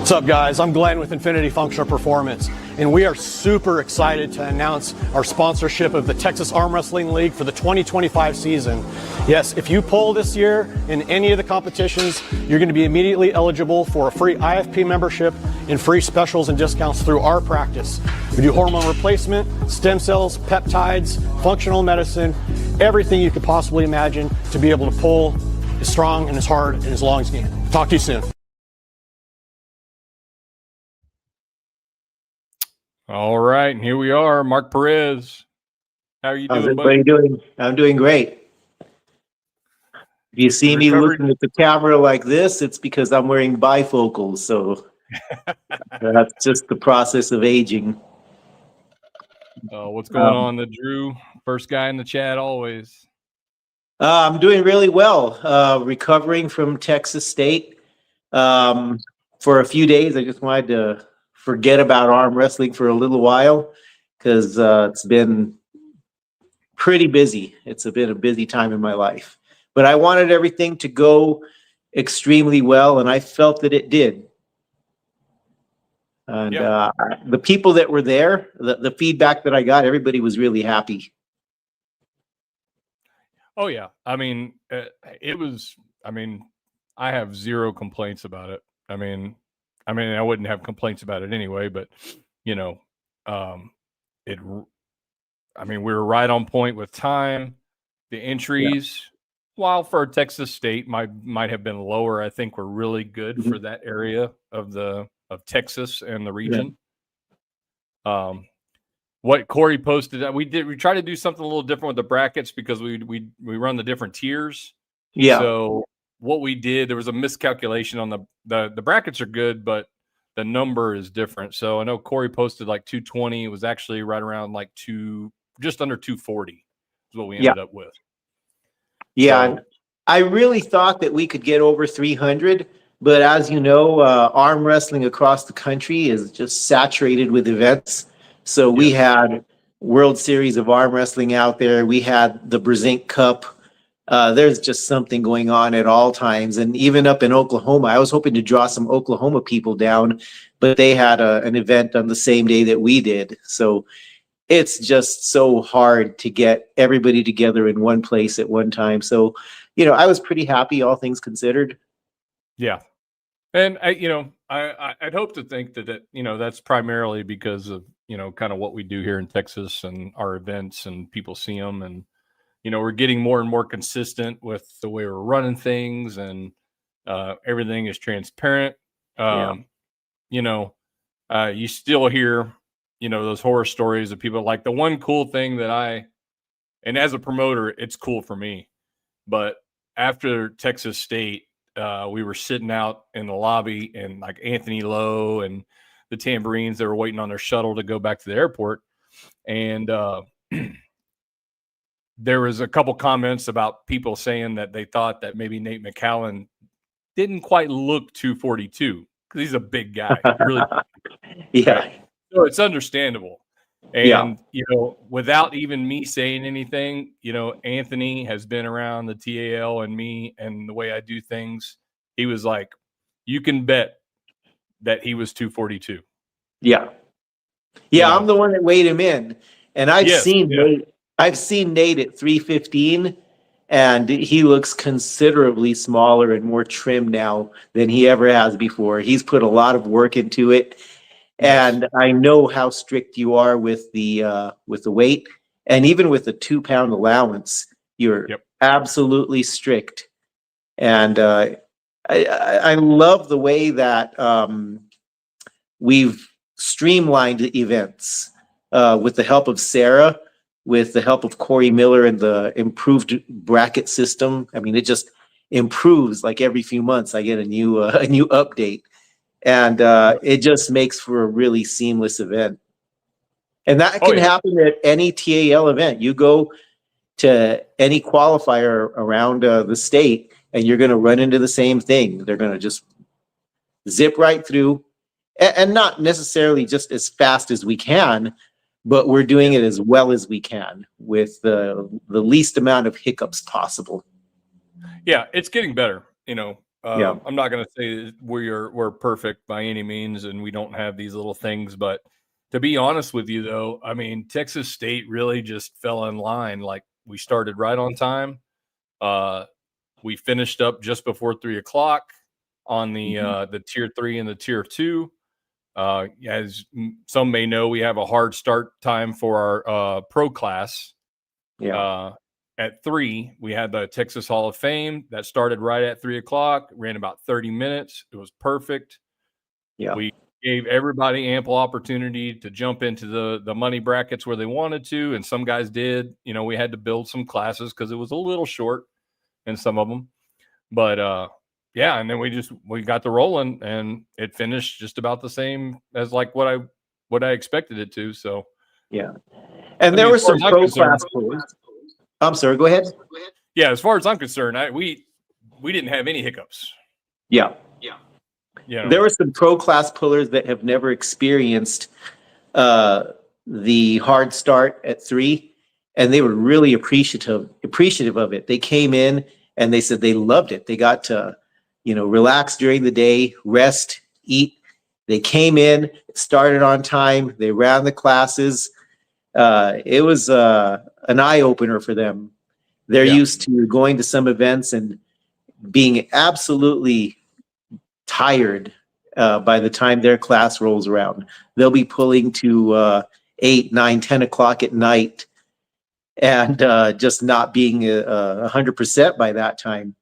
What's up, guys? I'm Glenn with Infinity Functional Performance, and we are super excited to announce our sponsorship of the Texas Arm Wrestling League for the 2025 season. Yes, if you poll this year in any of the competitions, you're going to be immediately eligible for a free IFP membership and free specials and discounts through our practice. We do hormone replacement, stem cells, peptides, functional medicine, everything you could possibly imagine to be able to pull as strong and as hard and as long as you can. Talk to you soon. All right, and here we are, Mark Perez. How are you doing, buddy? How are you doing? I'm doing great. If you see me looking at the camera like this, it's because I'm wearing bifocals, so that's just the process of aging. What's going on, the Drew? First guy in the chat always. I'm doing really well. Recovering from Texas State. For a few days, I just wanted to forget about arm wrestling for a little while because it's been pretty busy. It's been a busy time in my life. But I wanted everything to go extremely well, and I felt that it did. And the people that were there, the feedback that I got, everybody was really happy. Oh, yeah. I mean, it was, I have zero complaints about it. I mean, I wouldn't have complaints about it anyway, but we were right on point with time. The entries, while for Texas State might have been lower, I think were really good for that area of Texas and the region. What Corey posted, we tried to do something a little different with the brackets because we run the different tiers. Yeah. So what we did, there was a miscalculation on the brackets are good, but the number is different. So I know Corey posted like 220. It was actually right around like just under 240 is what we ended up with. Yeah. So, I really thought that we could get over 300, but as you know, arm wrestling across the country is just saturated with events. So we had World Series of Arm Wrestling out there. We had the Brezink Cup. There's just something going on at all times. And even up in Oklahoma, I was hoping to draw some Oklahoma people down, but they had an event on the same day that we did. So it's just so hard to get everybody together in one place at one time. So, I was pretty happy, all things considered. Yeah. And I'd hope to think that that's primarily because of, kind of what we do here in Texas and our events and people see them and, we're getting more and more consistent with the way we're running things and everything is transparent. You still hear, those horror stories of people. Like the one cool thing and as a promoter, it's cool for me. But after Texas State, we were sitting out in the lobby and like Anthony Lowe and the Tambourines, they were waiting on their shuttle to go back to the airport. And there was a couple comments about people saying that they thought that maybe Nate McCallan didn't quite look 242 because he's a big guy. Really. Yeah. So it's understandable. And, without even me saying anything, Anthony has been around the TAL and me and the way I do things. He was like, you can bet that he was 242. Yeah. I'm the one that weighed him in. And I've seen Nate at 315, and he looks considerably smaller and more trim now than he ever has before. He's put a lot of work into it. And I know how strict you are with the weight, and even with the 2-pound allowance, you're absolutely strict. And I love the way that we've streamlined the events with the help of Sarah, with the help of Corey Miller and the improved bracket system. I mean, it just improves like every few months. I get a new update. And it just makes for a really seamless event. And that can happen at any TAL event. You go to any qualifier around the state, and you're going to run into the same thing. They're going to just zip right through, and not necessarily just as fast as we can, but we're doing it as well as we can with the least amount of hiccups possible. Yeah, it's getting better. Yeah. I'm not going to say that we're perfect by any means, and we don't have these little things. But to be honest with you, though, I mean, Texas State really just fell in line. Like, we started right on time. We finished up just before 3:00 on the tier 3 and the tier 2. As some may know, we have a hard start time for our pro class. Yeah. At 3, we had the Texas Hall of Fame that started right at 3:00, ran about 30 minutes. It was perfect. Yeah. We gave everybody ample opportunity to jump into the money brackets where they wanted to, and some guys did. You know, we had to build some classes because it was a little short in some of them. But yeah, and then we got the rolling, and it finished just about the same as like what I expected it to. So Yeah. And I there mean, were as far some as I'm pro concerned, class players. I'm sorry, go ahead. yeah, as far as I'm concerned, we didn't have any hiccups. Yeah. You know, There were some pro class pullers that have never experienced the hard start at 3, and they were really appreciative of it. They came in and they said they loved it. They got to, relax during the day, rest, eat. They came in, started on time. They ran the classes. It was an eye opener for them. They're used to going to some events and being absolutely tired by the time their class rolls around. They'll be pulling to 8, 9, 10 o'clock at night and just not being 100% by that time.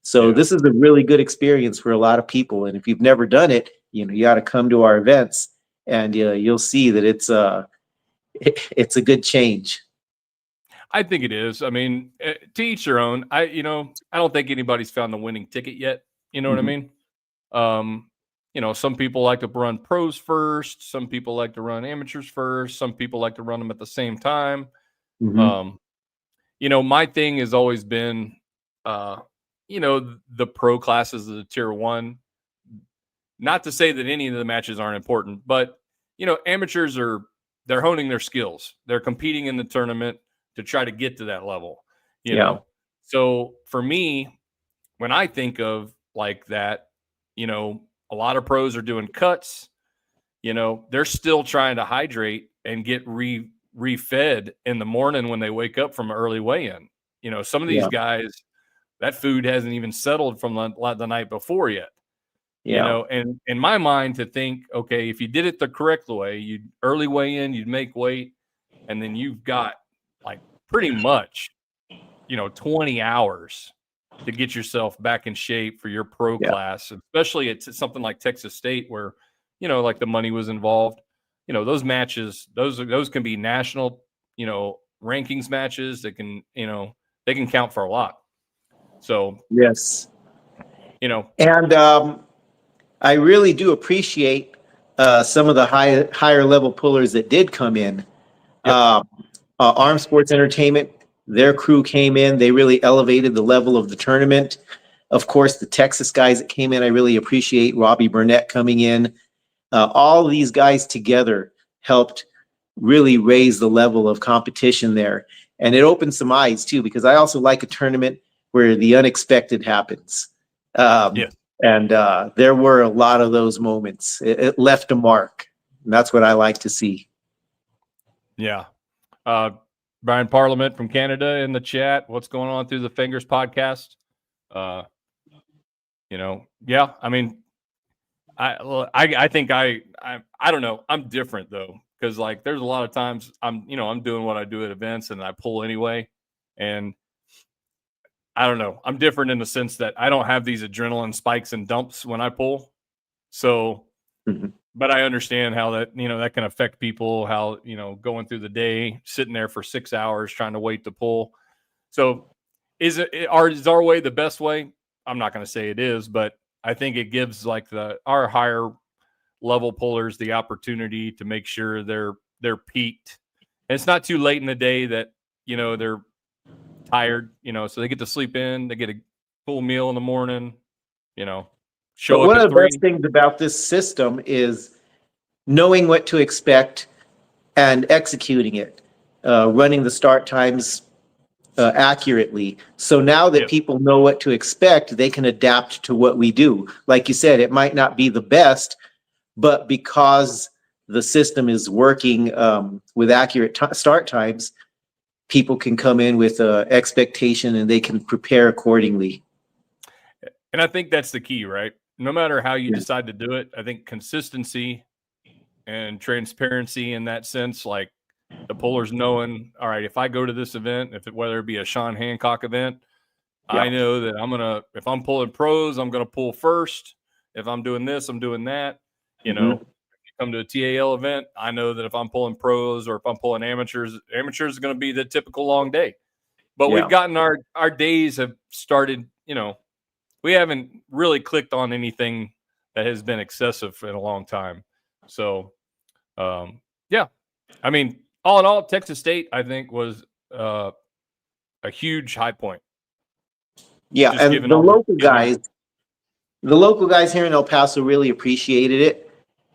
So this is a really good experience for a lot of people. And if you've never done it, you got to come to our events, and you'll see that it's a good change. I think it is. I mean, to each their own. I don't think anybody's found the winning ticket yet. You know what I mean? Some people like to run pros first. Some people like to run amateurs first. Some people like to run them at the same time. My thing has always been, the pro classes of the tier 1. Not to say that any of the matches aren't important, but amateurs they're honing their skills. They're competing in the tournament to try to get to that level. You know, so for me, when I think of like that, a lot of pros are doing cuts. They're still trying to hydrate and get refed in the morning when they wake up from an early weigh-in. Some of these guys, that food hasn't even settled from the night before yet. And in my mind, to think, okay, if you did it the correct way, you'd early weigh in, you'd make weight, and then you've got like pretty much 20 hours to get yourself back in shape for your pro class, especially at something like Texas State where like the money was involved. Those matches, those can be national rankings matches that can they can count for a lot. So yes, and I really do appreciate some of the higher level pullers that did come in. Arm Sports Entertainment, their crew came in. They really elevated the level of the tournament. Of course, the Texas guys that came in, I really appreciate Robbie Burnett coming in. All of these guys together helped really raise the level of competition there. And it opened some eyes too, because I also like a tournament where the unexpected happens. And there were a lot of those moments. It left a mark. And that's what I like to see. Yeah. Brian Parliament from Canada in the chat. What's going on through the Fingers podcast? Yeah. I mean, I think I don't know. I'm different though, because like there's a lot of times I'm doing what I do at events and I pull anyway, and I don't know. I'm different in the sense that I don't have these adrenaline spikes and dumps when I pull. So, but I understand how that, that can affect people, how, going through the day, sitting there for 6 hours, trying to wait to pull. So is our way the best way? I'm not going to say it is, but I think it gives like our higher level pullers the opportunity to make sure they're peaked. And it's not too late in the day that, they're tired, so they get to sleep in, they get a full meal in the morning, show up. One of the best things about this system is knowing what to expect and executing it, running the start times accurately. So now that people know what to expect, they can adapt to what we do. Like you said, it might not be the best, but because the system is working with accurate start times, people can come in with expectation and they can prepare accordingly. And I think that's the key, right? No matter how you decide to do it, I think consistency and transparency in that sense, like the pullers knowing, all right, if I go to this event, whether it be a Sean Hancock event, I know that if I'm pulling pros, I'm going to pull first. If I'm doing this, I'm doing that. You know, if you come to a TAL event, I know that if I'm pulling pros or if I'm pulling amateurs is going to be the typical long day. But we've gotten our days have started, we haven't really clicked on anything that has been excessive in a long time. So, I mean, all in all, Texas State, I think, was a huge high point. Yeah, Just and the local guys here in El Paso really appreciated it.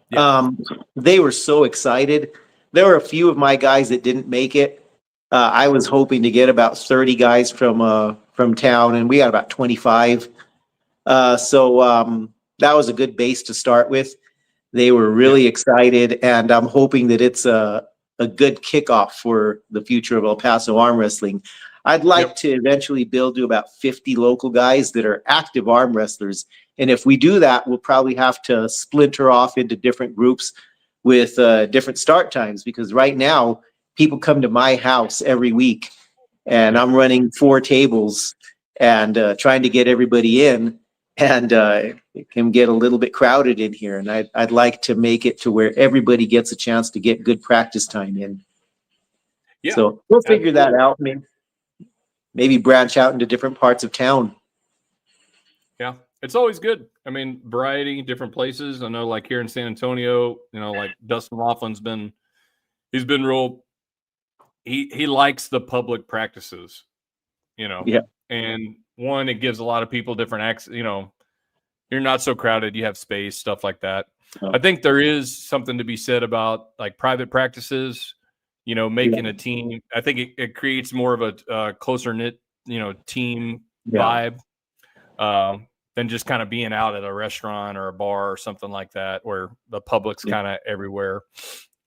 Yeah. They were so excited. There were a few of my guys that didn't make it. I was hoping to get about 30 guys from town, and we got about 25. So that was a good base to start with. They were really excited, and I'm hoping that it's a good kickoff for the future of El Paso arm wrestling. I'd like to eventually build to about 50 local guys that are active arm wrestlers. And if we do that, we'll probably have to splinter off into different groups with different start times, because right now people come to my house every week and I'm running 4 tables and trying to get everybody in. And it can get a little bit crowded in here. And I'd like to make it to where everybody gets a chance to get good practice time in. Yeah, so we'll figure that out. Maybe branch out into different parts of town. Yeah, it's always good. I mean, variety, different places. I know, like here in San Antonio, like Dustin Laughlin's he's been real. He likes the public practices, and one, it gives a lot of people different access. You're not so crowded. You have space, stuff like that. I think there is something to be said about like private practices. Making a team. I think it creates more of a closer knit, team vibe than just kind of being out at a restaurant or a bar or something like that, where the public's kind of everywhere.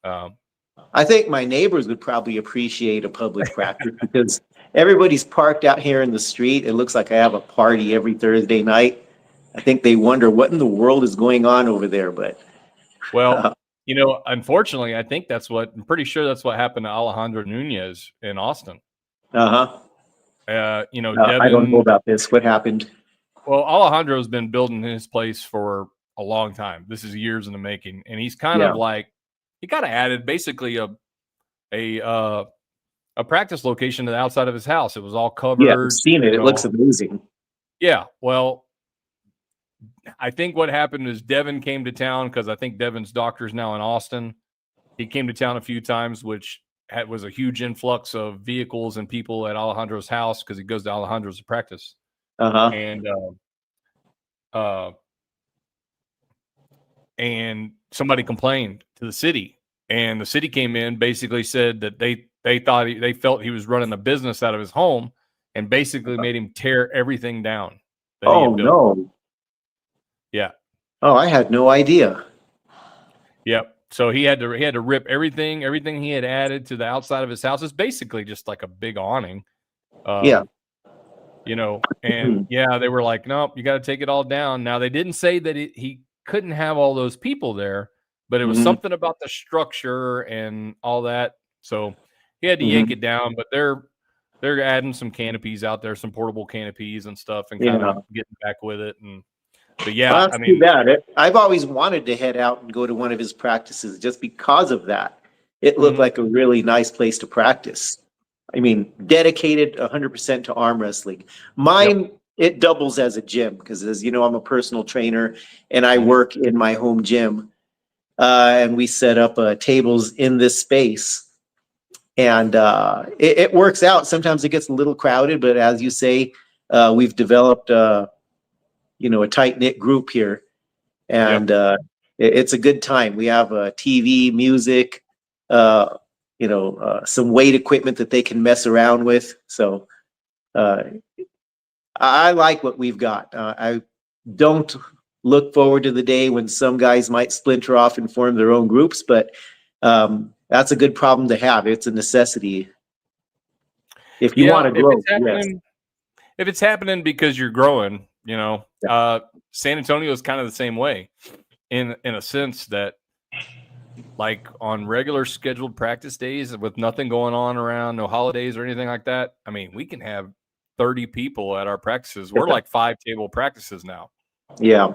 I think my neighbors would probably appreciate a public practice because everybody's parked out here in the street. It looks like I have a party every Thursday night. I think they wonder what in the world is going on over there. But unfortunately, I think I'm pretty sure that's what happened to Alejandro Nunez in Austin. Devin, I don't know about this. What happened? Well, Alejandro's been building his place for a long time. This is years in the making, and he's kind of like he kind of added basically a practice location to the outside of his house. It was all covered. Yeah, I've seen it. It looks amazing. Yeah, well, I think what happened is Devin came to town because I think Devin's doctor's now in Austin. He came to town a few times, which was a huge influx of vehicles and people at Alejandro's house because he goes to Alejandro's to practice. And somebody complained to the city, and the city came in, basically said that they felt he was running a business out of his home, and basically made him tear everything down. Oh no! Yeah. Oh, I had no idea. Yep. So he had to rip everything he had added to the outside of his house. It's basically just like a big awning. And they were like, nope, you got to take it all down. Now, they didn't say that he couldn't have all those people there, but it was something about the structure and all that. So he had to yank it down, but they're adding some canopies out there, some portable canopies and stuff, and kind of getting back with it. But yeah, I mean, I've always wanted to head out and go to one of his practices just because of that. It looked like a really nice place to practice. I mean, dedicated 100% to arm wrestling. Mine, it doubles as a gym because, as you know, I'm a personal trainer and I work in my home gym. And we set up tables in this space. And it works out. Sometimes it gets a little crowded, but as you say, we've developed a tight-knit group here. And it's a good time. We have TV, music, some weight equipment that they can mess around with. So uh, I like what we've got. I don't look forward to the day when some guys might splinter off and form their own groups, but that's a good problem to have. It's a necessity if you want to if grow. it's happening, if it's happening because you're growing, San Antonio is kind of the same way, in a sense that, like, on regular scheduled practice days with nothing going on around, no holidays or anything like that. I mean, we can have 30 people at our practices. We're like 5-table practices now. Yeah.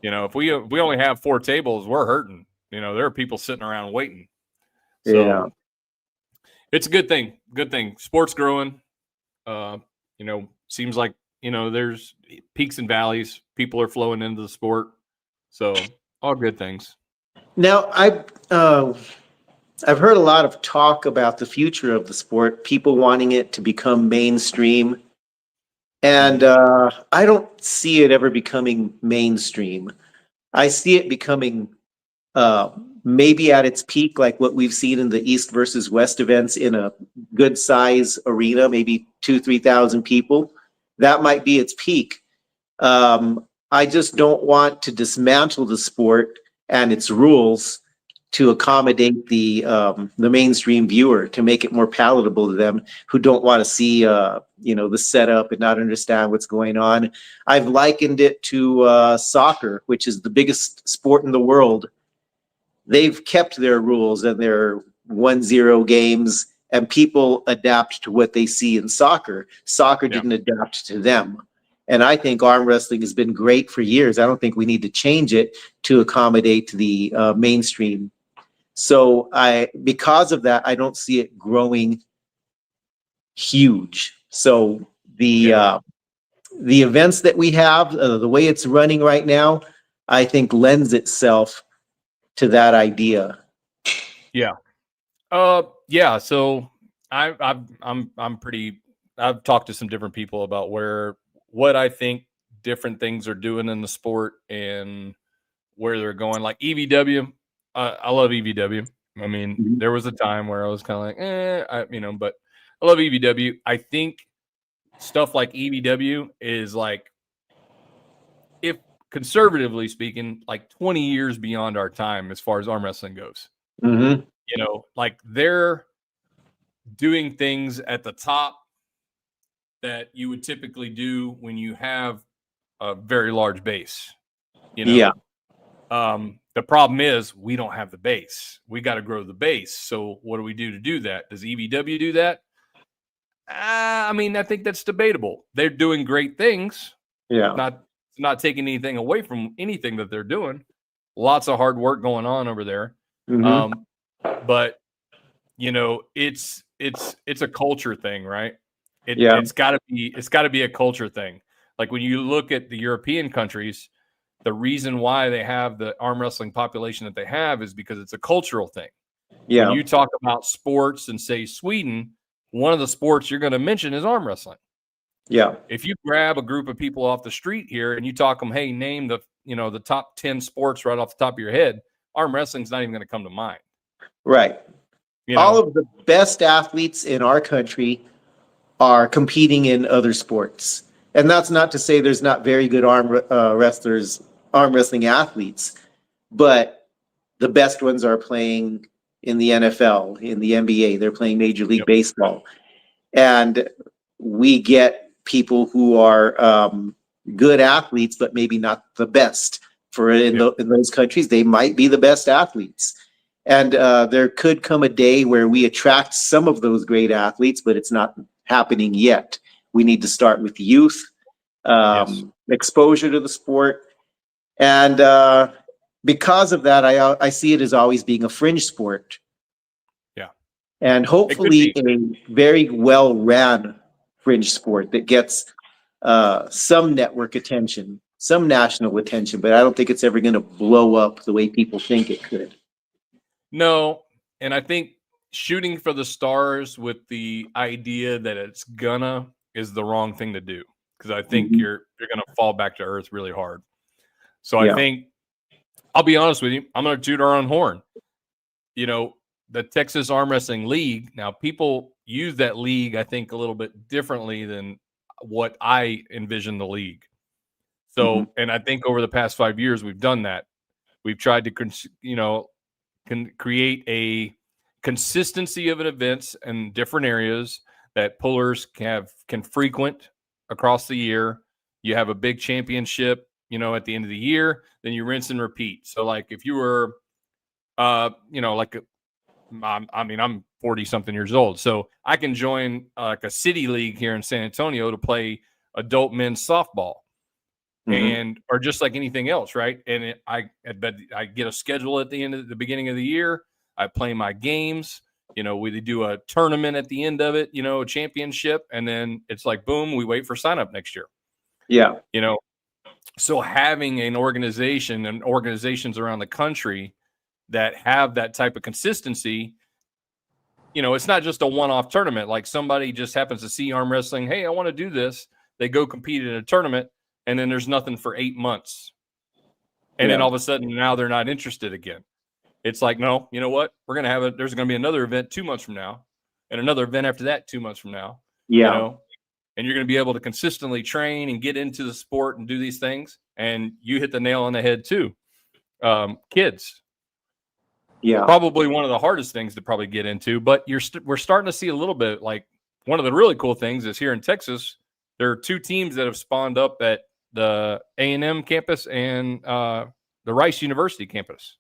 If we only have 4 tables, we're hurting. There are people sitting around waiting. So Yeah. it's a good thing. Good thing. Sports growing. Seems like, there's peaks and valleys. People are flowing into the sport. So all good things. Now, I've heard a lot of talk about the future of the sport, people wanting it to become mainstream. And I don't see it ever becoming mainstream. I see it becoming maybe at its peak, like what we've seen in the East versus West events in a good size arena, maybe 2,000-3,000 people. That might be its peak. I just don't want to dismantle the sport and its rules to accommodate the mainstream viewer, to make it more palatable to them who don't want to see the setup and not understand what's going on. I've likened it to soccer, which is the biggest sport in the world. They've kept their rules and their 1-0 games, and people adapt to what they see in soccer. Soccer didn't adapt to them. And I think arm wrestling has been great for years. I don't think we need to change it to accommodate the mainstream. So because of that, I don't see it growing huge. So the events that we have, the way it's running right now, I think lends itself to that idea. Yeah. So I've talked to some different people about what I think different things are doing in the sport and where they're going. Like EVW, I love EVW. I mean, there was a time where I was kind of like, but I love EVW. I think stuff like EVW is, like, if conservatively speaking, like 20 years beyond our time as far as arm wrestling goes. Mm-hmm. Like, they're doing things at the top that you would typically do when you have a very large base. Yeah. The problem is we don't have the base. We got to grow the base. So what do we do to do that? Does EVW do that? I mean, I think that's debatable. They're doing great things. Yeah. Not taking anything away from anything that they're doing. Lots of hard work going on over there. Mm-hmm. But it's a culture thing, right? It's got to be a culture thing. Like, when you look at the European countries, the reason why they have the arm wrestling population that they have is because it's a cultural thing. Yeah. When you talk about sports and say Sweden, one of the sports you're going to mention is arm wrestling. Yeah. If you grab a group of people off the street here and you talk them, hey, name the top 10 sports right off the top of your head, arm wrestling's not even going to come to mind. Right. All of the best athletes in our country are competing in other sports. And that's not to say there's not very good arm wrestling athletes, but the best ones are playing in the NFL, in the NBA. They're playing Major League Baseball. And we get people who are good athletes, but maybe not the best. In those countries, they might be the best athletes. And there could come a day where we attract some of those great athletes, but it's not happening yet. We need to start with youth, exposure to the sport. And because of that, I see it as always being a fringe sport. Yeah. And hopefully a very well-ran fringe sport that gets some network attention, some national attention, but I don't think it's ever going to blow up the way people think it could. No, and I think shooting for the stars with the idea that it's gonna is the wrong thing to do, because I think you're gonna fall back to earth really hard. So I think, I'll be honest with you, I'm gonna toot our own horn. The Texas Arm Wrestling League, now people use that league, I think, a little bit differently than what I envision the league. So, and I think over the past 5 years, we've done that. We've tried to, create a consistency of an events in different areas that pullers can frequent across the year. You have a big championship, at the end of the year, then you rinse and repeat. So like if you were, I'm 40 something years old, so I can join like a city league here in San Antonio to play adult men's softball. And or just like anything else, right? And I get a schedule at the beginning of the year. I play my games. We do a tournament at the end of it. A championship, and then it's like boom, we wait for sign up next year. Yeah. So having an organization and organizations around the country that have that type of consistency, it's not just a one-off tournament. Like somebody just happens to see arm wrestling. Hey, I want to do this. They go compete in a tournament. And then there's nothing for 8 months. And then all of a sudden now they're not interested again. It's like, no, you know what? There's going to be another event 2 months from now and another event after that 2 months from now. Yeah. And you're going to be able to consistently train and get into the sport and do these things. And you hit the nail on the head too. Kids. Yeah. Probably one of the hardest things to probably get into, but we're starting to see a little bit like one of the really cool things is here in Texas, there are 2 teams that have spawned up at the A&M campus and the Rice University campus.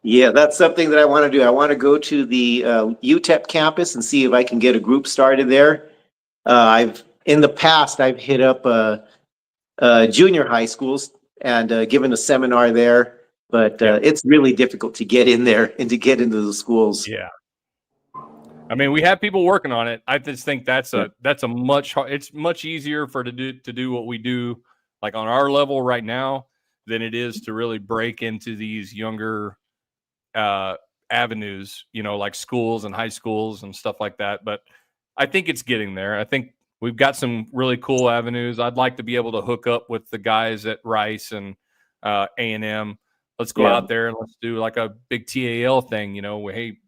Yeah, that's something that I want to do. I want to go to the UTEP campus and see if I can get a group started there. In the past, I've hit up junior high schools and given a seminar there, but it's really difficult to get in there and to get into the schools. Yeah. I mean, we have people working on it. I just think it's much easier to do what we do like on our level right now than it is to really break into these younger avenues, like schools and high schools and stuff like that. But I think it's getting there. I think we've got some really cool avenues. I'd like to be able to hook up with the guys at Rice and A&M. Let's go out there and let's do like a big TAL thing, hey,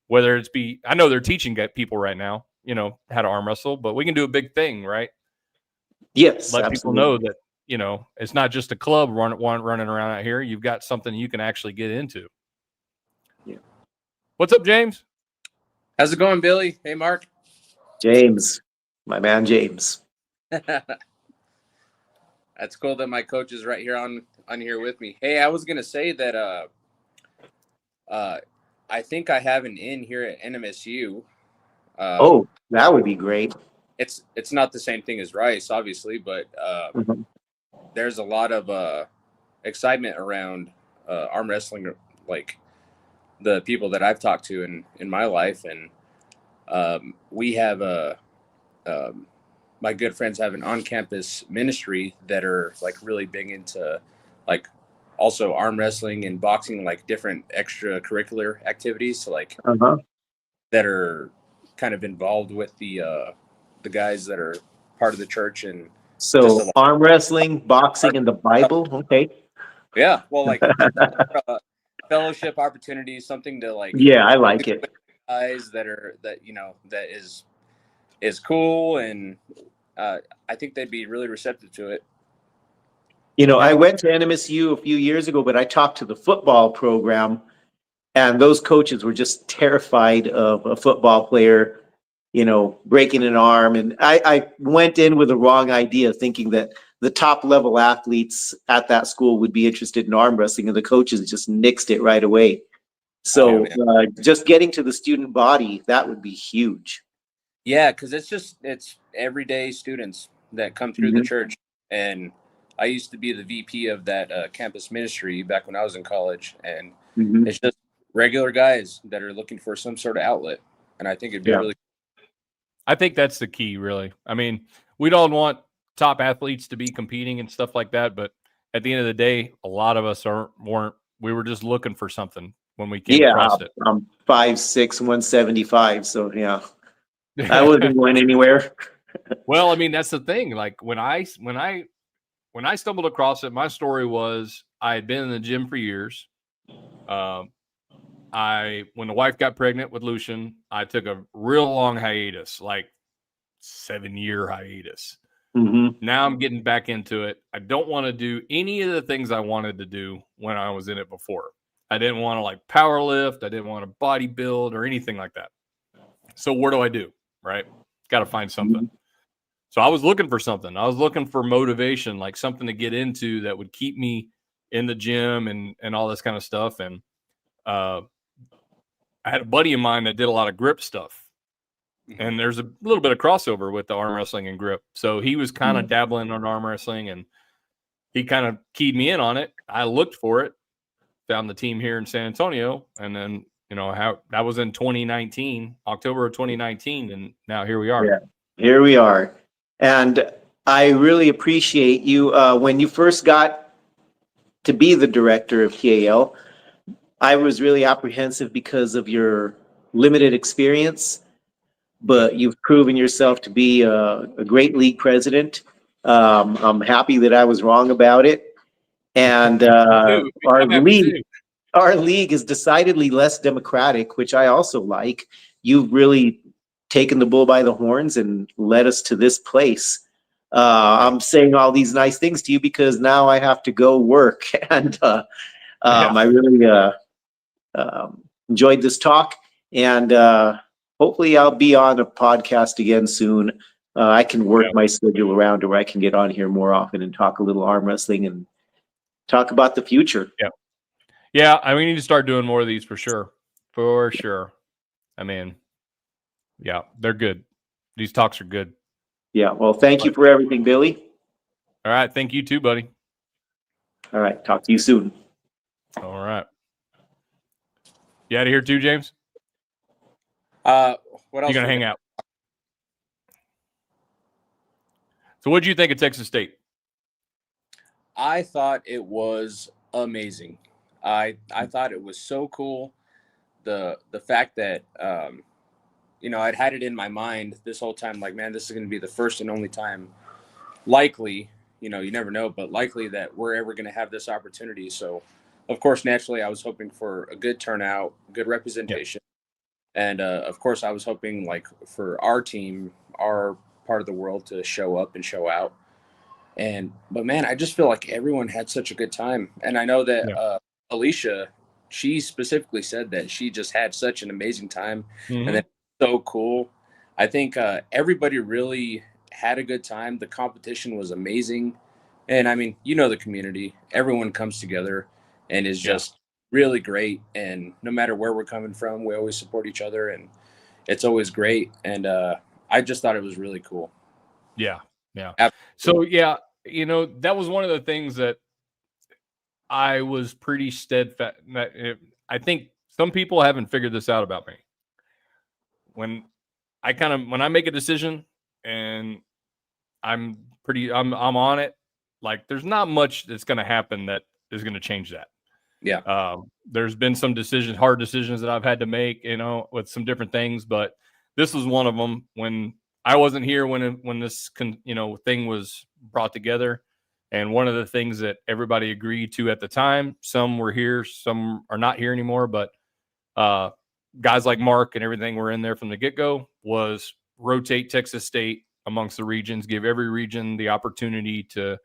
whether I know they're teaching people right now, how to arm wrestle, but we can do a big thing, right? Yes, Let absolutely. people know that, it's not just a club running around out here. You've got something you can actually get into. Yeah. What's up, James? How's it going, Billy? Hey, Mark. James, my man, James. That's cool that my coach is right here on here with me. Hey, I was going to say that I think I have an in here at NMSU. That would be great. It's not the same thing as Rice, obviously, but there's a lot of excitement around arm wrestling, like the people that I've talked to in my life, and we have my good friends have an on-campus ministry that are like really big into like also arm wrestling and boxing, like different extracurricular activities, so like that are kind of involved with the guys that are part of the church. And so arm wrestling, boxing, and the Bible. Okay. Yeah, well, like fellowship opportunities, something to like. Yeah, I like it. Guys that is cool, and I think they'd be really receptive to it. I went to NMSU a few years ago, but I talked to the football program, and those coaches were just terrified of a football player, breaking an arm. And I went in with the wrong idea, thinking that the top level athletes at that school would be interested in arm wrestling, and the coaches just nixed it right away. So just getting to the student body, that would be huge. Yeah, because it's everyday students that come through the church. And I used to be the VP of that campus ministry back when I was in college. And it's just regular guys that are looking for some sort of outlet. And I think it'd be really. I think that's the key, really. I mean, we don't want top athletes to be competing and stuff like that, but at the end of the day, a lot of us weren't. We were just looking for something when we came across it. I'm 5'6", 175, so yeah, I wasn't going anywhere. Well, I mean, that's the thing. Like when I stumbled across it, my story was I had been in the gym for years. When the wife got pregnant with Lucian, I took a real long hiatus, like 7-year hiatus. Mm-hmm. Now I'm getting back into it. I don't want to do any of the things I wanted to do when I was in it before. I didn't want to like power lift. I didn't want to bodybuild or anything like that. So what do? Right? Got to find something. So I was looking for something. I was looking for motivation, like something to get into that would keep me in the gym and all this kind of stuff. And I had a buddy of mine that did a lot of grip stuff. And there's a little bit of crossover with the arm wrestling and grip. So he was kind of dabbling on arm wrestling, and he kind of keyed me in on it. I looked for it, found the team here in San Antonio, and then, that was in 2019, October of 2019, and now here we are. Yeah, here we are. And I really appreciate you. When you first got to be the director of TAL, I was really apprehensive because of your limited experience, but you've proven yourself to be a great league president. I'm happy that I was wrong about it. And our league is decidedly less democratic, which I also like. You've really taken the bull by the horns and led us to this place. I'm saying all these nice things to you because now I have to go work. And I really enjoyed this talk. And hopefully I'll be on a podcast again soon. I can work my schedule around to where I can get on here more often and talk a little arm wrestling and talk about the future. Yeah, we need to start doing more of these for sure. For sure. I mean, yeah, they're good. These talks are good. Yeah, well, thank you for everything, Billy. All right, thank you too, buddy. All right, talk to you soon. All right. You out of here too, James? What else? You gonna hang out? So what did you think of Texas State? I thought it was amazing. I thought it was so cool. The fact that I'd had it in my mind this whole time, like, man, this is going to be the first and only time, likely, you never know, but likely that we're ever going to have this opportunity. So, of course, naturally, I was hoping for a good turnout, good representation. And, of course, I was hoping, like, for our team, our part of the world to show up and show out. But, man, I just feel like everyone had such a good time. And I know that Alicia, she specifically said that she just had such an amazing time. And then so cool. I think everybody really had a good time. The competition was amazing. And I mean, the community, everyone comes together and is just really great. And no matter where we're coming from, we always support each other and it's always great. And I just thought it was really cool. Yeah. Absolutely. So, that was one of the things that I was pretty steadfast. I think some people haven't figured this out about me. When I make a decision and I'm on it, like there's not much that's going to happen that is going to change that. Yeah. There's been some hard decisions that I've had to make, with some different things, but this was one of them. When I wasn't here when this thing was brought together, and one of the things that everybody agreed to at the time, some were here, some are not here anymore, but guys like Mark and everything were in there from the get-go, was rotate Texas State amongst the regions, give every region the opportunity to,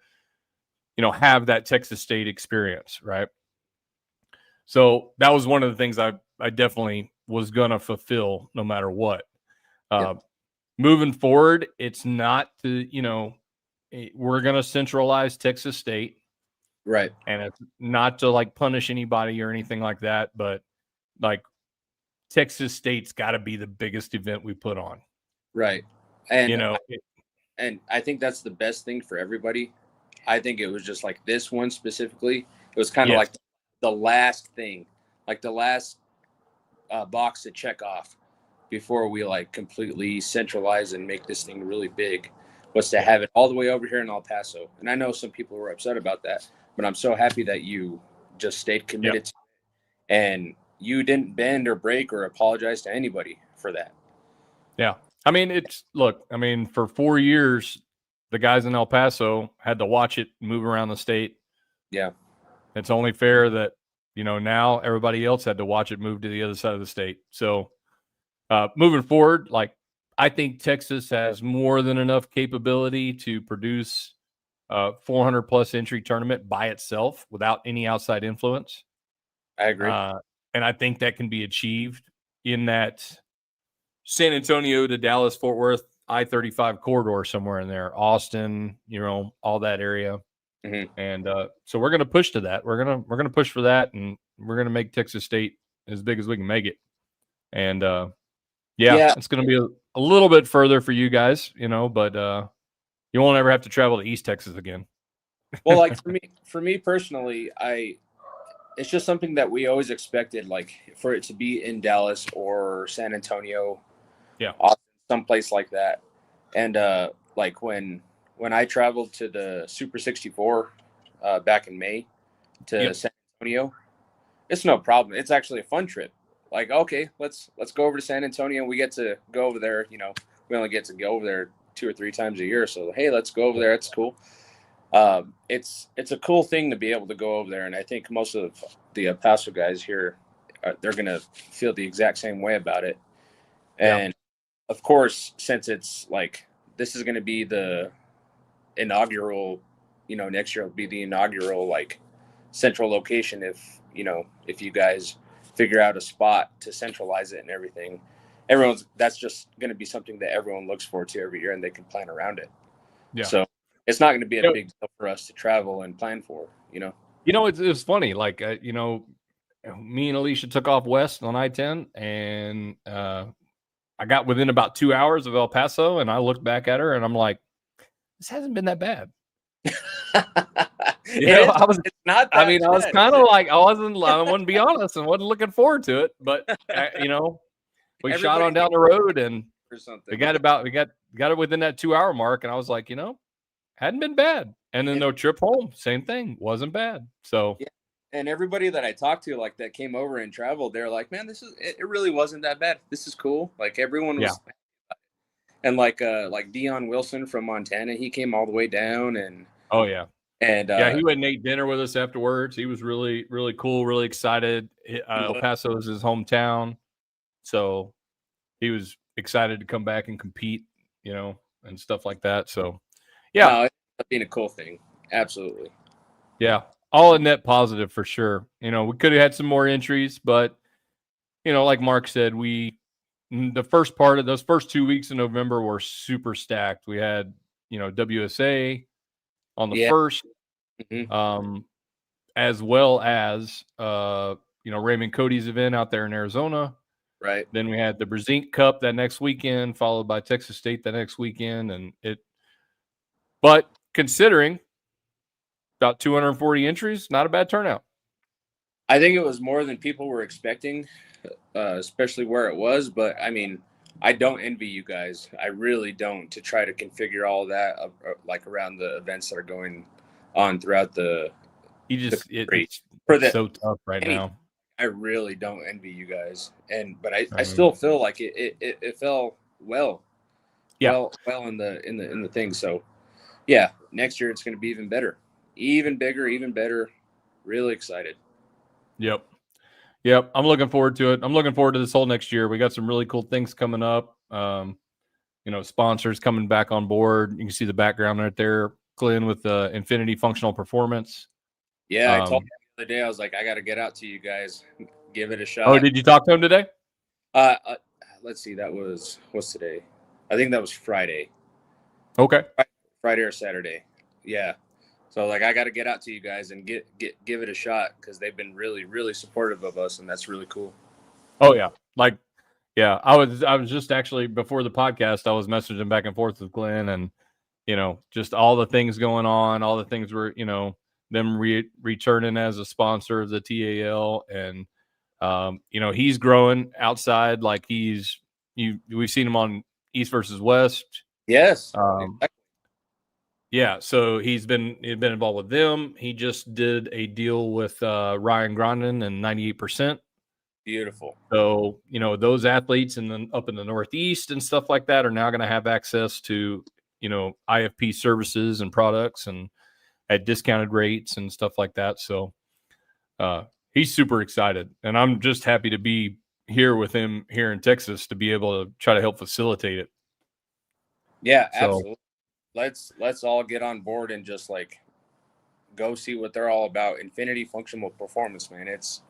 have that Texas State experience, right? So that was one of the things I definitely was going to fulfill no matter what. Moving forward, it's not to, we're going to centralize Texas State. Right. And it's not to like punish anybody or anything like that, but like Texas State's got to be the biggest event we put on. Right. And, and I think that's the best thing for everybody. I think it was just like this one specifically. It was kind of like the last thing, like the last box to check off before we like completely centralize and make this thing really big, was to have it all the way over here in El Paso. And I know some people were upset about that, but I'm so happy that you just stayed committed to it, and you didn't bend or break or apologize to anybody for that. Yeah. I mean, for 4 years, the guys in El Paso had to watch it move around the state. Yeah. It's only fair that, now everybody else had to watch it move to the other side of the state. So moving forward, like I think Texas has more than enough capability to produce a 400 plus entry tournament by itself without any outside influence. I agree. And I think that can be achieved in that San Antonio to Dallas, Fort Worth, I-35 corridor somewhere in there, Austin, all that area. Mm-hmm. And so we're going to push to that. We're going to push for that, and we're going to make Texas State as big as we can make it. And it's going to be a little bit further for you guys, but you won't ever have to travel to East Texas again. Well, like for me personally, it's just something that we always expected, like for it to be in Dallas or San Antonio, Austin, someplace like that. And like when I traveled to the Super 64 back in May to San Antonio, it's no problem. It's actually a fun trip. Like, okay, let's go over to San Antonio. We get to go over there. We only get to go over there 2 or 3 times a year. So hey, let's go over there. It's cool. It's a cool thing to be able to go over there, and I think most of the Paso guys here, they're gonna feel the exact same way about it. And of course, since it's like this is gonna be the inaugural, next year will be the inaugural like central location. If you guys figure out a spot to centralize it and everything, that's just gonna be something that everyone looks forward to every year, and they can plan around it. Yeah. So it's not going to be a big deal for us to travel and plan for, It's funny. Like, me and Alicia took off west on I-10, and I got within about 2 hours of El Paso, and I looked back at her, and I'm like, this hasn't been that bad. It's not. I was kind of like, I wouldn't be honest, and wasn't looking forward to it, but we shot on down the road, and we got it within that 2 hour mark, and I was like, hadn't been bad. And then no trip home, same thing, wasn't bad. So and everybody that I talked to, like that came over and traveled, they're like, man, it really wasn't that bad. This is cool. Like everyone was, and like Dion Wilson from Montana, he came all the way down, and and he went and ate dinner with us afterwards. He was really, really cool, really excited. El Paso is his hometown, so he was excited to come back and compete, and stuff like that. So it's been a cool thing. Absolutely. Yeah. All a net positive for sure. We could have had some more entries, but like Mark said, the first part of those first 2 weeks in November were super stacked. We had, WSA on the first, as well as, Raymond Cody's event out there in Arizona. Right. Then we had the Brezink Cup that next weekend, followed by Texas State that next weekend. But considering about 240 entries, not a bad turnout. I think it was more than people were expecting, especially where it was. But I mean, I don't envy you guys. I really don't, to try to configure all that like around the events that are going on throughout the. It's so tough right now. I really don't envy you guys, but I still feel like it fell well. Yeah. Well in the thing. So. Yeah, next year it's going to be even better, even bigger, even better. Really excited. Yep. I'm looking forward to it. I'm looking forward to this whole next year. We got some really cool things coming up. Sponsors coming back on board. You can see the background right there, Glenn, with the Infinity Functional Performance. Yeah, I told him the other day, I was like, I got to get out to you guys, give it a shot. Oh, did you talk to him today? Let's see. What's today? I think that was Friday. Okay. Friday or Saturday. Yeah. So like I got to get out to you guys and give it a shot, because they've been really, really supportive of us, and that's really cool. Oh yeah. I was just actually before the podcast, I was messaging back and forth with Glenn, and just all the things going on, all the things were, them returning as a sponsor of the TAL, and he's growing outside. Like we've seen him on East versus West. Yes. Exactly. Yeah, so he's been involved with them. He just did a deal with Ryan Grondin and 98%. Beautiful. So, those athletes up in the Northeast and stuff like that are now going to have access to, IFP services and products and at discounted rates and stuff like that. So he's super excited, and I'm just happy to be here with him here in Texas to be able to try to help facilitate it. Yeah, So absolutely. Let's all get on board and just like go see what they're all about. Infinity Functional Performance, man. It's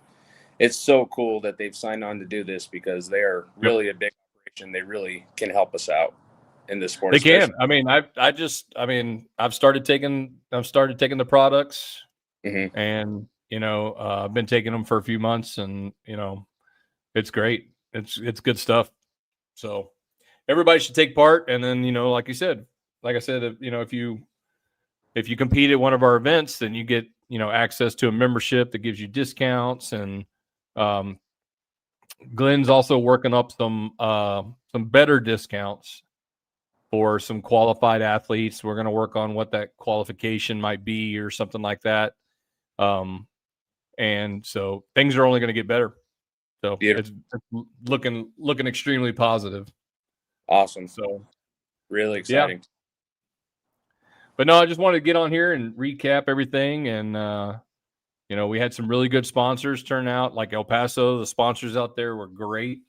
so cool that they've signed on to do this because they are yep, really a big operation. They really can help us out in this sport, they especially. can. I mean, I've started taking the products, Mhm. and I've been taking them for a few months, and it's great. It's good stuff. So everybody should take part. And then like I said, if you compete at one of our events, then you get access to a membership that gives you discounts. And um, Glenn's also working up some better discounts for some qualified athletes. We're going to work on what that qualification might be or something like that. And so things are only going to get better. So Beautiful. it's looking extremely positive. Awesome. So Really yeah, exciting. but no, I just wanted to get on here and recap everything. And we had some really good sponsors turn out, like El Paso. The sponsors out there were great.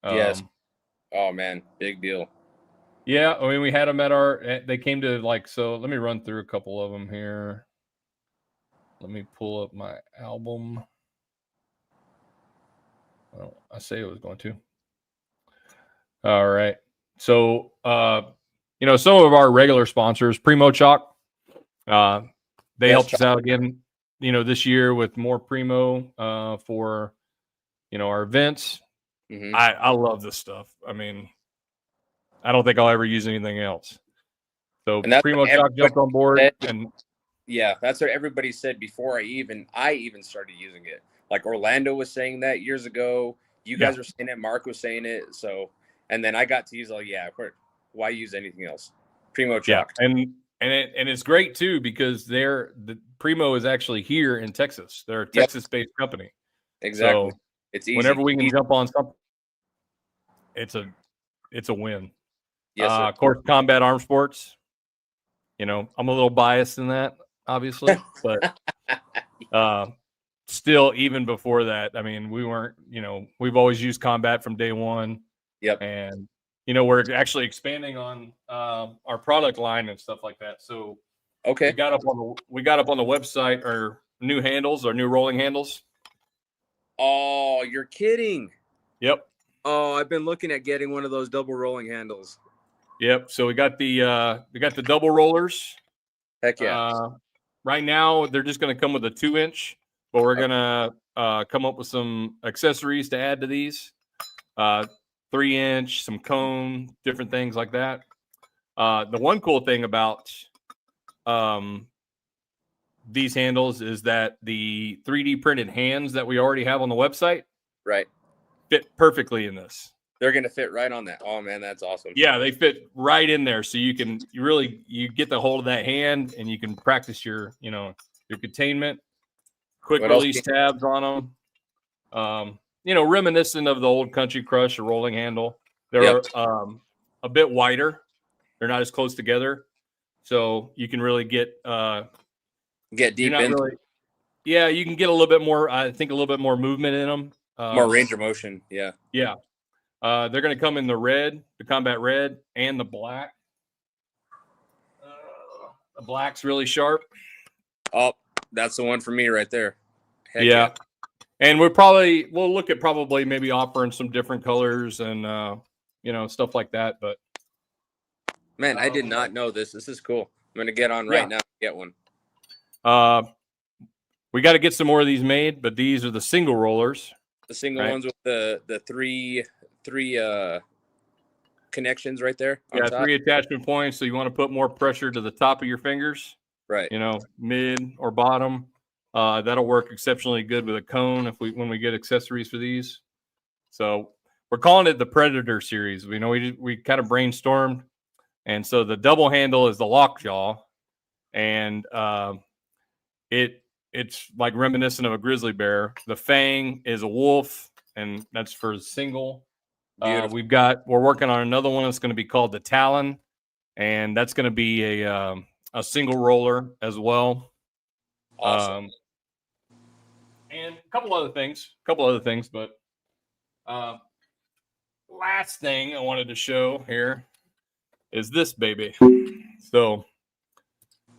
Yes. Oh man, big deal. Yeah, I mean, we had them they came to so let me run through a couple of them here. Let me pull up my album. Well, I say it was going to. All right. So, some of our regular sponsors, Primo Chalk, they helped us out again, this year with more Primo for, our events. Mm-hmm. I love this stuff. I mean, I don't think I'll ever use anything else. So And that's Primo what Chalk jumped on board, said. and Yeah, that's what everybody said before I even started using it. Like Orlando was saying that years ago. You guys were saying it. Mark was saying it. So, and then I got to use why use anything else? Primo Chalk. yeah, and it's great too because the Primo is actually here in Texas. They're a Yep. Texas-based company. Exactly. So It's easy. whenever we can jump on something, it's a win. Yes, sir. Of course, Combat Arm Sports. I'm a little biased in that, obviously, but still, even before that, I mean, we weren't. We've always used Combat from day one. Yep. And we're actually expanding on our product line and stuff like that. So okay, we got up on the website our new handles, our new rolling handles. Oh, you're kidding. Yep. Oh, I've been looking at getting one of those double rolling handles. Yep. So we got the double rollers. Heck yeah. Right now they're just going to come with a 2-inch, but we're going to come up with some accessories to add to these. 3-inch, some cone, different things like that. The one cool thing about these handles is that the 3D printed hands that we already have on the website fit perfectly in this. They're going to fit right on that. Oh man, that's awesome. Yeah, they fit right in there. So you get the hold of that hand and you can practice your containment, quick release tabs on them. Reminiscent of the old Country Crush or rolling handle. They're a bit wider. They're not as close together. So you can really get deep in. Yeah, you can get a little bit more. I think a little bit more movement in them. More range of motion. Yeah. Yeah. They're going to come in the Combat Red, and the black. The black's really sharp. Oh, that's the one for me right there. Heck yeah. And we'll look at probably maybe offering some different colors and stuff like that. But man, I did not know this. This is cool. I'm gonna get on right now and get one. We got to get some more of these made, but these are the single rollers. The single ones with the three connections right there. Yeah, 3 attachment points. So you want to put more pressure to the top of your fingers. Right. Mid or bottom. That'll work exceptionally good with a cone when we get accessories for these. So we're calling it the Predator series. We kind of brainstormed, and so the double handle is the lockjaw, and it's like reminiscent of a grizzly bear. The fang is a wolf, and that's for single. We're working on another one that's going to be called the Talon, and that's going to be a single roller as well. Awesome. And a couple other things, but last thing I wanted to show here is this baby. So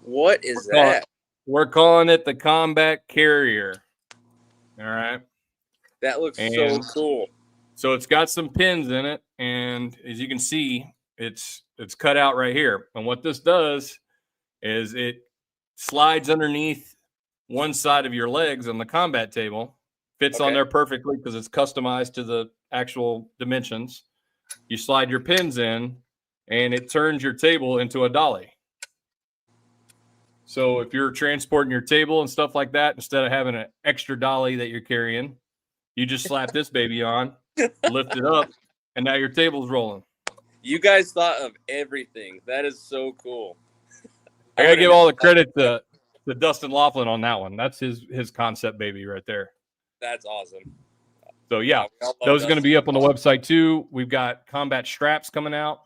What is that? We're calling it the Combat Carrier. All right. That looks so cool. So it's got some pins in it, and as you can see, it's cut out right here. And what this does is it slides underneath one side of your legs on the combat table, fits on there perfectly because it's customized to the actual dimensions. You slide your pins in, and it turns your table into a dolly. So if you're transporting your table and stuff like that, instead of having an extra dolly that you're carrying, you just slap this baby on, lift it up, and now your table's rolling. You guys thought of everything. That is so cool. I gotta give all the credit to Dustin Laughlin on that one. That's his concept baby right there. That's awesome. So yeah, those are going to be up on the website too. We've got combat straps coming out.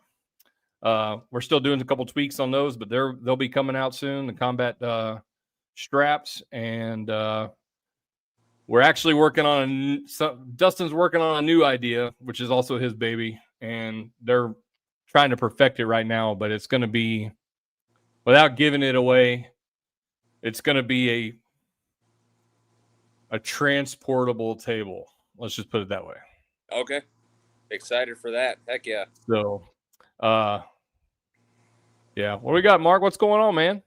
We're still doing a couple tweaks on those, but they'll be coming out soon. The combat straps, and we're actually working on Dustin's working on a new idea, which is also his baby, and they're trying to perfect it right now. But it's going to be, without giving it away, it's going to be a transportable table. Let's just put it that way. Okay. Excited for that. Heck yeah. So, yeah. What do we got, Mark? What's going on, man?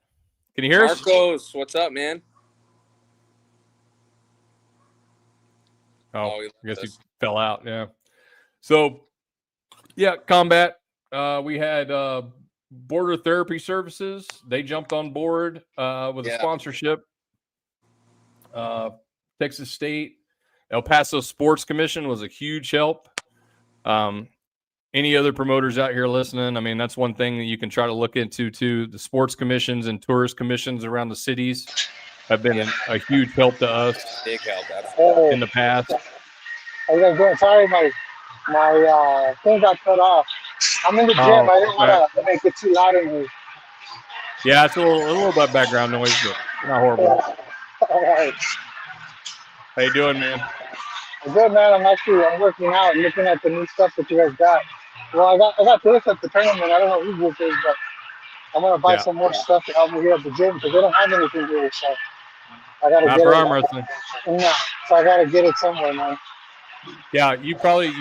Can you hear us? Marcos, what's up, man? Oh, I guess he fell out. Yeah. So, yeah, combat. We had Border Therapy Services. They jumped on board with a sponsorship. Texas State, El Paso Sports Commission was a huge help. Any other promoters out here listening? I mean, that's one thing that you can try to look into too. The sports commissions and tourist commissions around the cities have been a huge help to us. Big help, absolutely. In the past. How you guys doing? Sorry, my thing got cut off. I'm in the gym. I didn't want to make it too loud in here. Yeah, it's a little bit background noise, but not horrible. All right. How you doing, man? I'm good, man. I'm working out and looking at the new stuff that you guys got. Well, I got this at the tournament. I don't know who this is, but I'm gonna buy some more stuff to help me here at the gym because they don't have anything here. So I gotta get it. Arm wrestling. No, so I gotta get it somewhere, man. Yeah, you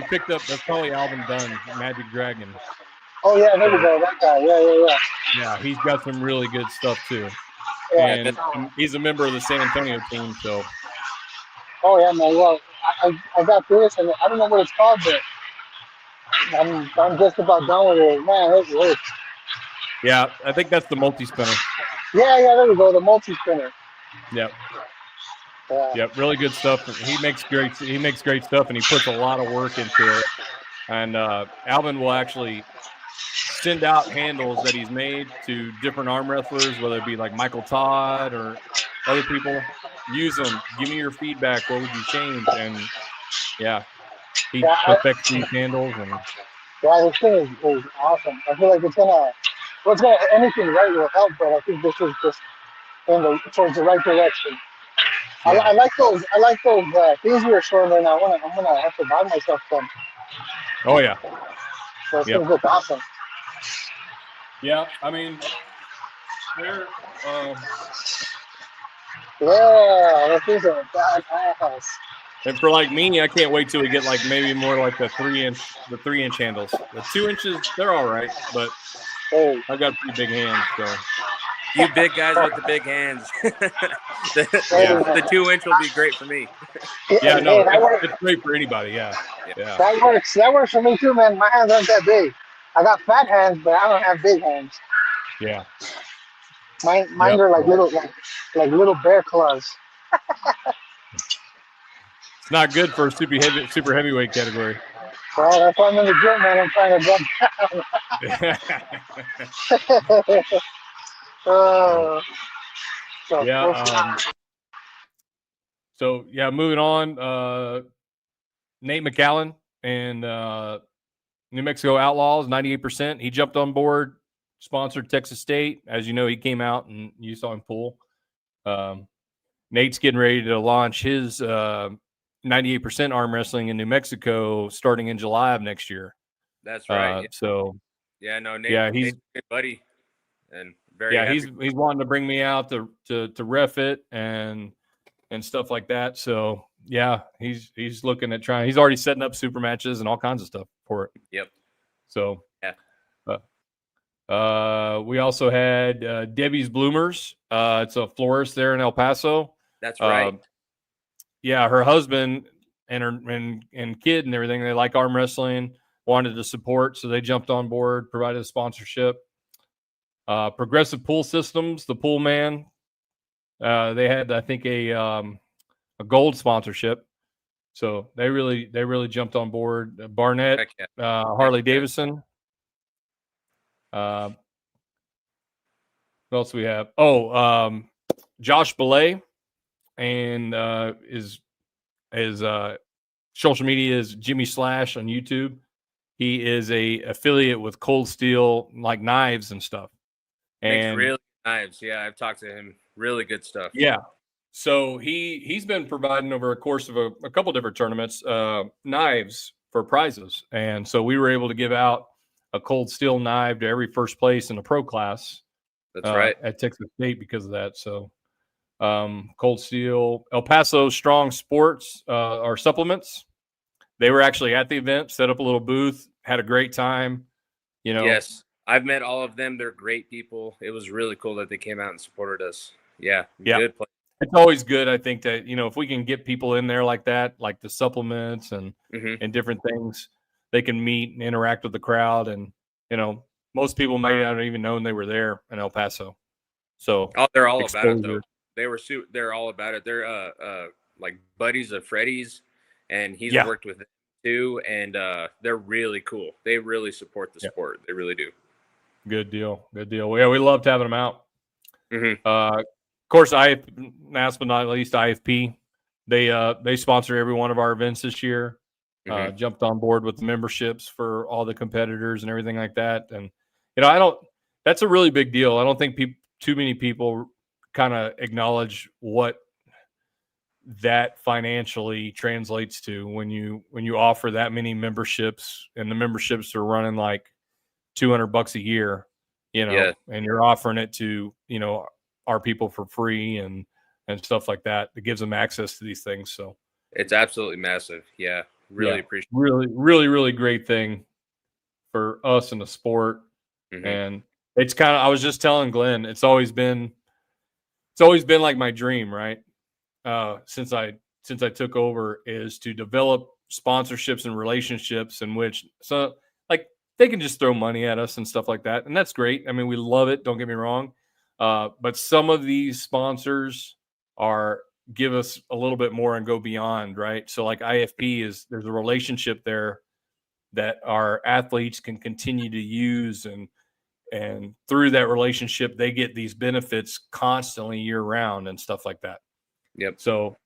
picked up. That's probably Alvin Dunn, Magic Dragon. Oh yeah, there we go. That guy. Yeah. Yeah, he's got some really good stuff too. Yeah, and he's a member of the San Antonio team, so. Oh yeah, man. Well, I got this, and I don't know what it's called, but I'm just about done with it. Man, it works. Yeah, I think that's the multi-spinner. Yeah, there we go. The multi-spinner. Yep. Yeah. Yep, really good stuff. He makes great stuff, and he puts a lot of work into it. And Alvin will actually send out handles that he's made to different arm wrestlers, whether it be like Michael Todd or other people. Use them. Give me your feedback. What would you change? And yeah, he perfects these handles. And yeah, this thing is awesome. I feel like anything right will help, but I think this is just towards the right direction. Yeah. I like those things you were showing right now. I'm gonna have to buy myself some. Oh yeah. So it's gonna look awesome. Yeah, I mean, they're yeah, these are badass. And for like me, I can't wait till we get like maybe more like the 3-inch handles. The 2 inches, they're all right, but I've got pretty big hands, so. You big guys with the big hands. The 2-inch will be great for me. Yeah, no, it's great for anybody. Yeah. That works. That works for me too, man. My hands aren't that big. I got fat hands, but I don't have big hands. Yeah. Mine are like little bear claws. It's not good for a super heavyweight category. Well, that's why I'm in the gym, man. I'm trying to jump down. So moving on. Nate McAllen and New Mexico Outlaws, 98%. He jumped on board, sponsored Texas State. As you know, he came out and you saw him pull. Nate's getting ready to launch his 98% arm wrestling in New Mexico starting in July of next year. That's right. So Yeah, no, Nate, Yeah, he's Nate's a good buddy, and very happy. he's wanting to bring me out to ref it and stuff like that. So yeah, he's looking at trying. He's already setting up super matches and all kinds of stuff for it. Yep. So yeah. We also had Debbie's Bloomers. It's a florist there in El Paso. That's right. Yeah, her husband and her and kid and everything, they like arm wrestling, wanted to support, so they jumped on board, provided a sponsorship. Progressive Pool Systems, the pool man, they had, I think, a gold sponsorship, so they really jumped on board. Barnett, Harley Davidson. What else we have? Josh Belay, and his social media is Jimmy Slash on YouTube. He is a affiliate with Cold Steel, like knives and stuff. And makes really good knives. Yeah, I've talked to him. Really good stuff. Yeah. So he's been providing over a course of a couple different tournaments knives for prizes, and so we were able to give out a Cold Steel knife to every first place in the pro class. That's right. At Texas State because of that. So Cold Steel, El Paso Strong Sports, our supplements. They were actually at the event, set up a little booth, had a great time. Yes, I've met all of them. They're great people. It was really cool that they came out and supported us. Yeah. Good play. It's always good, I think, that if we can get people in there like that, like the supplements and different things, they can meet and interact with the crowd. And most people might not even known they were there in El Paso. So they're all about it though. They're all about it. They're like buddies of Freddie's, and he's worked with them too, and they're really cool. They really support the sport. They really do. Good deal. Well, yeah, we loved having them out. Of course, last but not least, IFP. They sponsor every one of our events this year. Jumped on board with the memberships for all the competitors and everything like that. And that's a really big deal. I don't think too many people kind of acknowledge what that financially translates to when you offer that many memberships, and the memberships are running like $200 a year, and you're offering it to our people for free and stuff like that. It gives them access to these things. So it's absolutely massive. Yeah. Really appreciate it. Really great thing for us in the sport. And it's kind of, I was just telling Glenn, it's always been like my dream, right? Since I took over, is to develop sponsorships and relationships in which, so like, they can just throw money at us and stuff like that. And that's great. I mean, we love it. Don't get me wrong. But some of these sponsors give us a little bit more and go beyond, right? So like IFP there's a relationship there that our athletes can continue to use, and through that relationship, they get these benefits constantly year round and stuff like that. Yep. So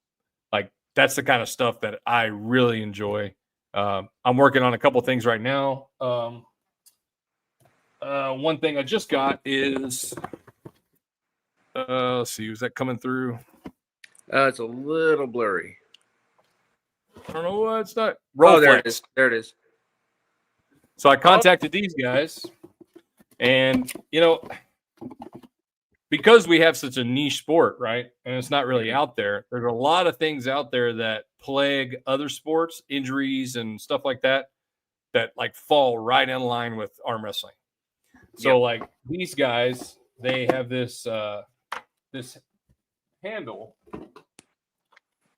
like, that's the kind of stuff that I really enjoy. I'm working on a couple things right now. One thing I just got is, let's see, is that coming through? It's a little blurry. I don't know why it's not. There it is. There it is. So I contacted these guys, and because we have such a niche sport, right? And it's not really out there. There's a lot of things out there that plague other sports, injuries and stuff like that like fall right in line with arm wrestling. So like these guys, they have this handle,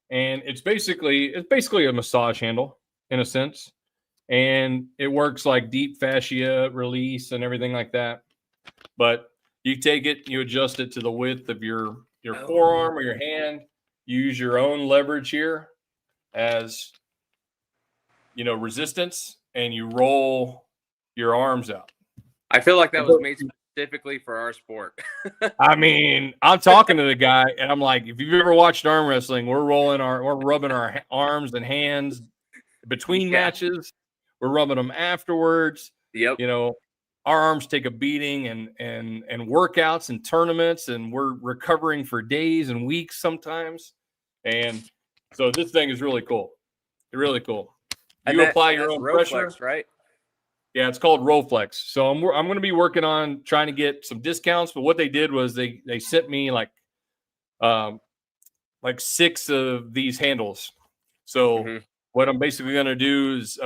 and it's basically a massage handle in a sense, and it works like deep fascia release and everything like that. But you take it, you adjust it to the width of your forearm or your hand. You use your own leverage here as resistance, and you roll your arms out. I feel like that was made specifically for our sport. I mean, I'm talking to the guy, and I'm like, if you've ever watched arm wrestling, we're rubbing our arms and hands between matches. We're rubbing them afterwards. Yep. Our arms take a beating and workouts and tournaments, and we're recovering for days and weeks sometimes. And so this thing is really cool. Really cool. You apply your own pressure, right? Yeah, it's called Rolflex. So I'm going to be working on trying to get some discounts. But what they did was they sent me like 6 of these handles. So what I'm basically going to do is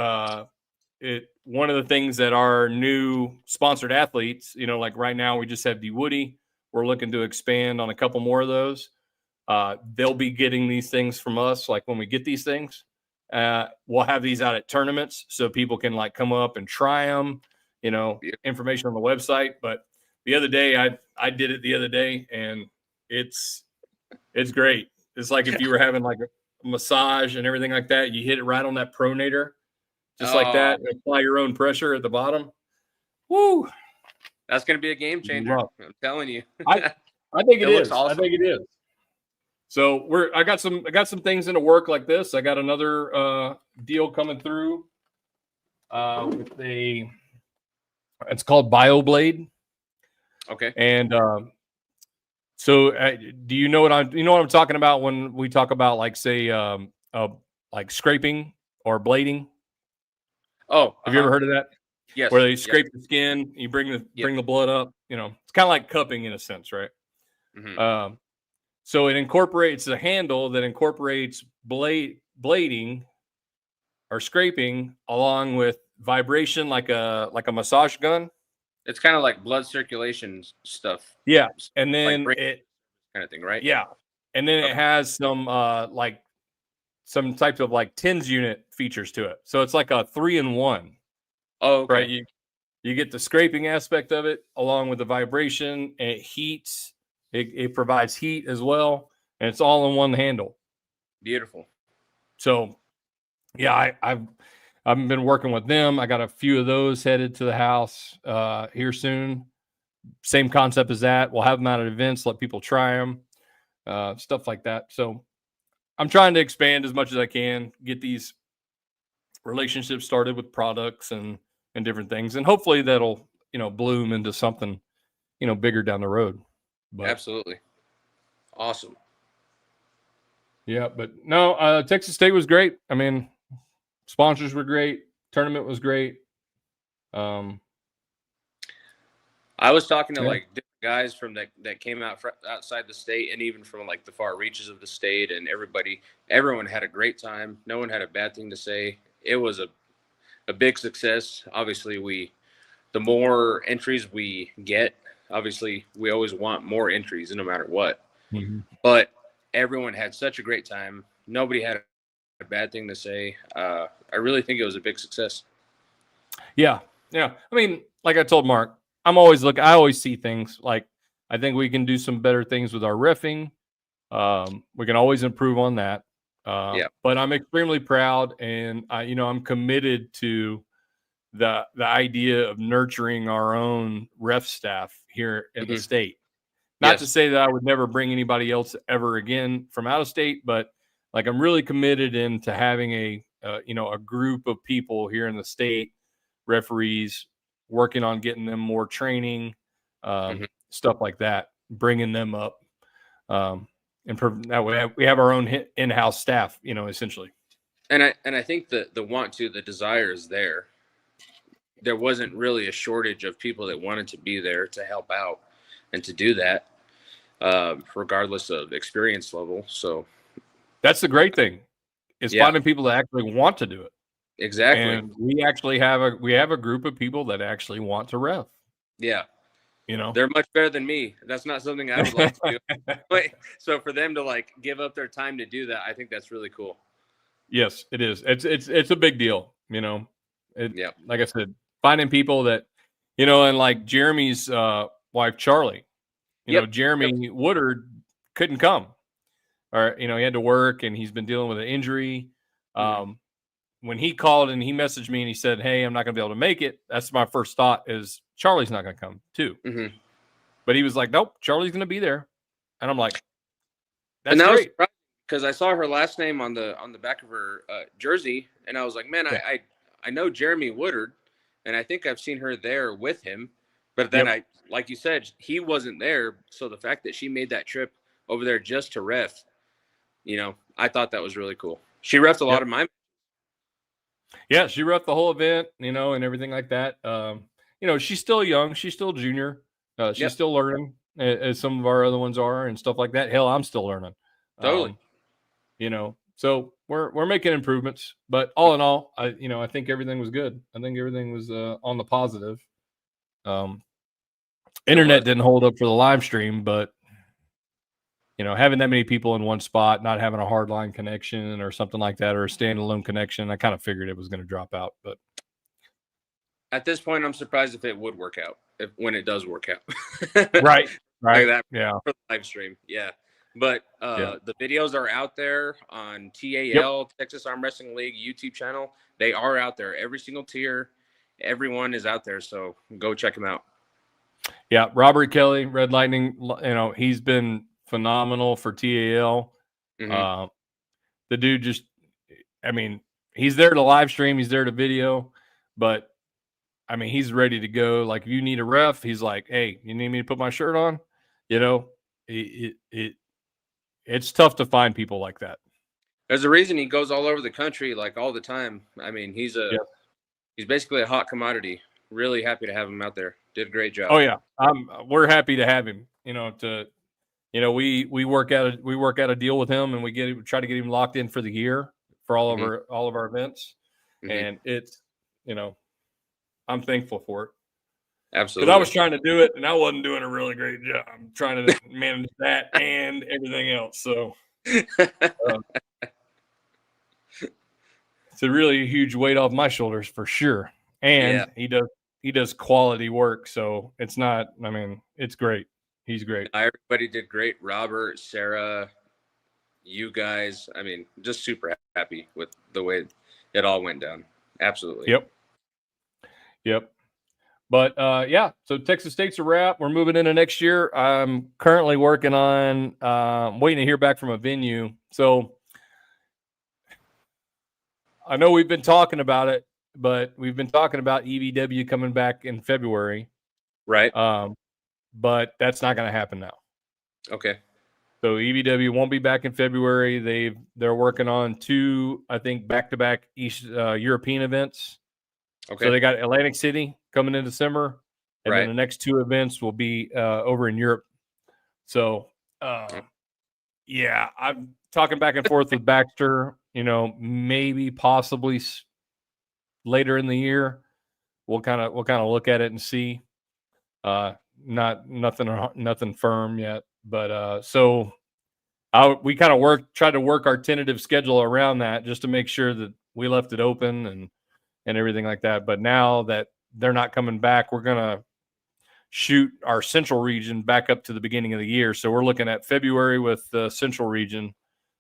one of the things that our new sponsored athletes, like right now we just have D Woody. We're looking to expand on a couple more of those. They'll be getting these things from us. Like when we get these things, we'll have these out at tournaments so people can like come up and try them, information on the website. But the other day I did it the other day and it's great. It's like if you were having like a massage and everything like that, you hit it right on that pronator, just like that, and apply your own pressure at the bottom. Woo! That's going to be a game changer. I'm telling you. I think it is. Awesome. I think it is. So I got some things into work like this. I got another deal coming through with it's called BioBlade. Okay. And so do you know what I'm talking about when we talk about like say like scraping or blading? Oh, have you ever heard of that? Yes. Where they scrape the skin, you bring the blood up. It's kind of like cupping in a sense, right? Mm-hmm. So it incorporates a handle that incorporates blading or scraping along with vibration, like a massage gun. It's kind of like blood circulation stuff. Yeah, and then like it kind of thing, right? Yeah, and then it has some like some types of like TENS unit features to it. So it's like a 3-in-1. Oh, okay. Right. You get the scraping aspect of it along with the vibration, and it heats. It provides heat as well, and it's all in one handle. Beautiful. So, yeah, I've been working with them. I got a few of those headed to the house here soon. Same concept as that. We'll have them out at events, let people try them, stuff like that. So, I'm trying to expand as much as I can, get these relationships started with products and different things, and hopefully that'll bloom into something bigger down the road. But, absolutely awesome. Yeah, but no, Texas State was great. I mean, sponsors were great. Tournament was great. I was talking to like different guys from that came out outside the state, and even from like the far reaches of the state, and everyone had a great time. No one had a bad thing to say. It was a big success. Obviously, the more entries we get, obviously we always want more entries no matter what. Mm-hmm. But everyone had such a great time. Nobody had a bad thing to say. I really think it was a big success. Yeah. I mean, like I told Mark, I always see things like I think we can do some better things with our reffing. We can always improve on that. But I'm extremely proud, and I'm committed to the idea of nurturing our own ref staff here in the state. Not to say that I would never bring anybody else ever again from out of state, but like I'm really committed into having a group of people here in the state, referees, working on getting them more training, stuff like that, bringing them up. And that way we have our own in-house staff, essentially. And I think the the desire is there. There wasn't really a shortage of people that wanted to be there to help out and to do that, regardless of experience level. So that's the great thing, is finding people that actually want to do it. Exactly. And we actually have a group of people that actually want to ref. Yeah. They're much better than me. That's not something I would like to do. But, so for them to like give up their time to do that, I think that's really cool. Yes, it is. It's a big deal. Like I said, finding people that, and like Jeremy's wife, Charlie, Jeremy Woodard couldn't come, or, he had to work and he's been dealing with an injury. When he called and he messaged me and he said, "Hey, I'm not going to be able to make it." That's my first thought, is Charlie's not going to come too. But he was like, "Nope, Charlie's going to be there." And I'm like, "That's great." Because I saw her last name on the back of her jersey, and I was like, "Man, I know Jeremy Woodard, and I think I've seen her there with him." But then like you said, he wasn't there. So the fact that she made that trip over there just to ref, I thought that was really cool. She refed a lot of my. Yeah, she wrote the whole event, and everything like that. She's still young. She's still junior. She's Yep. still learning, as some of our other ones are, and stuff like that. Hell, I'm still learning. Totally. So we're making improvements. But all in all, I think everything was good. I think everything was on the positive. Internet didn't hold up for the live stream, but having that many people in one spot, not having a hardline connection or something like that, or a standalone connection, I kind of figured it was going to drop out. But at this point, I'm surprised if it would work out, when it does work out. right. Like that, yeah, for the live stream, yeah. But the videos are out there on TAL, Texas Arm Wrestling League YouTube channel. They are out there. Every single tier, everyone is out there. So go check them out. Yeah, Robert Kelly, Red Lightning. He's been phenomenal for TAL. Mhm. The dude he's there to live stream, he's there to video, but he's ready to go. Like, if you need a ref, he's like, hey, you need me to put my shirt on? It's tough to find people like that. There's a reason he goes all over the country, like, all the time. He's basically a hot commodity. Really happy to have him out there. Did a great job. Oh yeah, we're happy to have him. We work out a deal with him, and we try to get him locked in for the year for all of our events, and it's I'm thankful for it. Absolutely. Because I was trying to do it, and I wasn't doing a really great job. I'm trying to manage that and everything else. So it's a really huge weight off my shoulders for sure. And he does quality work, so it's not. It's great. He's great. Everybody did great. Robert, Sarah, you guys. Just super happy with the way it all went down. Absolutely. Yep. But so Texas State's a wrap. We're moving into next year. I'm currently working on waiting to hear back from a venue. So I know we've been talking about it, but we've been talking about EVW coming back in February. Right. But that's not going to happen now. Okay. So EVW won't be back in February. They're working on 2, I think, back-to-back East European events. Okay. So they got Atlantic City coming in December, and then the next 2 events will be over in Europe. So, I'm talking back and forth with Baxter. Maybe possibly later in the year, we'll kind of look at it and see. Nothing firm yet, but we kind of tried to work our tentative schedule around that, just to make sure that we left it open and everything like that. But now that they're not coming back, we're gonna shoot our central region back up to the beginning of the year. So we're looking at February with the central region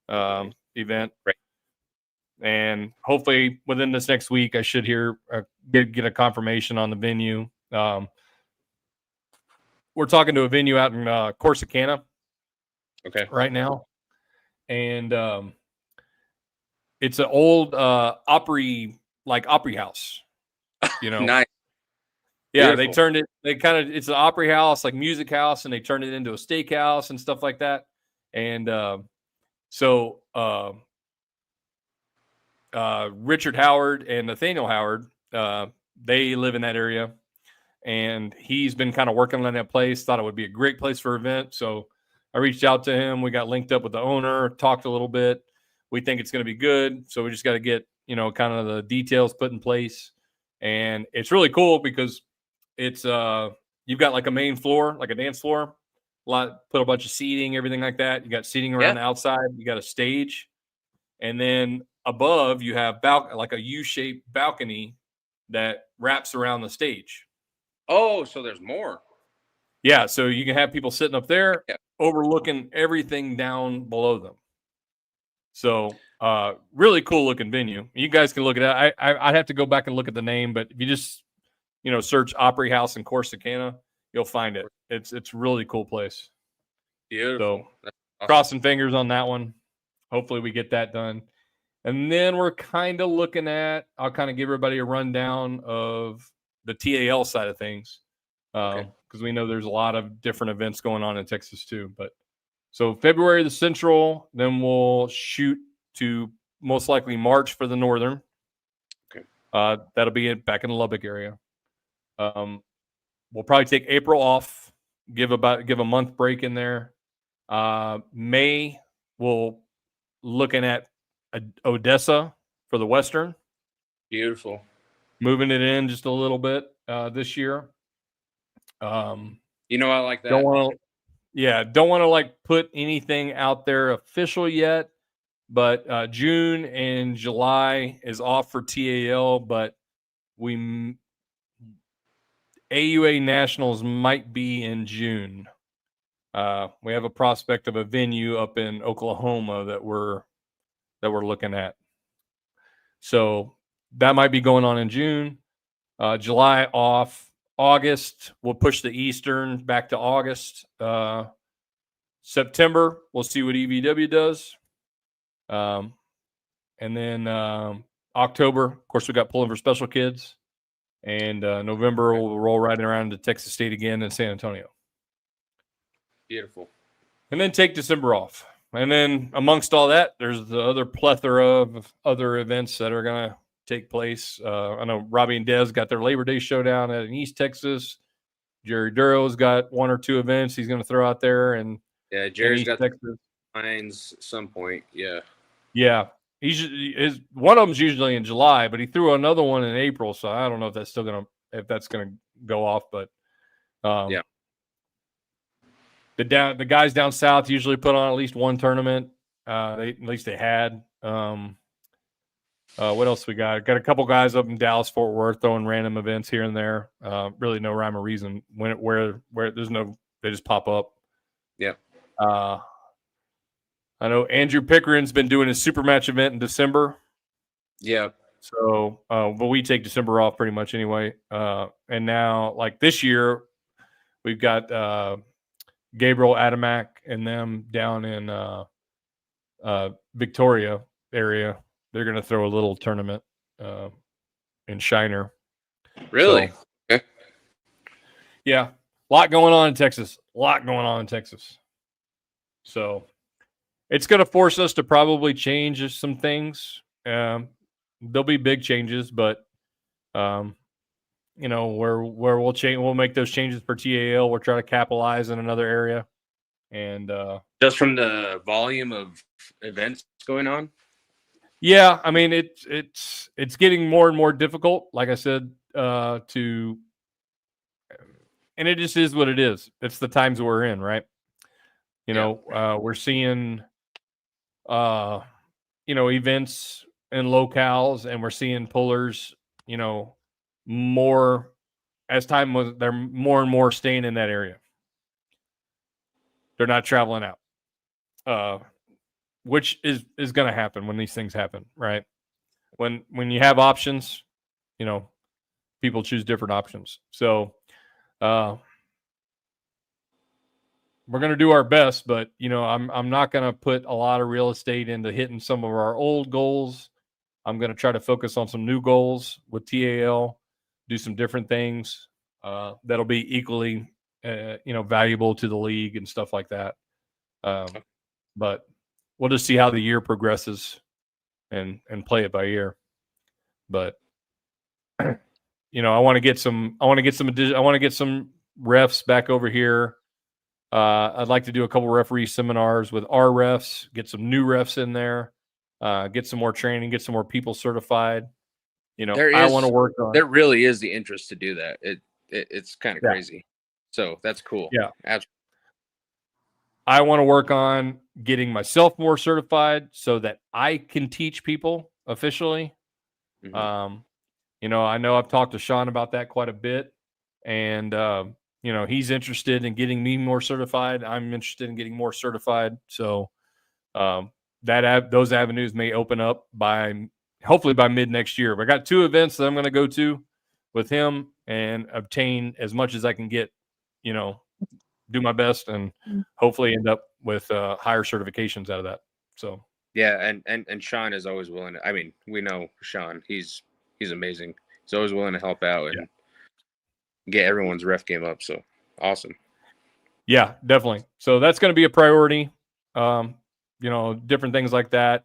event, and hopefully within this next week, I should get a confirmation on the venue. We're talking to a venue out in Corsicana, right now, and it's an old Opry house, Nice. Yeah, Beautiful. they turned it. It's an Opry house, like music house, and they turned it into a steakhouse and stuff like that. And so Richard Howard and Nathaniel Howard, they live in that area. And he's been kind of working on that place, thought it would be a great place for an event. So I reached out to him. We got linked up with the owner, talked a little bit. We think it's going to be good. So we just got to get, kind of the details put in place. And it's really cool because it's, you've got like a main floor, like a dance floor, put a bunch of seating, everything like that. You got seating around the outside. You got a stage. And then above you have like a U-shaped balcony that wraps around the stage. Oh, so there's more. Yeah, so you can have people sitting up there overlooking everything down below them. So really cool looking venue. You guys can look at it. I'd have to go back and look at the name, but if you just search Opry House in Corsicana, you'll find it. It's a really cool place. Beautiful. So crossing fingers on that one. Hopefully we get that done. And then we're kind of looking at, I'll kind of give everybody a rundown of the TAL side of things, because we know there's a lot of different events going on in Texas too. But so February, the Central, then we'll shoot to most likely March for the Northern. Okay. That'll be back in the Lubbock area. We'll probably take April off, give a month break in there. May, we'll looking at Odessa for the Western. Beautiful. Moving it in just a little bit this year. You know, I like that. Don't want to like put anything out there official yet, but June and July is off for TAL, but AUA Nationals might be in June. We have a prospect of a venue up in Oklahoma that we're looking at. So that might be going on in June. July off. August, we'll push the Eastern back to August. September, we'll see what EVW does. And then October, of course, we got Pulling for Special Kids. And November, we'll roll right around to Texas State again in San Antonio. Beautiful. And then take December off. And then amongst all that, there's the other plethora of other events that are going to take place. I know Robbie and Dez got their Labor Day showdown in East Texas. Jerry Duro's got 1 or 2 events he's going to throw out there. And yeah, Jerry's got Texas. Mines some point. Yeah. Yeah. One of them's usually in July, but he threw another one in April. So I don't know if that's going to go off, but yeah. The guys down south usually put on at least one tournament. At least they had. What else we got? Got a couple guys up in Dallas, Fort Worth throwing random events here and there. Really no rhyme or reason where there's no, they just pop up. Yeah. I know Andrew Pickering's been doing his super match event in December. Yeah. So, but we take December off pretty much anyway. And now, like this year, we've got Gabriel Adamak and them down in Victoria area. They're going to throw a little tournament in Shiner. Really? So, okay. Yeah. A lot going on in Texas. So it's going to force us to probably change some things. There'll be big changes, but where we'll change, we'll make those changes for TAL. We'll try to capitalize in another area, and just from the volume of events going on. Yeah, I mean it's getting more and more difficult. Like I said, and it just is what it is. It's the times we're in, right? We're seeing, events and locales, and we're seeing pullers, more as time was. They're more and more staying in that area. They're not traveling out. Which is going to happen when these things happen, right? When you have options, people choose different options. So we're going to do our best, but I'm not going to put a lot of real estate into hitting some of our old goals. I'm going to try to focus on some new goals with TAL, do some different things that'll be equally, valuable to the league and stuff like that. But we'll just see how the year progresses and play it by ear. But I want to get some refs back over here. I'd like to do a couple referee seminars with our refs, get some new refs in there, get some more training, get some more people certified. I want to work on. There really is the interest to do that. It's kind of crazy. So that's cool. Yeah. Absolutely. I want to work on getting myself more certified so that I can teach people officially. Mm-hmm. I know I've talked to Sean about that quite a bit, and he's interested in getting me more certified. I'm interested in getting more certified. So those avenues may open up hopefully by mid next year. But I got 2 events that I'm going to go to with him and obtain as much as I can get, do my best and hopefully end up with higher certifications out of that. So yeah, and Sean is always willing to, I mean, we know Sean, he's amazing. He's always willing to help out and get everyone's ref game up. So awesome. Yeah, definitely. So that's going to be a priority. Different things like that.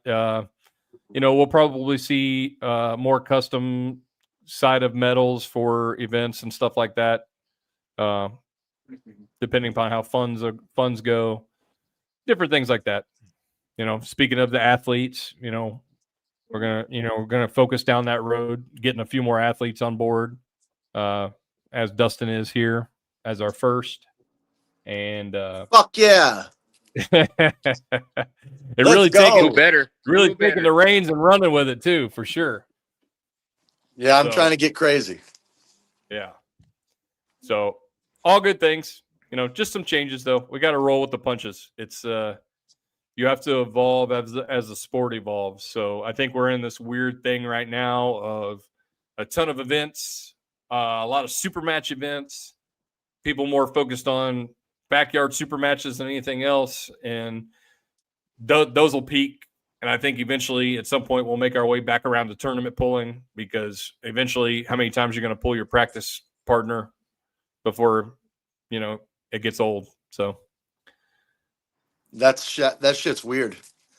We'll probably see more custom side of medals for events and stuff like that. Depending upon how funds go, different things like that. Speaking of the athletes, we're gonna focus down that road, getting a few more athletes on board, as Dustin is here as our first, and fuck yeah, it Let's go. Really taking the reins and running with it too, for sure. Yeah, I'm trying to get crazy. Yeah. So all good things. Just some changes though. We got to roll with the punches. It's you have to evolve as the sport evolves. So I think we're in this weird thing right now of a ton of events, a lot of super match events, people more focused on backyard super matches than anything else, and those will peak. And I think eventually, at some point, we'll make our way back around to tournament pulling, because eventually, how many times you're going to pull your practice partner before it gets old? So that shit's weird.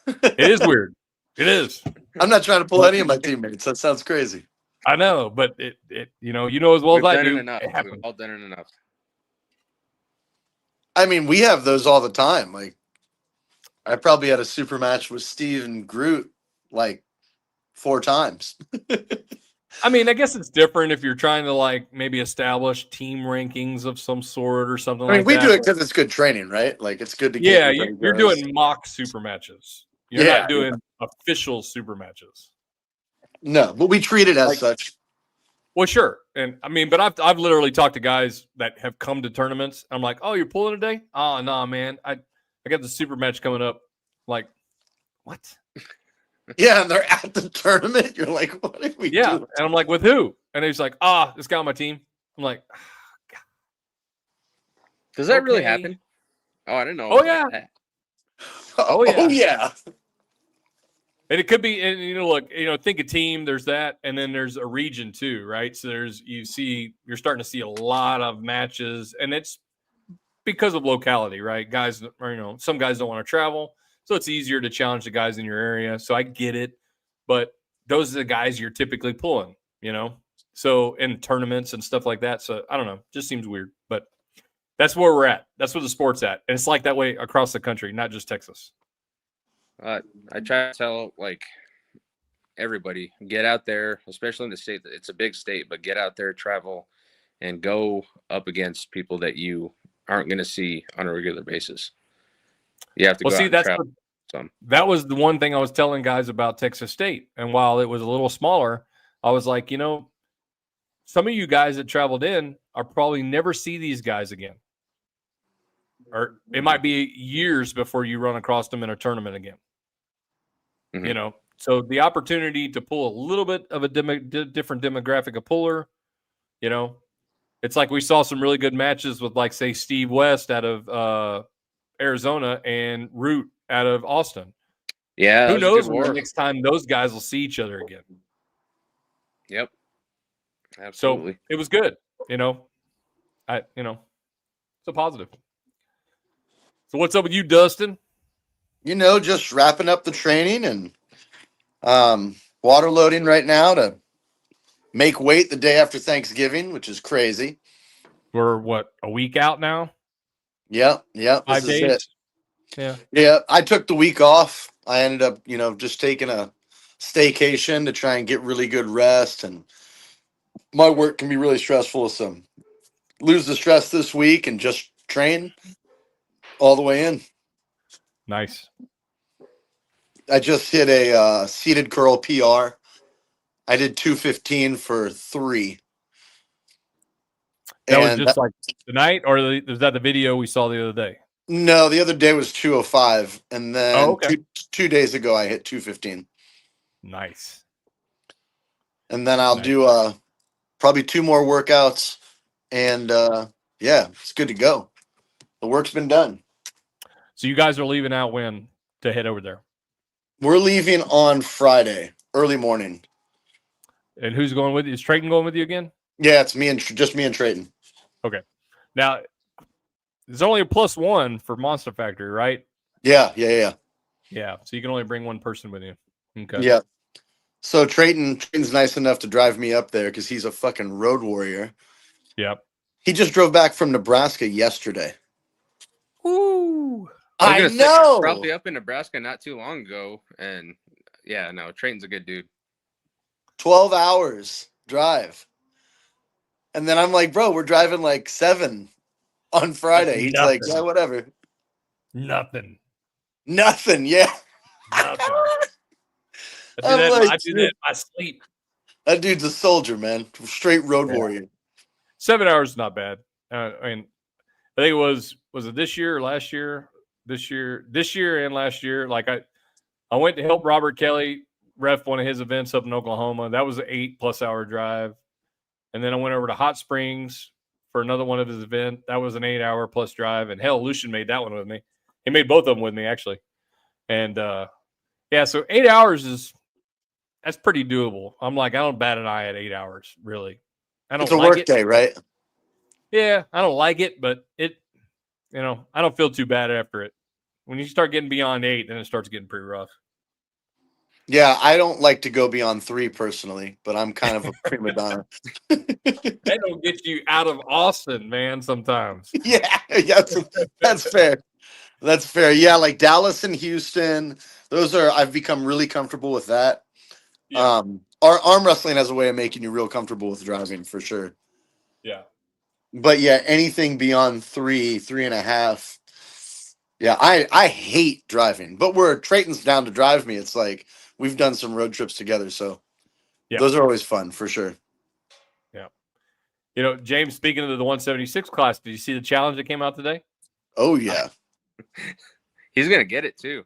It is weird. It is. I'm not trying to pull any of my teammates. That sounds crazy. I know, but it as well as I do. We've all done it enough. I mean, we have those all the time. Like, I probably had a super match with Steve and Groot like 4 times. I mean, I guess it's different if you're trying to maybe establish team rankings of some sort or something like that. We do it because it's good training, right? Like, it's good to get. Yeah, you're doing mock super matches. You're not doing official super matches. No, but we treat it as such. Well, sure. And I mean, but I've literally talked to guys that have come to tournaments. I'm like, oh, you're pulling today? Oh, no, man. I got the super match coming up. Like, what? Yeah, and they're at the tournament. You're like, what are we doing? And I'm like, with who? And he's like, this guy on my team. I'm like, God. Does that really happen? Oh, I didn't know. Oh, yeah. Oh, yeah. Oh, yeah. And it could be, and look, think a team, there's that, and then there's a region too, right? So you're starting to see a lot of matches, and it's because of locality, right? Guys, some guys don't want to travel, so it's easier to challenge the guys in your area. So I get it, but those are the guys you're typically pulling, so in tournaments and stuff like that. So I don't know, just seems weird, but that's where we're at. That's where the sport's at, and it's like that way across the country, not just Texas. I try to tell everybody, get out there, especially in the state. It's a big state, but get out there, travel, and go up against people that you aren't going to see on a regular basis. You have to go out and travel. That was the one thing I was telling guys about Texas State. And while it was a little smaller, I was like, some of you guys that traveled in are probably never see these guys again. Or it might be years before you run across them in a tournament again. Mm-hmm. So the opportunity to pull a little bit of a different demographic of puller, it's like we saw some really good matches with, say, Steve West out of Arizona and Root out of Austin. Yeah. Who knows when the next time those guys will see each other again. Yep. Absolutely. So it was good. It's a positive. So what's up with you, Dustin? Just wrapping up the training and water loading right now to make weight the day after Thanksgiving, which is crazy. We're a week out now? Yep. 5 days. Yeah. I took the week off. I ended up, just taking a staycation to try and get really good rest. And my work can be really stressful. So lose the stress this week and just train all the way in. Nice. I just hit a seated curl PR. I did 215 for 3. That was just tonight, or was that the video we saw the other day? No, the other day was 205, and then 2 days ago I hit 215. Nice. And then I'll do probably 2 more workouts, and it's good to go. The work's been done. So you guys are leaving out when to head over there? We're leaving on Friday, early morning. And who's going with you? Is Trayton going with you again? Yeah, it's just me and Trayton. Okay. Now, there's only a +1 for Monster Factory, right? Yeah. Yeah. So you can only bring one person with you. Okay. Yeah. So Trayton's nice enough to drive me up there because he's a fucking road warrior. Yep. He just drove back from Nebraska yesterday. Ooh. I gonna say, know. probably up in Nebraska not too long ago, and yeah, no, Trayton's a good dude. 12 hours drive. And then I'm like, bro, we're driving like 7 on Friday. He's like, yeah, whatever. Nothing. Yeah. Nothing. I do that in my sleep. That dude's a soldier, man. Straight road warrior. 7 hours is not bad. I mean, I think it was it this year or last year? This year and last year. Like I went to help Robert Kelly ref one of his events up in Oklahoma. That was an 8+ hour drive. And then I went over to Hot Springs for another one of his events. That was an 8 hour plus drive. And hell, Lucian made that one with me. He made both of them with me, actually. And yeah, so 8 hours that's pretty doable. I'm like, I don't bat an eye at 8 hours, really. I don't It's a like work day, right? Yeah, I don't like it, but I don't feel too bad after it. When you start getting beyond 8, then it starts getting pretty rough. Yeah, I don't like to go beyond 3 personally, but I'm kind of a prima donna. That don't get you out of Austin, man, sometimes. Yeah, that's fair. That's fair. Yeah, like Dallas and Houston, I've become really comfortable with that. Yeah. Our arm wrestling has a way of making you real comfortable with driving for sure. Yeah. But yeah, anything beyond 3.5. Yeah, I hate driving, but Trayton's down to drive me. It's like we've done some road trips together, so those are always fun for sure. Yeah. James, speaking of the 176 class, did you see the challenge that came out today? Oh yeah. He's gonna get it too.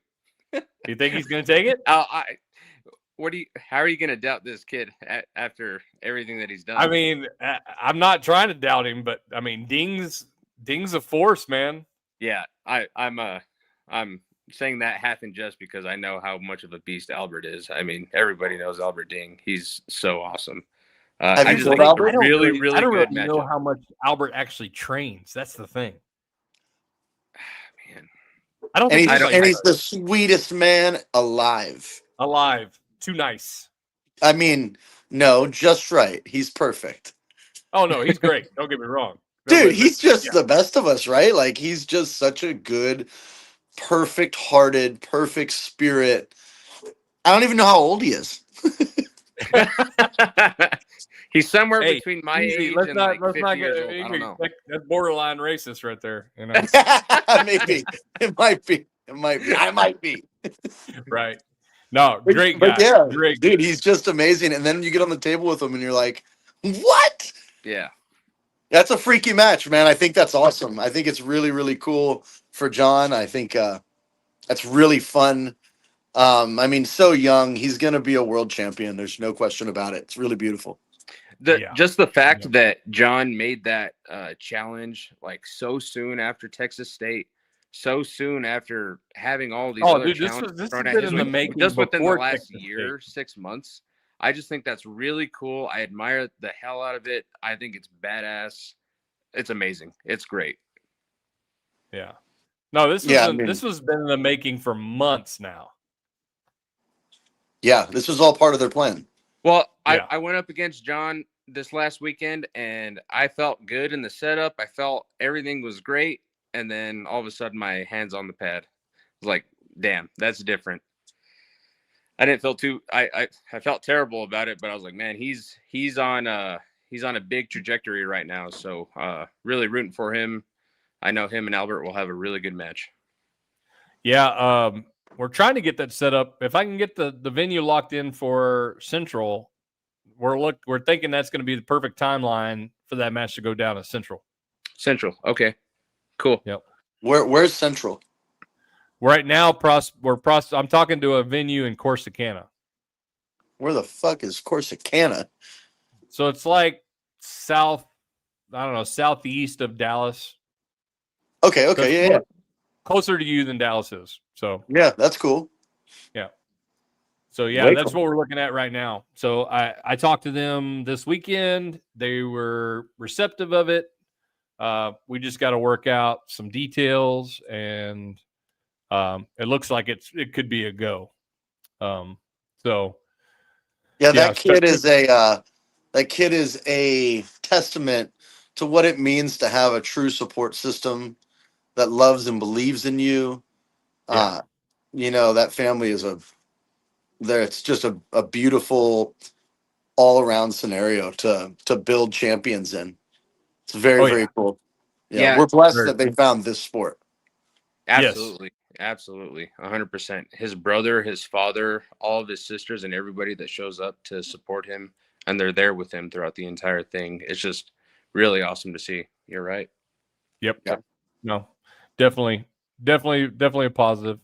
You think he's gonna take it? How are you gonna doubt this kid after everything that he's done? I mean, I'm not trying to doubt him, but I mean, Ding's a force, man. Yeah, I'm saying that half in jest because I know how much of a beast Albert is. I mean, everybody knows Albert Ding. He's so awesome. Have I you just told think Albert? really I don't good really know matchup. how much Albert actually trains. That's the thing. Man, I don't think he's the sweetest man alive. Alive. Too nice. I mean, no, just right. He's perfect. Oh no, he's great. Don't get me wrong. Dude, he's just the best of us, right? Like he's just such a good, perfect-hearted, perfect spirit. I don't even know how old he is. He's somewhere between my age and like 50 years old. I don't know. That's borderline racist right there. Maybe it might be. I might be. Right. No, great guy. But yeah, great dude, he's just amazing. And then you get on the table with him, and you're like, "What?" Yeah. That's a freaky match, man. I think that's awesome. I think it's really, really cool for John. I think that's really fun. I mean, so young, he's gonna be a world champion. There's no question about it. It's really beautiful. Just the fact that John made that challenge like so soon after Texas State, so soon after having all these other challenges thrown at his way, just within the last year, 6 months. I just think that's really cool. I admire the hell out of it. I think it's badass. It's amazing. It's great. Yeah. No, this has been in the making for months now. Yeah, this was all part of their plan. Well, I went up against John this last weekend, and I felt good in the setup. I felt everything was great, and then all of a sudden, my hand's on the pad. I was like, "Damn, that's different." I didn't feel too. I felt terrible about it, but I was like, "Man, he's on a big trajectory right now." So, really rooting for him. I know him and Albert will have a really good match. Yeah, we're trying to get that set up. If I can get the venue locked in for Central, we're thinking that's going to be the perfect timeline for that match to go down to Central. Central, okay, cool. Yep. Where's Central? Right now, I'm talking to a venue in Corsicana. Where the fuck is Corsicana? So it's like southeast of Dallas. Okay, yeah. Closer to you than Dallas is. So yeah, that's cool. Yeah. So yeah, that's what we're looking at right now. So I talked to them this weekend. They were receptive of it. We just got to work out some details, and it looks like it could be a go. So Yeah, Yeah, that kid is a testament to what it means to have a true support system that loves and believes in you. Yeah. That family is it's just a beautiful all around scenario to build champions in. It's very, Oh yeah. very cool. Yeah, Yeah, we're blessed Very. that they found this sport. Yes. absolutely. Absolutely. 100%. His brother, his father, all of his sisters, and everybody that shows up to support him, and they're there with him throughout the entire thing. It's just really awesome to see. You're right. Yep. Yeah. No, definitely a positive,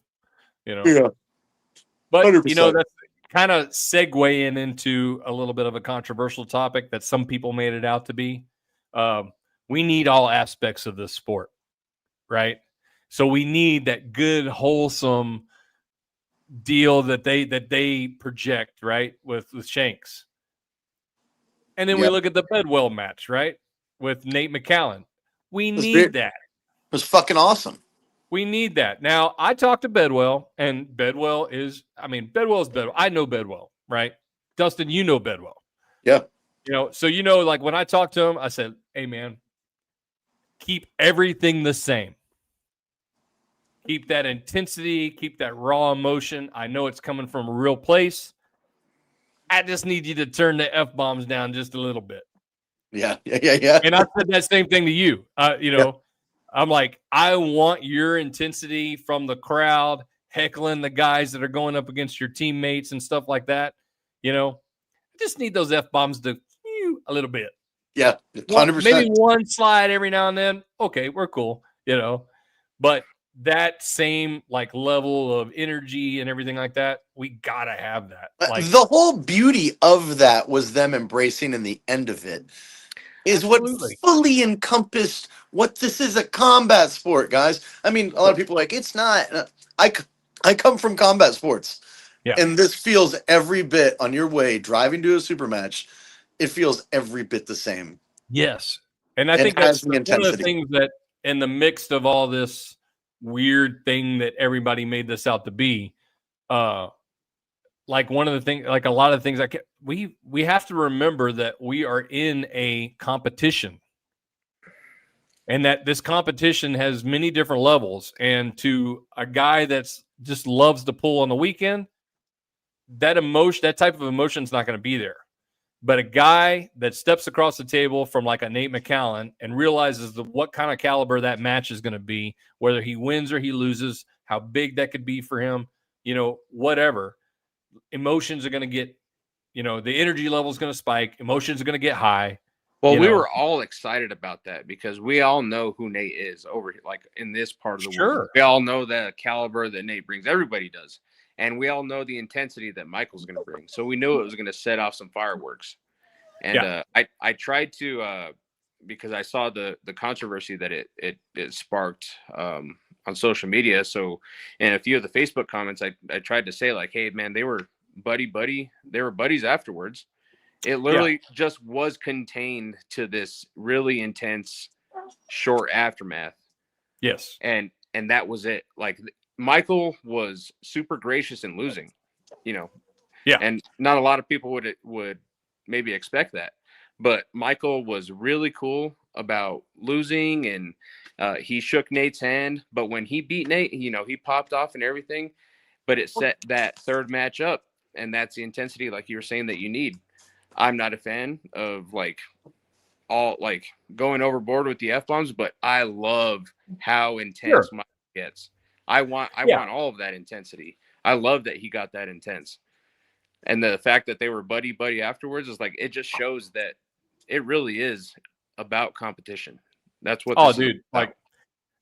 you know. Yeah. But, 100%. that's kind of segueing into a little bit of a controversial topic that some people made it out to be. We need all aspects of this sport, right? So we need that good, wholesome deal that they project, right, with Shanks. And then we Yeah. look at the Bedwell match, right, with Nate McCallan. We It need that. was fucking awesome. We need that. Now, I talked to Bedwell, and Bedwell is Bedwell. I know Bedwell, right? Dustin, you know Bedwell. Yeah. So like when I talked to him, I said, hey man, keep everything the same. Keep that intensity, keep that raw emotion. I know it's coming from a real place. I just need you to turn the F-bombs down just a little bit. Yeah. Yeah. And I said that same thing to you. Yeah. I'm like, I want your intensity from the crowd, heckling the guys that are going up against your teammates and stuff like that. I just need those F-bombs to a little bit. Yeah. 100%. Maybe one slide every now and then. Okay, we're cool, But that same like level of energy and everything like that, we gotta have that. Like The whole beauty of that was them embracing in the end of it is absolutely. what fully encompassed what this is, a combat sport, guys. I mean, a lot of people are like, it's not. I come from combat sports. Yeah. And this feels every bit on your way driving to a super match. It feels every bit the same. Yes. And I It think has that's the one of the intensity. things that in the mix of all this weird thing that everybody made this out to be, like one of the things, like a lot of things we have to remember that we are in a competition and that this competition has many different levels. And to a guy that's just loves to pull on the weekend, that type of emotion is not going to be there. But a guy that steps across the table from like a Nate McCallan and realizes what kind of caliber that match is going to be, whether he wins or he loses, how big that could be for him, whatever. Emotions are going to get, the energy level is going to spike. Emotions are going to get high. Well, we were all excited about that because we all know who Nate is over here, like in this part of the world. We all know the caliber that Nate brings. Everybody does. And we all know the intensity that Michael's going to bring. So we knew it was going to set off some fireworks. And I tried to, because I saw the controversy that it sparked on social media. So in a few of the Facebook comments, I tried to say like, hey, man, they were buddy. They were buddies afterwards. It literally just was contained to this really intense short aftermath. Yes. And that was it. Like Michael was super gracious in losing, Yeah. And not a lot of people would maybe expect that. But Michael was really cool about losing and he shook Nate's hand. But when he beat Nate, he popped off and everything. But it set that third match up. And that's the intensity, like you were saying, that you need. I'm not a fan of all going overboard with the F-bombs, but I love how intense Mike gets. I want all of that intensity. I love that he got that intense. And the fact that they were buddy afterwards is like, it just shows that it really is about competition. That's what this is about. Like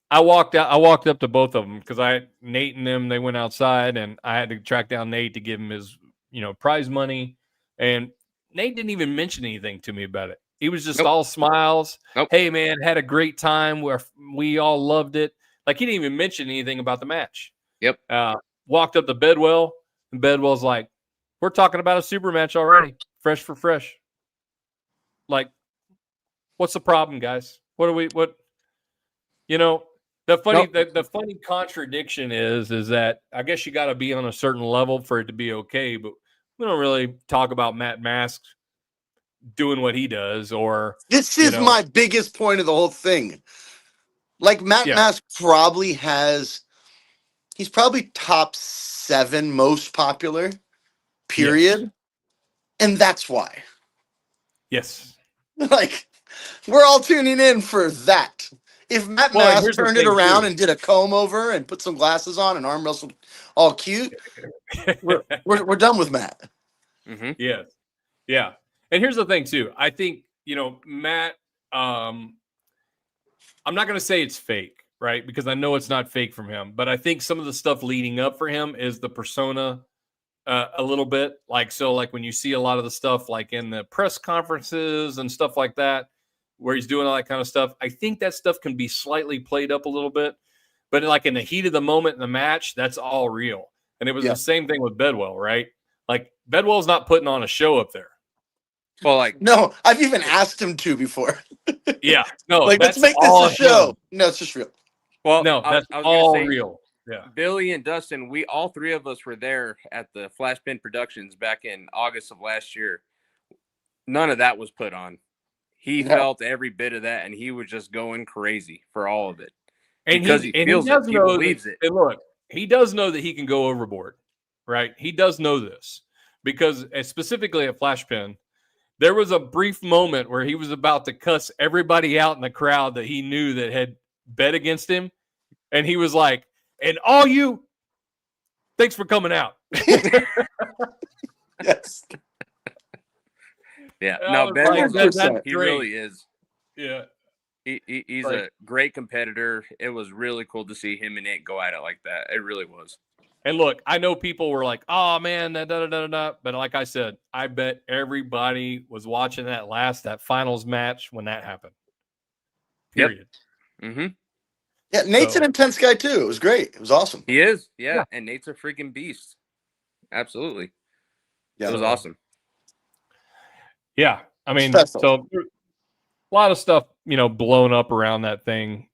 I walked up to both of them because Nate and them, they went outside and I had to track down Nate to give him his, prize money. And Nate didn't even mention anything to me about it. He was just all smiles. Hey man, had a great time where we all loved it. Like he didn't even mention anything about the match. Yep. Walked up to Bedwell and Bedwell's like, we're talking about a super match already. Fresh for fresh. Like, what's the problem, guys? The funny contradiction is that I guess you got to be on a certain level for it to be okay. But we don't really talk about Matt Mask doing what he does, or This is my biggest point of the whole thing. Like Matt Mask probably he's probably top 7 most popular, period. Yes. And that's why. Yes. Like, we're all tuning in for that. If Matt Mask turned it around and did a comb over and put some glasses on and arm wrestled all cute, we're done with Matt. Mm-hmm. Yes. Yeah. And here's the thing too. I think, Matt, I'm not going to say it's fake, right? Because I know it's not fake from him, but I think some of the stuff leading up for him is the persona a little bit. Like when you see a lot of the stuff like in the press conferences and stuff like that, where he's doing all that kind of stuff, I think that stuff can be slightly played up a little bit, but like in the heat of the moment in the match, that's all real. And it was the same thing with Bedwell, right? Like Bedwell's not putting on a show up there. Well, no, I've even asked him to before. Yeah, no, like let's make this a show. Him. No, it's just real. Well, no, that's all real. Yeah, Billy and Dustin, all 3 of us were there at the Flashpin Productions back in August of last year. None of that was put on. He felt every bit of that, and he was just going crazy for all of it. And because he feels it, he believes it. And look, he does know that he can go overboard, right? He does know this because specifically at Flashpin, there was a brief moment where he was about to cuss everybody out in the crowd that he knew that had bet against him. And he was like, and all you, thanks for coming out. Yes. Yeah. No, Ben, he great. really is. Yeah. He's a great competitor. It was really cool to see him and Nate go at it like that. It really was. And look, I know people were like, oh, man, but like I said, I bet everybody was watching that finals match when that happened. Period. Yep. Mm-hmm. Yeah, Nate's an intense guy, too. It was great. It was awesome. He is, yeah. And Nate's a freaking beast. Absolutely. Yeah, it was awesome. Yeah, I mean, so a lot of stuff, blown up around that thing,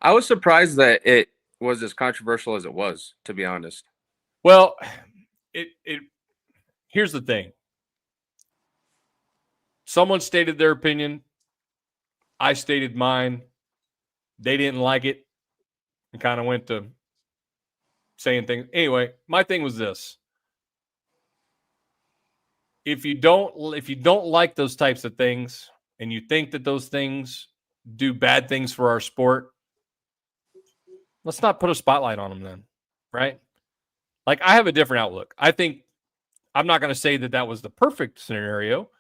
I was surprised that it was as controversial as it was, to be honest. Well, here's the thing. Someone stated their opinion. I stated mine. They didn't like it and kind of went to saying things. Anyway, my thing was this. If you don't like those types of things and you think that those things do bad things for our sport, let's not put a spotlight on them then, right? Like I have a different outlook. I think I'm not going to say that was the perfect scenario,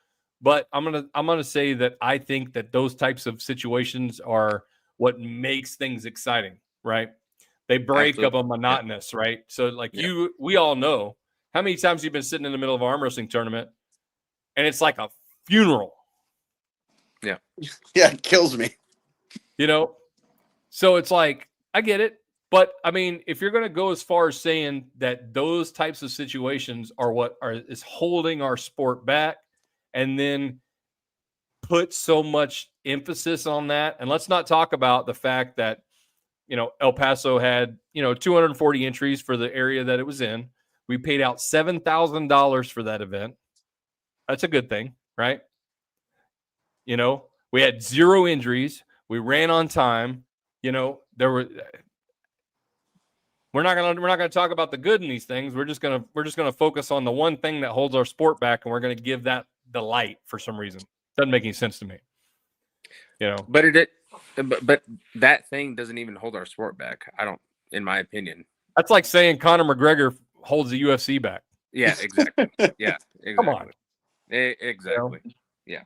but I'm going to say that I think that those types of situations are what makes things exciting, right? They break up a monotonous, right? So like we all know how many times you've been sitting in the middle of an arm wrestling tournament and it's like a funeral. Yeah. Yeah, it kills me. So it's like, I get it. But I mean, if you're going to go as far as saying that those types of situations are what is holding our sport back, and then put so much emphasis on that, and let's not talk about the fact that El Paso had 240 entries for the area that it was in. We paid out $7,000 for that event. That's a good thing, right? We had 0 injuries. We ran on time. We're not gonna talk about the good in these things. We're just gonna focus on the one thing that holds our sport back, and we're gonna give that the light for some reason. Doesn't make any sense to me. But that thing doesn't even hold our sport back. In my opinion. That's like saying Conor McGregor holds the UFC back. Yeah, exactly. Yeah, exactly. Come on. Exactly. Yeah.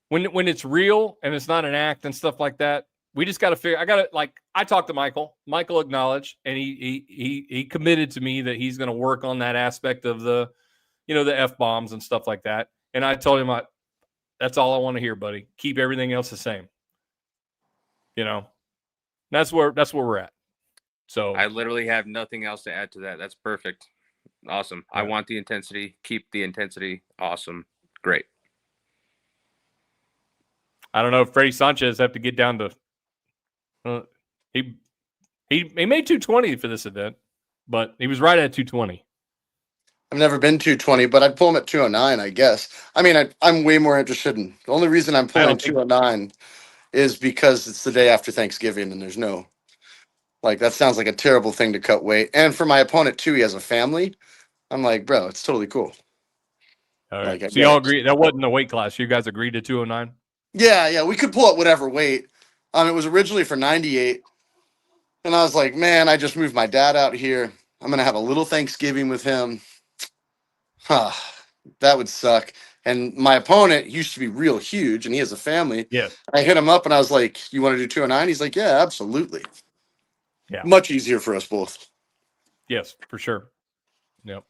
When it's real and it's not an act and stuff like that, we just got to figure. I talked to Michael. Michael acknowledged, and he committed to me that he's going to work on that aspect of the, the F-bombs and stuff like that. And I told him, that's all I want to hear, buddy. Keep everything else the same. That's where we're at. So I literally have nothing else to add to that. That's perfect. Awesome. Yeah. I want the intensity. Keep the intensity. Awesome. Great. I don't know if Freddie Sanchez have to get down to. He made 220 for this event, but he was right at 220. I've never been 220, but I'd pull him at 209, I guess. I mean, I'm way more interested in. The only reason I'm pulling 209 is because it's the day after Thanksgiving, and there's no like that sounds like a terrible thing to cut weight. And for my opponent too, he has a family. I'm like, bro, it's totally cool. All right. Like, I So y'all get it. agree that wasn't the weight class. You guys agreed to 209? Yeah, we could pull at whatever weight. It was originally for 98, and I was like, man, I just moved my dad out here. I'm gonna have a little Thanksgiving with him. Huh, that would suck. And my opponent used to be real huge, and he has a family. Yes. I hit him up, and I was like, "You want to do 209?" He's like, "Yeah, absolutely." Yeah. Much easier for us both. Yes, for sure. Yep.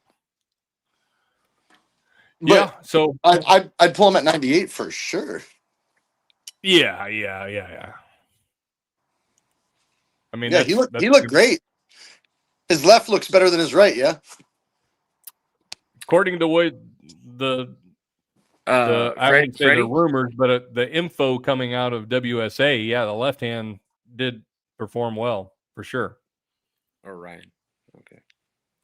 But yeah. So I'd pull him at 98 for sure. yeah. I mean, Yeah, he looked great. His left looks better than his right. Yeah. According to what the I wouldn't say the rumors, but the info coming out of WSA, yeah, the left hand did perform well for sure. Or Ryan. Okay.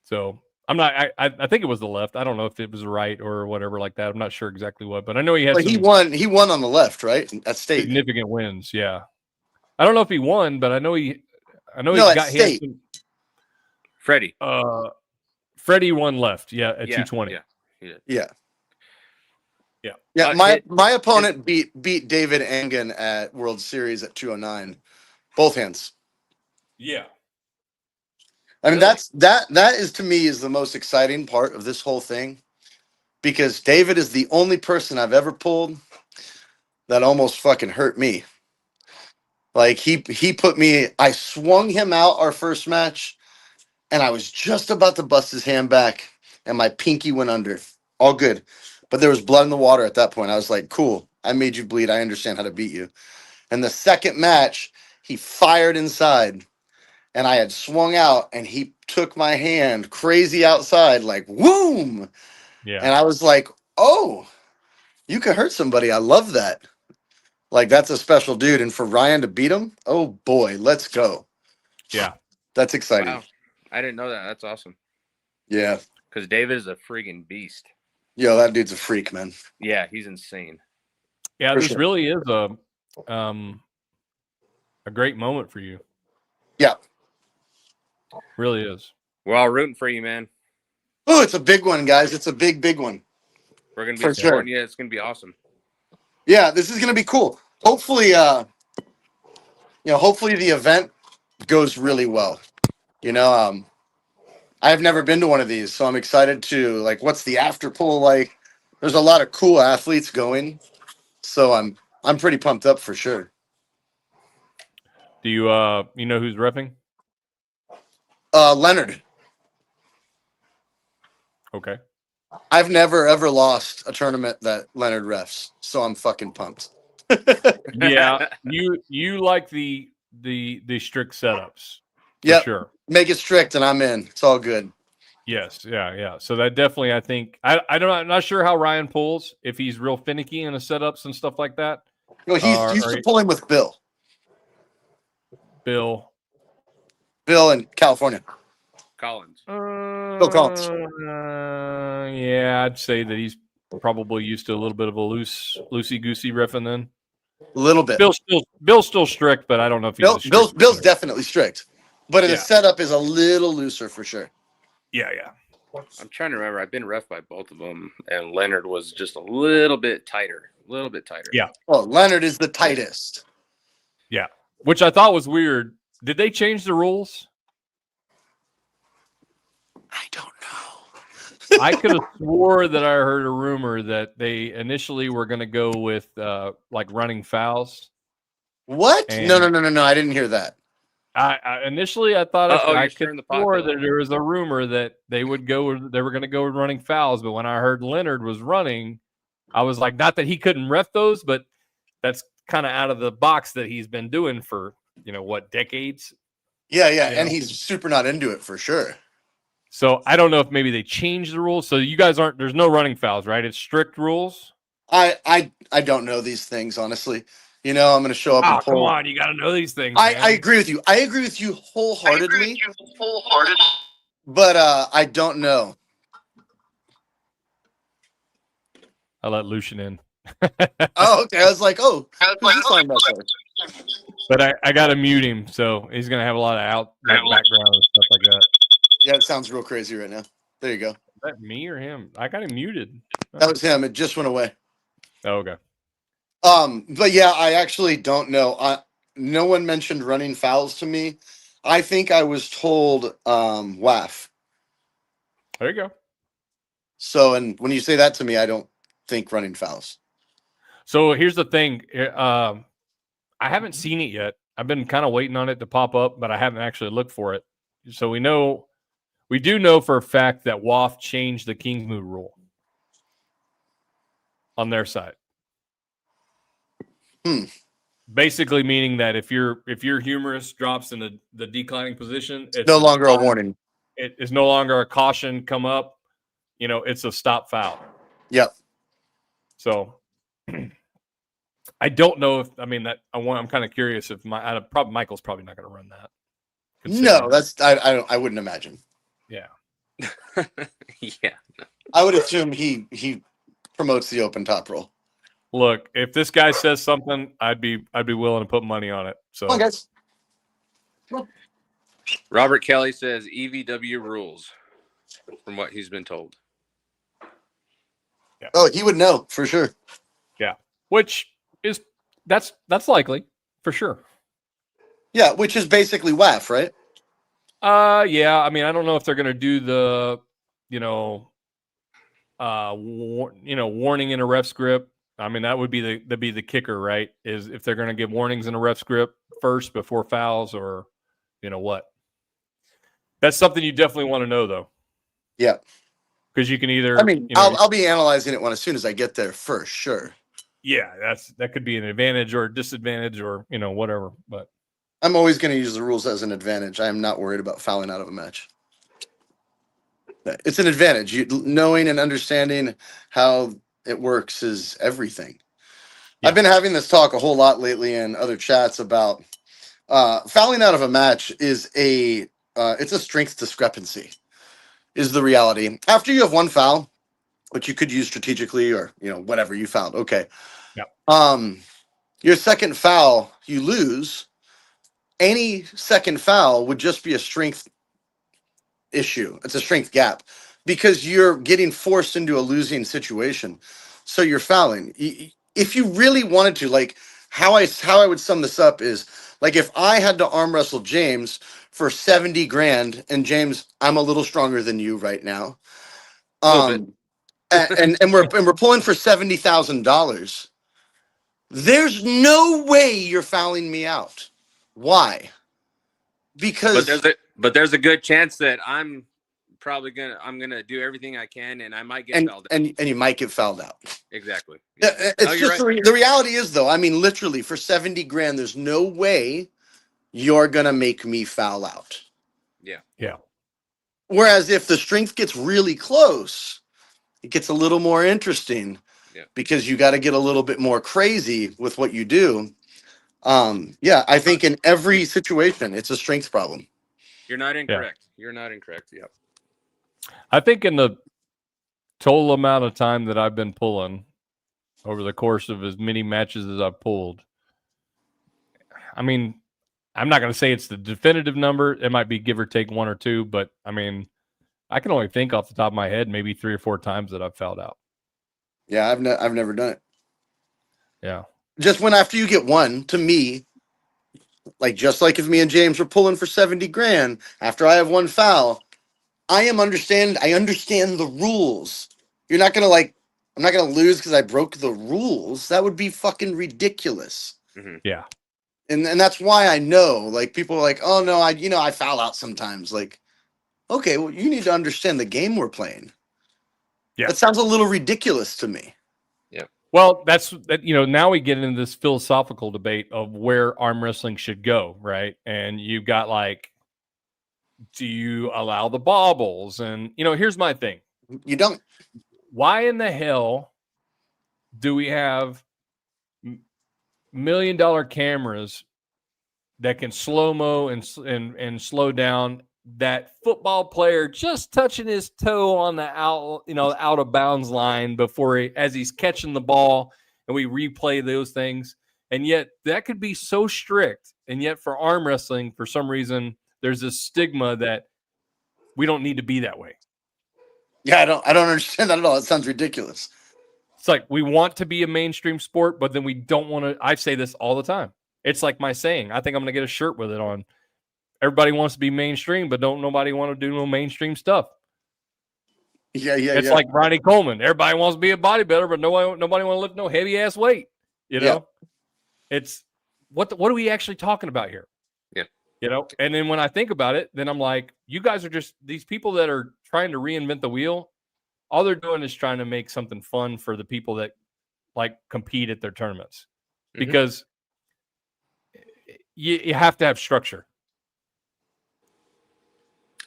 So I'm not. I think it was the left. I don't know if it was the right or whatever like that. I'm not sure exactly what, but I know he had. But he won on the left, right? At state. Significant wins. Yeah. I don't know if he won, but I know he. No, he at state. Freddie. Freddie won left. Yeah, at 220. Yeah. He did. Yeah. Yeah. My opponent beat David Angan at World Series at 209, both hands. Yeah. I mean, that is to me is the most exciting part of this whole thing, because David is the only person I've ever pulled that almost fucking hurt me. Like he put me. I swung him out our first match, and I was just about to bust his hand back, and my pinky went under. All good. But there was blood in the water at that point. I was like, cool, I made you bleed. I understand how to beat you. And the second match, he fired inside, and I had swung out, and he took my hand crazy outside, like, whoom. Yeah. And I was like, oh, you can hurt somebody. I love that. Like, that's a special dude. And for Ryan to beat him, oh boy, let's go. Yeah. That's exciting. Wow. I didn't know that. That's awesome. Yeah. Because David is a freaking beast. Yo, that dude's a freak, man. Yeah, he's insane. Yeah, For this sure. really is a great moment for you. Yeah. Really is. We're all rooting for you, man. Oh, it's a big one, guys. It's a big one. We're gonna be For supporting sure. you. It's gonna be awesome. Yeah, this is gonna be cool. Hopefully, hopefully the event goes really well. I've never been to one of these, so I'm excited to what's the after pool like? There's a lot of cool athletes going, so I'm pretty pumped up for sure. Do you you know who's reffing? Leonard. Okay. I've never ever lost a tournament that Leonard refs, so I'm fucking pumped. Yeah, you like the strict setups. Yeah, sure. Make it strict, and I'm in. It's all good. Yes, yeah. So that definitely, I think, I'm not sure how Ryan pulls, if he's real finicky in the setups and stuff like that. No, he's used to pulling with Bill. Bill in California. Collins. Bill Collins. Yeah, I'd say that he's probably used to a little bit of a loosey goosey riffing then. A little bit. Bill's still strict, but I don't know if he's Bill's definitely strict, but the Yeah. setup is a little looser for sure. Yeah. I'm trying to remember. I've been ref by both of them, and Leonard was just a little bit tighter. Yeah. Oh, Leonard is the tightest. Yeah. Which I thought was weird. Did they change the rules? I don't know. I could have swore that I heard a rumor that they initially were going to go with running fouls. What? And No. I didn't hear that. I initially I thought I could the pot swore that there was a rumor that they were going to go with running fouls, but when I heard Leonard was running, I was like, not that he couldn't ref those, but that's kind of out of the box that he's been doing for decades. Yeah, and he's super not into it for sure. So I don't know if maybe they changed the rules. So you guys there's no running fouls, right? It's strict rules. I don't know these things, honestly. I'm going to show up and pull. Come on, you got to know these things. I agree with you. I agree with you wholeheartedly. But I don't know. I let Lucian in. Oh, okay. I was like, oh, who's this arm wrestler? But I got to mute him, so he's going to have a lot of background and stuff like that. Yeah, it sounds real crazy right now. There you go. Is that me or him? I got him muted. That was him. It just went away. Oh, okay. But yeah, I actually don't know. No one mentioned running fouls to me. I think I was told WAF. There you go. So, and when you say that to me, I don't think running fouls. So here's the thing. I haven't seen it yet. I've been kind of waiting on it to pop up, but I haven't actually looked for it. So we do know for a fact that WAF changed the King's Mood rule on their side. Basically meaning that if your humerus drops in the declining position, it's no longer a warning. It is no longer a caution come up. It's a stop foul. Yep. So I don't know if I'm kind of curious if Michael's probably not going to run that. No, I wouldn't imagine. Yeah. Yeah. I would assume he promotes the open top roll. Look, if this guy says something, I'd be willing to put money on it. So, come on, guys. Robert Kelly says EVW rules, from what he's been told. Yeah. Oh, he would know for sure. Yeah, which is that's likely for sure. Yeah, which is basically WAF, right? Yeah. I mean, I don't know if they're going to do the, warning in a ref script. I mean, that would be the kicker, right? Is if they're going to give warnings in a ref script first before fouls, or what? That's something you definitely want to know, though. Yeah, because you can either. I mean, I'll be analyzing it as soon as I get there, for sure. Yeah, that could be an advantage or a disadvantage or whatever. But I'm always going to use the rules as an advantage. I am not worried about fouling out of a match. It's an advantage. Knowing and understanding how it works is everything. Yeah. I've been having this talk a whole lot lately in other chats about fouling out of a match is it's a strength discrepancy, is the reality. After you have one foul, which you could use strategically or whatever you fouled, okay. Yeah. Your second foul, you lose. Any second foul would just be a strength issue. It's a strength gap because you're getting forced into a losing situation. So you're fouling. If you really wanted to, like how I would sum this up is like if I had to arm wrestle James for 70 grand and James, I'm a little stronger than you right now. And we're pulling for $70,000. There's no way you're fouling me out. Why? Because there's a good chance that I'm gonna do everything I can, and I might get fouled out. And you might get fouled out. Exactly. Yeah. It's just right. The reality is, though. I mean, literally, for 70 grand, there's no way you're gonna make me foul out. Yeah. Yeah. Whereas if the strength gets really close, it gets a little more interesting. Yeah. Because you got to get a little bit more crazy with what you do. Yeah, I think in every situation, it's a strength problem. You're not incorrect. Yeah. You're not incorrect. Yep. I think in the total amount of time that I've been pulling over the course of as many matches as I've pulled, I mean, I'm not going to say it's the definitive number. It might be give or take one or two, but I mean, I can only think off the top of my head maybe 3 or 4 times that I've fouled out. Yeah, I've never done it. Yeah. Just when after you get one, to me, just like if me and James were pulling for 70 grand, after I have one foul, I understand the rules. You're not going to I'm not going to lose because I broke the rules. That would be fucking ridiculous. Mm-hmm. Yeah. And that's why I know, people are like, oh no, I foul out sometimes. Okay, well, you need to understand the game we're playing. Yeah. That sounds a little ridiculous to me. Yeah. Well, now we get into this philosophical debate of where arm wrestling should go, right? And you've got do you allow the bobbles? And here's my thing. You don't. Why in the hell do we have $1 million cameras that can slow-mo and slow down that football player just touching his toe on the out of bounds line before as he's catching the ball, and we replay those things. And yet that could be so strict. And yet for arm wrestling, for some reason, there's this stigma that we don't need to be that way. Yeah, I don't understand that at all. It sounds ridiculous. It's like we want to be a mainstream sport, but then we don't want to. I say this all the time. It's like my saying. I think I'm going to get a shirt with it on. Everybody wants to be mainstream, but don't nobody want to do no mainstream stuff. Yeah. It's like Ronnie Coleman. Everybody wants to be a bodybuilder, but nobody want to lift no heavy ass weight. You know, it's what are we actually talking about here? Yeah. You know, and then when I think about it, then I'm like, you guys are just these people that are trying to reinvent the wheel. All they're doing is trying to make something fun for the people that like compete at their tournaments, because you have to have structure.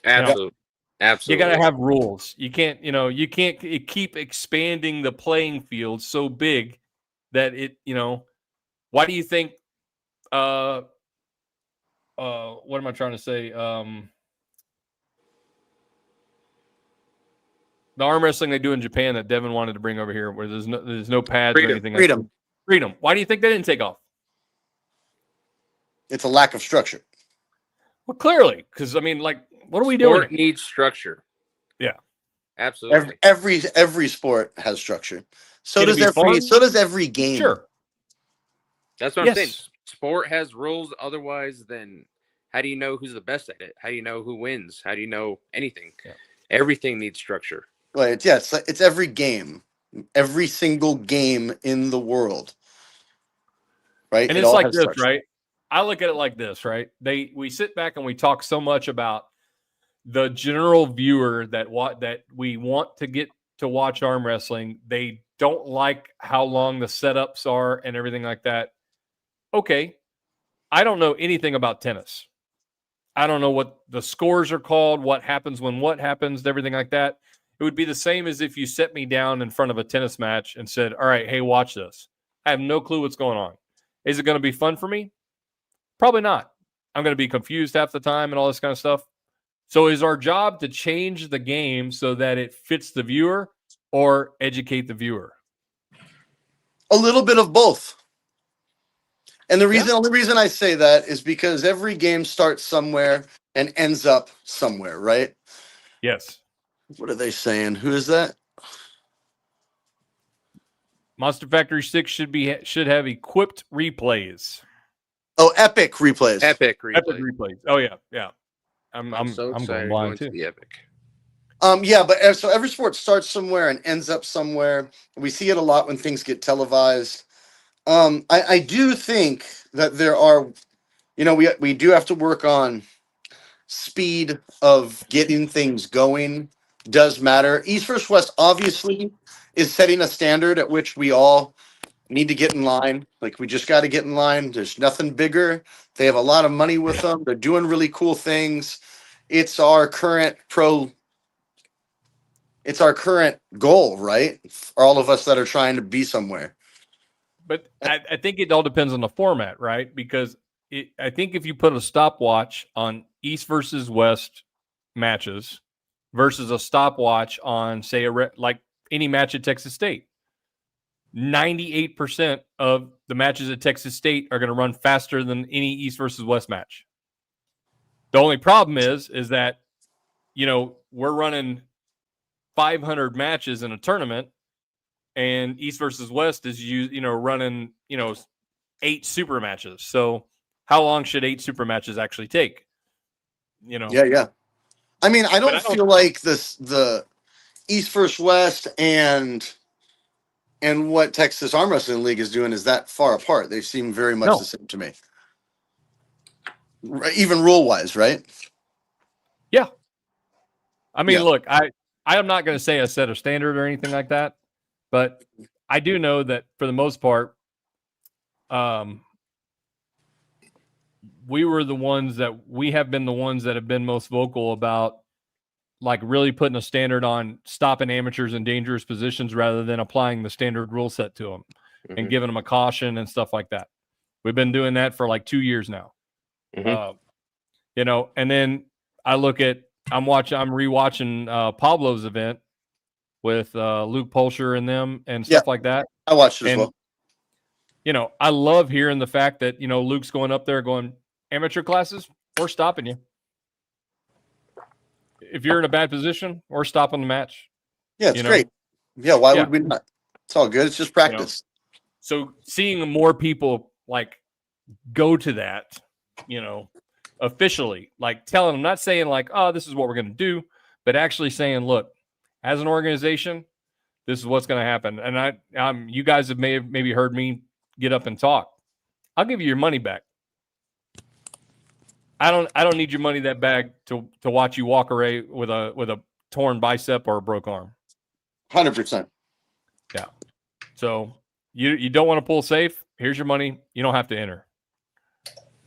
Absolutely. Absolutely. You got to have rules. You can't keep expanding the playing field so big that why do you think, what am I trying to say? The arm wrestling they do in Japan that Devin wanted to bring over here, where there's no pads or anything. Freedom. Why do you think they didn't take off? It's a lack of structure. Well, clearly, because I mean, like, what are we doing? Sport needs structure. Yeah, absolutely. Every sport has structure. So does every game. Sure. That's what I'm saying. Sport has rules. Otherwise, then how do you know who's the best at it? How do you know who wins? How do you know anything? Yeah. Everything needs structure. Well, it's every game, every single game in the world, right? And it's like this, right? I look at it like this, right? We sit back and we talk so much about the general viewer that we want to get to watch arm wrestling. They don't like how long the setups are and everything like that. Okay, I don't know anything about tennis. I don't know what the scores are called, what happens when what happens, everything like that. It would be the same as if you set me down in front of a tennis match and said, all right, hey, watch this. I have no clue what's going on. Is it going to be fun for me? Probably not. I'm going to be confused half the time and all this kind of stuff. So is our job to change the game so that it fits the viewer or educate the viewer? A little bit of both. And the only reason I say that is because every game starts somewhere and ends up somewhere, right? Yes. What are they saying? Who is that? Monster Factory 6 should have equipped replays. Oh, epic replays. Epic replays. Oh yeah. I'm so excited going blind too. The epic. But so every sport starts somewhere and ends up somewhere. We see it a lot when things get televised. I do think that there are, we do have to work on speed of getting things going. Does matter. East versus West obviously is setting a standard at which we all need to get in line. Like, we just got to get in line. There's nothing bigger. They have a lot of money with them. They're doing really cool things. It's our current goal, right? For all of us that are trying to be somewhere. But I think it all depends on the format, right? Because I think if you put a stopwatch on East versus West matches versus a stopwatch on, say, like any match at Texas State, 98% of the matches at Texas State are going to run faster than any East versus West match. The only problem is that, we're running 500 matches in a tournament, and East versus West is running 8 super matches. So how long should 8 super matches actually take? Yeah. I mean, I don't feel like the East versus West and what Texas Arm Wrestling League is doing is that far apart. They seem very much the same to me. Even rule-wise, right? Yeah. I mean, look, I am not going to say a set a standard or anything like that, but I do know that for the most part, we have been the ones that have been most vocal about, like, really putting a standard on stopping amateurs in dangerous positions rather than applying the standard rule set to them and giving them a caution and stuff like that. We've been doing that for like 2 years now. And then I'm rewatching Pablo's event with Luke Polsher and them and stuff like that. I watched it as well. You know, I love hearing the fact that, you know, Luke's going up there going, amateur classes, we're stopping you. If you're in a bad position, we're stopping the match. Yeah, it's great. Yeah, why would we not? It's all good. It's just practice. You know, so seeing more people like go to that, you know, officially, like telling them, not saying like, oh, this is what we're going to do, but actually saying, look, as an organization, this is what's going to happen. And you guys have maybe heard me get up and talk. I'll give you your money back. I don't need your money that bag to watch you walk away with a torn bicep or a broke arm. 100%. Yeah. So you don't want to pull safe. Here's your money. You don't have to enter.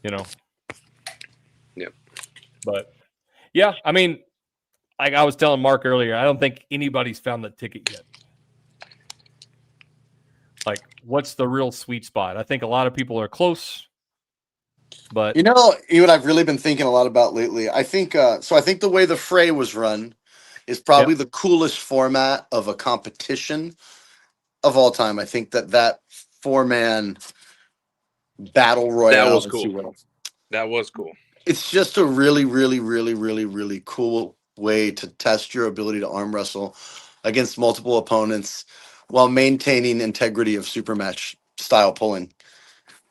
You know. Yep. But yeah, I mean, like I was telling Mark earlier, I don't think anybody's found the ticket yet. Like, what's the real sweet spot? I think a lot of people are close, but you know what I've really been thinking a lot about lately? I think I think the way the fray was run is probably the coolest format of a competition of all time. I think that 4-man battle royale. That was cool. That was cool. It's just a really, really, really, really, really cool way to test your ability to arm wrestle against multiple opponents while maintaining integrity of super match style pulling.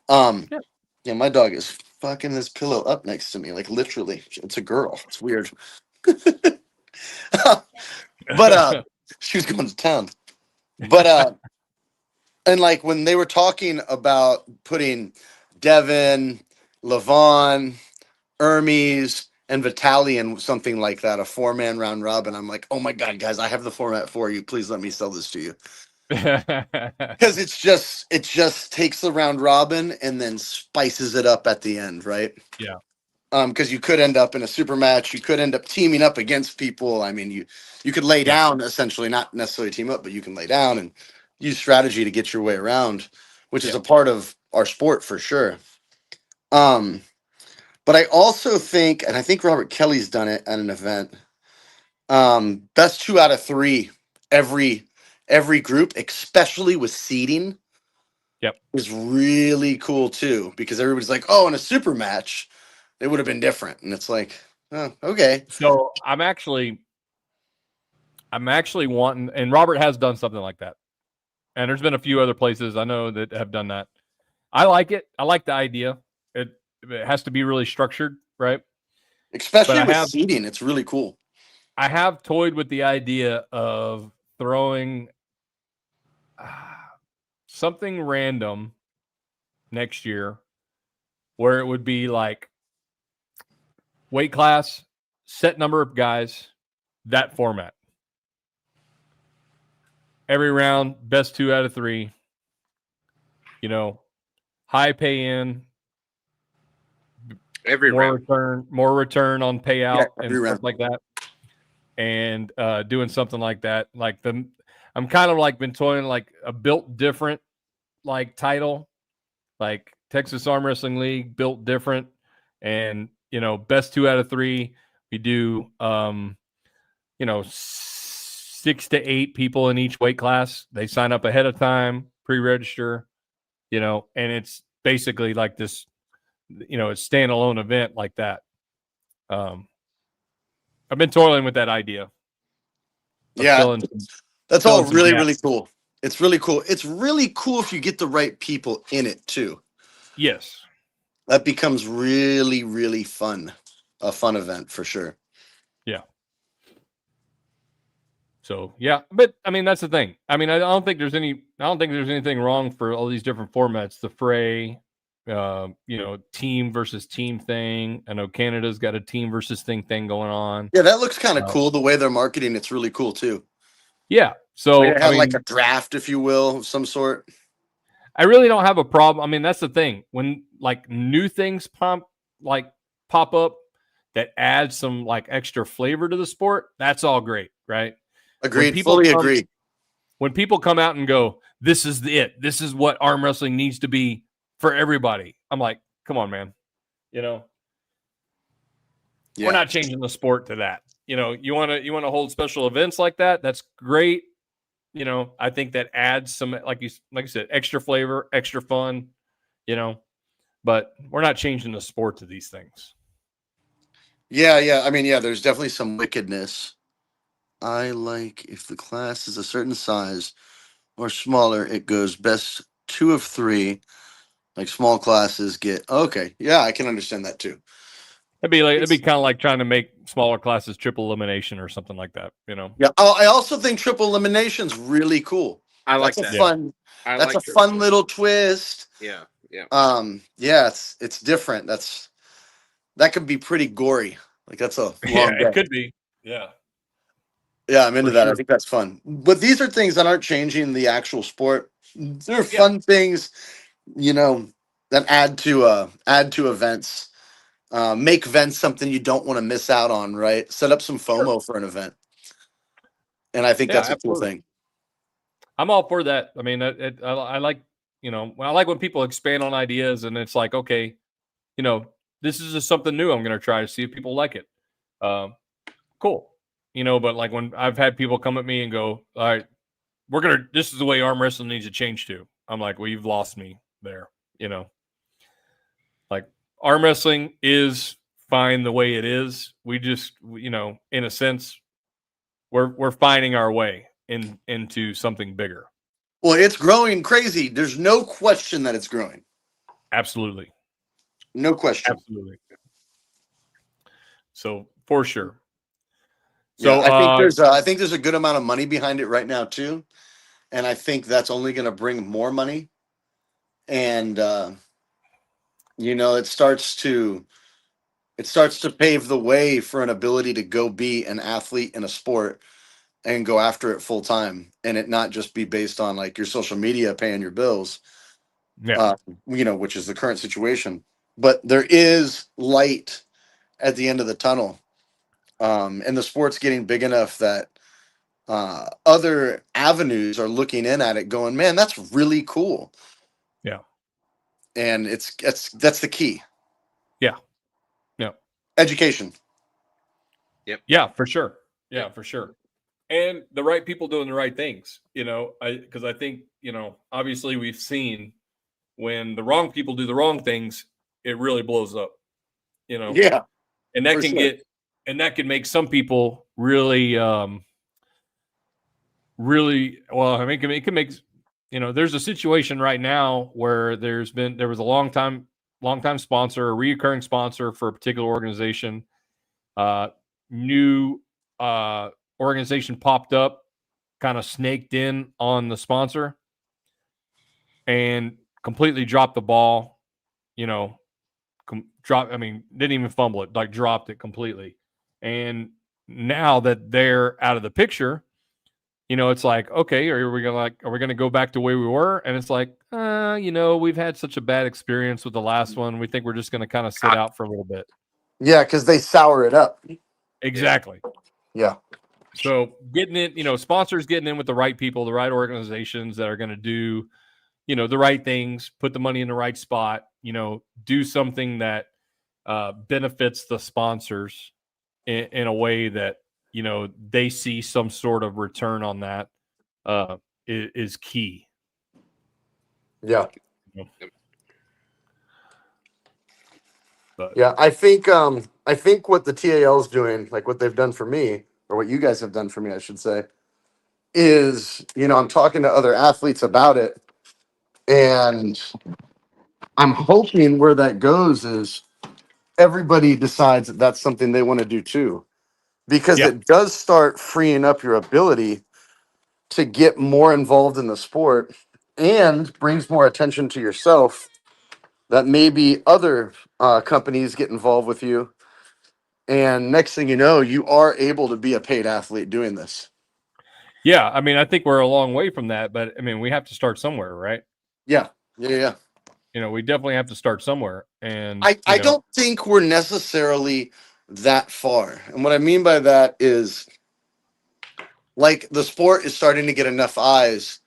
Yeah, my dog is fucking this pillow up next to me, like literally. It's a girl. It's weird. But she was going to town. But and like when they were talking about putting Devin, Levon, Hermes, and Vitalian, something like that, a 4-man round robin. I'm like, oh my God, guys, I have the format for you. Please let me sell this to you. Because it just takes the round robin and then spices it up at the end, right? Yeah. Because you could end up in a super match. You could end up teaming up against people. I mean, you could lay down, essentially, not necessarily team up, but you can lay down and use strategy to get your way around, which is a part of our sport for sure. But I also think, and I think Robert Kelly's done it at an event, best 2 out of 3 every group, especially with seeding, is really cool too, because everybody's like, oh, in a super match, it would have been different. And it's like, oh, okay. So I'm actually wanting, and Robert has done something like that. And there's been a few other places I know that have done that. I like it. I like the idea. It has to be really structured, right? Especially with seeding, it's really cool. I have toyed with the idea of throwing something random next year where it would be like weight class, set number of guys, that format. Every round, best 2 out of 3. You know, high pay in. Every round. More return on payout and round. stuff like that. And doing something like that. Like I'm kind of like been toying like a built different like title, like Texas Arm Wrestling League built different, and you know, best 2 out of 3. We do you know, 6 to 8 people in each weight class. They sign up ahead of time, pre-register, you know, and it's basically like this, you know, it's standalone event like that. I've been toiling with that idea. Yeah, that's all really, really cool. It's really cool. It's really cool if you get the right people in it too. Yes. That becomes really, really fun. A fun event for sure. Yeah. So yeah, but I mean that's the thing. I mean I don't think there's anything wrong for all these different formats. The fray, you know, team versus team thing. I know Canada's got a team versus thing going on. Yeah, that looks kind of cool. The way they're marketing, it's really cool too. Yeah. So they have like a draft, if you will, of some sort. I really don't have a problem. I mean, that's the thing. When like new things pop up that add some like extra flavor to the sport, that's all great, right? Agreed. Fully agree. When people come out and go, this is it. This is what arm wrestling needs to be for everybody. I'm like, come on, man. You know, we're not changing the sport to that. You know, you want to hold special events like that. That's great. You know, I think that adds some, like you said, extra flavor, extra fun, you know, but we're not changing the sport to these things. Yeah. I mean, yeah, there's definitely some wickedness. I like if the class is a certain size or smaller, it goes best 2 of 3. Like small classes get okay. Yeah, I can understand that too. It'd be kind of like trying to make smaller classes triple elimination or something like that, you know? Yeah. Oh, I also think triple elimination's really cool. I like That's a that. fun. I That's like a fun little twist. Yeah. Yeah, it's different. That could be pretty gory. Like that's a long day. It could be. Yeah. Yeah, I'm into For that. I sure. think that's fun. But these are things that aren't changing the actual sport. They're fun things, you know, that add to events. Make events something you don't want to miss out on, right? Set up some FOMO for an event. And I think Yeah, that's a cool absolutely. thing. I'm all for that. I mean, I like, you know, I like when people expand on ideas and it's like, okay, you know, this is just something new I'm going to try to see if people like it. Cool. You know, but like when I've had people come at me and go, all right, this is the way arm wrestling needs to change to. I'm like, well, you've lost me there. You know, like arm wrestling is fine the way it is. We just, you know, in a sense, we're finding our way into something bigger. Well, it's growing crazy. There's no question that it's growing. Absolutely. No question. Absolutely. So for sure. So So I think there's a good amount of money behind it right now too, and I think that's only going to bring more money. And you know, it starts to pave the way for an ability to go be an athlete in a sport and go after it full time, and it not just be based on like your social media paying your bills. yeah. You know, which is the current situation. But there is light at the end of the tunnel, and the sport's getting big enough that other avenues are looking in at it, going, "Man, that's really cool." Yeah. And that's the key. Yeah. Yeah. Education. Yep. Yeah, for sure. Yeah, for sure. And the right people doing the right things, you know, because I think, you know, obviously we've seen when the wrong people do the wrong things, it really blows up, you know, Yeah, and that for can sure. that can make some people really, really, well, I mean, it can make, you know, there's a situation right now where there was a long time sponsor, a reoccurring sponsor for a particular organization, new, organization popped up, kind of snaked in on the sponsor and completely dropped the ball, you know, didn't even fumble it, like dropped it completely. And now that they're out of the picture, you know, it's like, okay, are we gonna go back to where we were? And it's like, you know, we've had such a bad experience with the last one. We think we're just gonna kind of sit out for a little bit. Yeah, because they sour it up. Exactly. Yeah. So getting in, you know, sponsors getting in with the right people, the right organizations that are going to do, you know, the right things, put the money in the right spot, you know, do something that benefits the sponsors in a way that, you know, they see some sort of return on that is key. Yeah. But Yeah, I think what the TAL is doing, like what they've done for me, or what you guys have done for me, I should say, is, you know, I'm talking to other athletes about it, and I'm hoping where that goes is everybody decides that that's something they want to do too, because it does start freeing up your ability to get more involved in the sport and brings more attention to yourself that maybe other companies get involved with you. And next thing you know, you are able to be a paid athlete doing this. yeah, I mean, I think we're a long way from that, but I mean, we have to start somewhere, right? Yeah. Yeah. You know, we definitely have to start somewhere. And I don't think we're necessarily that far. And what I mean by that is, like, the sport is starting to get enough eyes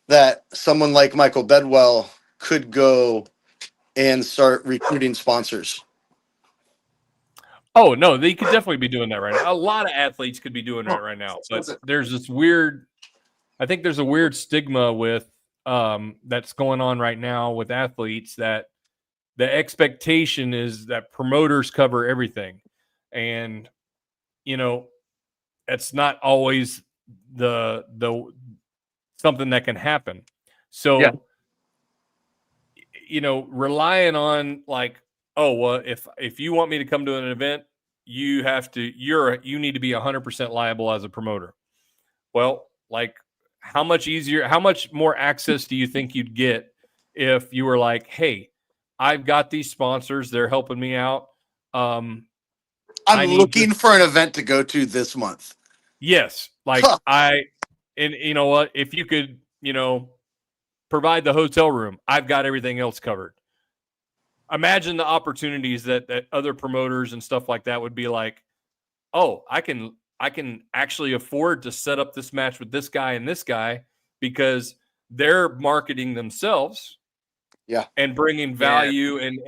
that someone like Michael Bedwell could go and start recruiting sponsors. Oh no, they could definitely be doing that right now. A lot of athletes could be doing that right now, but there's this weird. I think there's a weird stigma with that's going on right now with athletes that the expectation is that promoters cover everything, and it's not always the something that can happen. So relying on like, oh well, if you want me to come to an event, you need to be 100% liable as a promoter. Well, like how much more access do you think you'd get if you were like, hey, I've got these sponsors, they're helping me out. I'm looking for an event to go to this month. Yes. Like and you know what, if you could, provide the hotel room, I've got everything else covered. Imagine the opportunities that other promoters and stuff like that would be like, oh, I can actually afford to set up this match with this guy and this guy because they're marketing themselves. Yeah. And bringing value and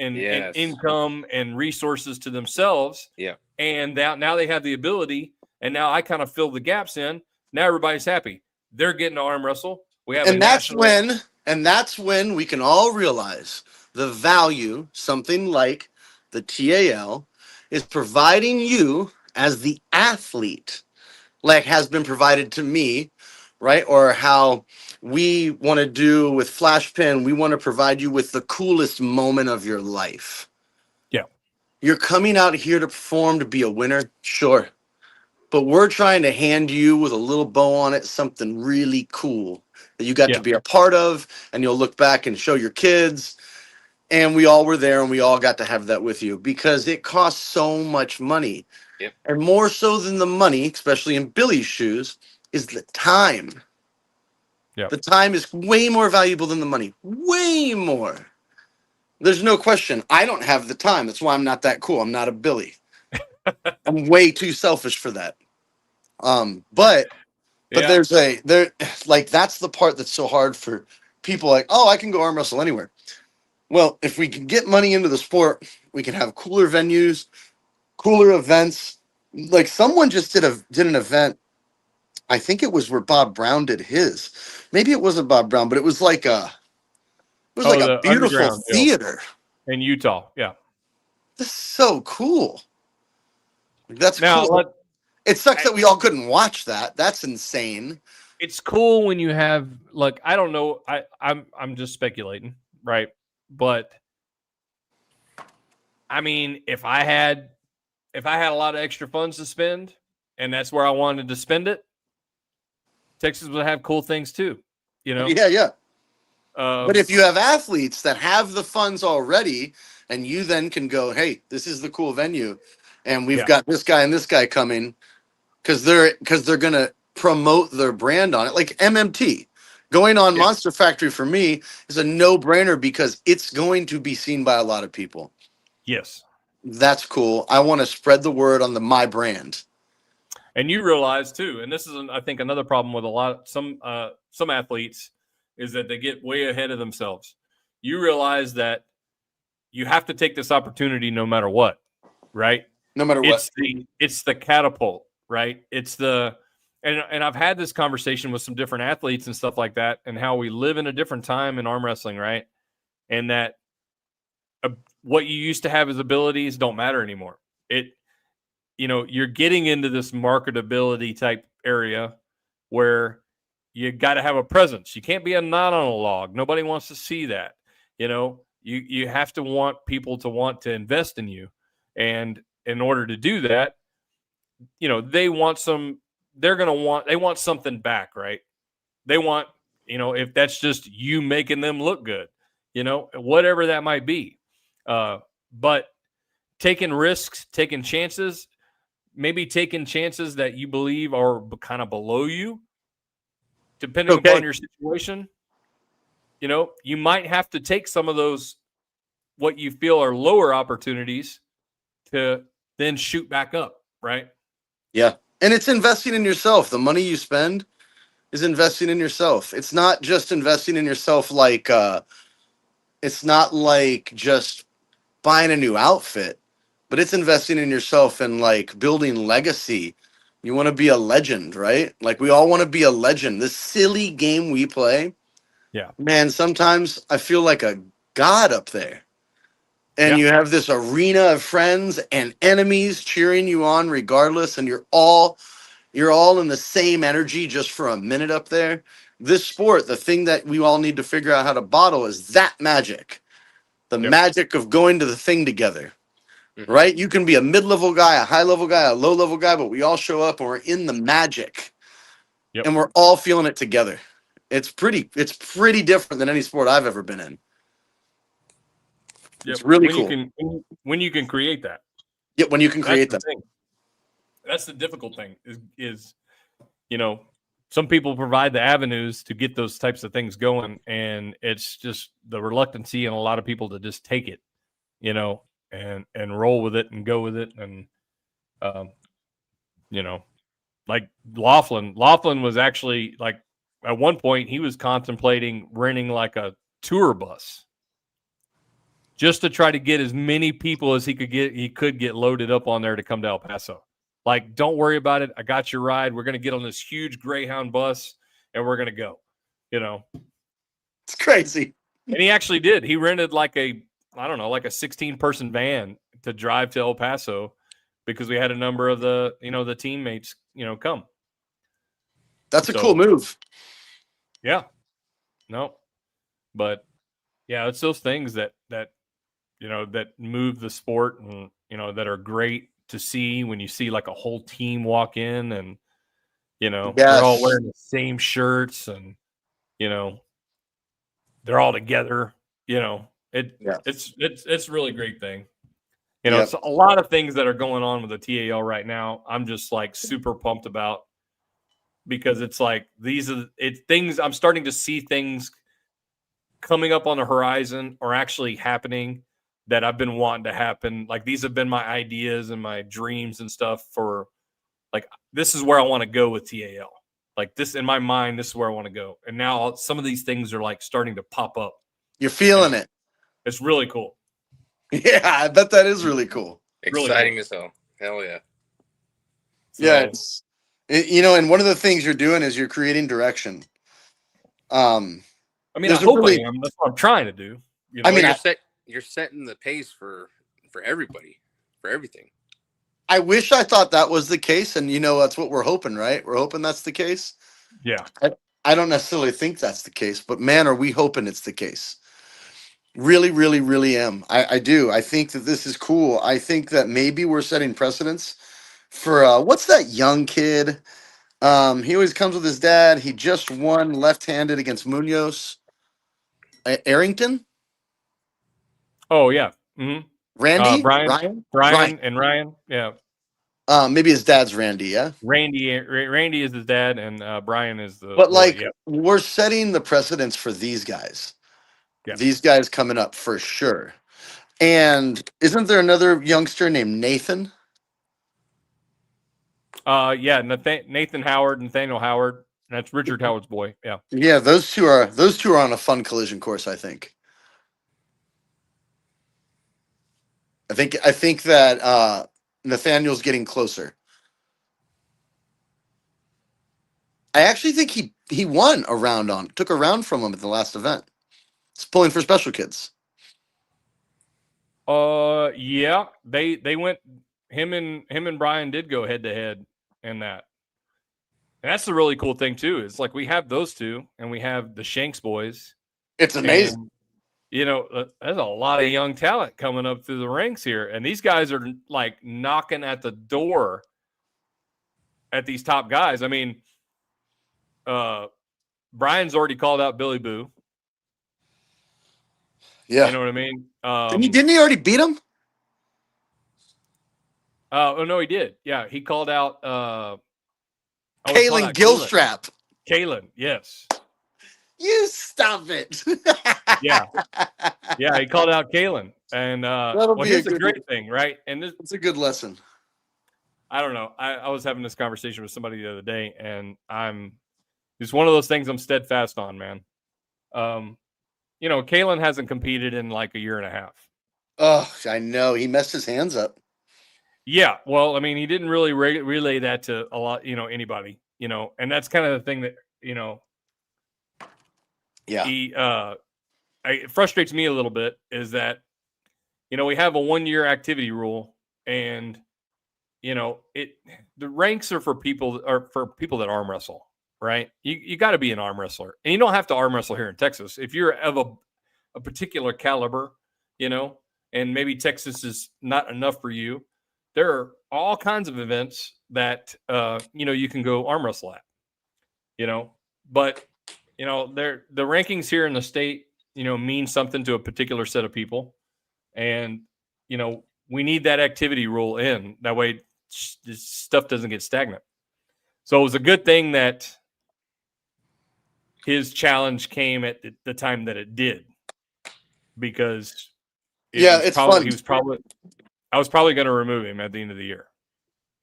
income and resources to themselves. Yeah. And now they have the ability, and now I kind of fill the gaps in. Now everybody's happy. They're getting to arm wrestle. That's when we can all realize the value something like the TAL is providing you as the athlete, like has been provided to me, right? Or how we want to do with Flashpin, we want to provide you with the coolest moment of your life. Yeah. You're coming out here to perform, to be a winner, sure. But we're trying to hand you with a little bow on it something really cool that you got to be a part of, and you'll look back and show your kids. And we all were there, and we all got to have that with you because it costs so much money. Yep. And more so than the money, especially in Billy's shoes, is the time. Yep. The time is way more valuable than the money. Way more. There's no question. I don't have the time. That's why I'm not that cool. I'm not a Billy. I'm way too selfish for that. But that's the part that's so hard for people like, oh, I can go arm wrestle anywhere. Well, if we can get money into the sport, we can have cooler venues, cooler events. Like someone just did an event. I think it was where Bob Brown did his. Maybe it wasn't Bob Brown, but it was like a beautiful theater in Utah. Yeah. This is so cool. That's cool. It sucks that we all couldn't watch that. That's insane. It's cool when you have like, I don't know. I'm just speculating, right? But I mean, if I had a lot of extra funds to spend and that's where I wanted to spend it, Texas would have cool things too, Yeah. But if you have athletes that have the funds already and you then can go, hey, this is the cool venue and we've got this guy and this guy coming because they're going to promote their brand on it. Like MMT going on Monster Factory for me is a no-brainer because it's going to be seen by a lot of people. Yes. That's cool. I want to spread the word on my brand. And you realize too, and this is, I think, another problem with some athletes is that they get way ahead of themselves. You realize that you have to take this opportunity no matter what, right? No matter what. It's the catapult, right? It's and I've had this conversation with some different athletes and stuff like that, and how we live in a different time in arm wrestling, right? And that what you used to have as abilities don't matter anymore. You're getting into this marketability type area where you got to have a presence. You can't be a knot on a log. Nobody wants to see that. You have to want people to want to invest in you. And in order to do that, they want something back, right? They want, if that's just you making them look good, whatever that might be. But taking risks, taking chances, maybe taking chances that you believe are kind of below you, depending upon your situation. You might have to take some of those, what you feel are lower opportunities, to then shoot back up, right? Yeah. And it's investing in yourself. The money you spend is investing in yourself. It's not just investing in yourself it's not like just buying a new outfit. but it's investing in yourself and like building legacy. You want to be a legend, right? Like we all want to be a legend. This silly game we play, Yeah. man, sometimes I feel like a god up there. And Yeah. you have this arena of friends and enemies cheering you on regardless, and you're all in the same energy just for a minute up there. This sport, the thing that we all need to figure out how to bottle is that magic. The Yep. magic of going to the thing together. Mhm. Right? You can be a mid-level guy, a high-level guy, a low-level guy, but we all show up and we're in the magic. Yep. And we're all feeling it together. It's pretty different than any sport I've ever been in. Yep. It's really when cool. When you can create that. Yeah, when you can create That's that. the thing. That's the difficult thing is some people provide the avenues to get those types of things going, and it's just the reluctancy in a lot of people to just take it, and roll with it and go with it. And like Laughlin was actually, like, at one point he was contemplating renting like a tour bus just to try to get as many people as he could get loaded up on there to come to El Paso. Like, don't worry about it. I got your ride. We're going to get on this huge Greyhound bus and we're going to go, It's crazy. And he actually did. He rented like a 16-person van to drive to El Paso because we had a number of the teammates, come. That's a cool move. Yeah. No. But yeah, it's those things that move the sport, and, that are great to see when you see like a whole team walk in and, they're all wearing the same shirts and, they're all together, it's really great thing. It's a lot of things that are going on with the TAL right now. I'm just like super pumped about, because it's like things I'm starting to see things coming up on the horizon or actually happening that I've been wanting to happen. Like, these have been my ideas and my dreams and stuff for, like, this is where I want to go with TAL. Like, this in my mind, this is where I want to go. And now some of these things are like starting to pop up. You're feeling it. It's really cool. Yeah, I bet that is really cool. Exciting really as hell. Hell yeah. So, yeah, and one of the things you're doing is you're creating direction. I mean, I hope I am. That's what I'm trying to do. You're setting the pace for everybody, for everything. I wish I thought that was the case, and that's what we're hoping, right? We're hoping that's the case. Yeah. I don't necessarily think that's the case, but man, are we hoping it's the case. Really, really, really am. I do. I think that this is cool. I think that maybe we're setting precedents for what's that young kid? He always comes with his dad. He just won left-handed against Munoz. Arrington? Oh yeah. Mm-hmm. Randy? Brian and Ryan. Yeah. Maybe his dad's Randy, yeah? Randy is his dad, and Brian is the But boy, yeah. we're setting the precedents for these guys. Yeah. These guys coming up for sure. And isn't there another youngster named Nathan? Yeah, Nathan Howard, Nathaniel Howard. That's Richard Howard's boy. Yeah. Yeah, those two are on a fun collision course, I think. I think that Nathaniel's getting closer. I actually think he won a round took a round from him at the last event. It's pulling for special kids. Yeah, they went. Him and Brian did go head to head in that. And that's the really cool thing too. It's like we have those two, and we have the Shanks boys. It's amazing. And, there's a lot of young talent coming up through the ranks here, and these guys are like knocking at the door at these top guys. I mean, Brian's already called out Billy Boo. Yeah. You know what I mean? Didn't he already beat him? Oh no, he did. Yeah, he called out Kalen Gilstrap. Kalen, yes. You stop it. Yeah, he called out Kalen, and here's the great thing, right? And it's a good lesson. I don't know. I was having this conversation with somebody the other day, and it's one of those things I'm steadfast on, man. Kalen hasn't competed in like a year and a half. Oh, I know. He messed his hands up. Yeah, well, I mean, he didn't really relay that to a lot, anybody, and that's kind of the thing that, Yeah. he, it frustrates me a little bit is that, we have a 1-year activity rule, and, the ranks are for people that arm wrestle, right? You got to be an arm wrestler, and you don't have to arm wrestle here in Texas. If you're of a particular caliber, and maybe Texas is not enough for you, there are all kinds of events that you can go arm wrestle at, but the rankings here in the state mean something to a particular set of people, and we need that activity rule in that way this stuff doesn't get stagnant. So it was a good thing that his challenge came at the time that it did, because It's fun. I was probably going to remove him at the end of the year.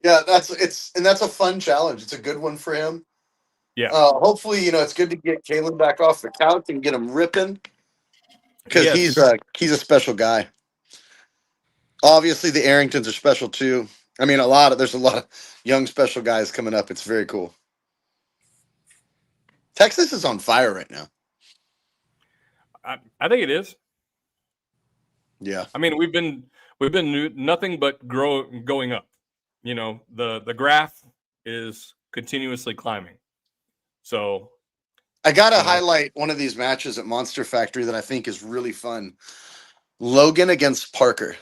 Yeah, that's a fun challenge. It's a good one for him. Yeah. Hopefully, it's good to get Kalen back off the couch and get him ripping, because he's a special guy. Obviously, the Arringtons are special too. I mean, there's a lot of young special guys coming up. It's very cool. Texas is on fire right now. I think it is. Yeah. I mean, we've been nothing but going up. The graph is continuously climbing. So I got to highlight one of these matches at Monster Factory that I think is really fun. Logan against Parker.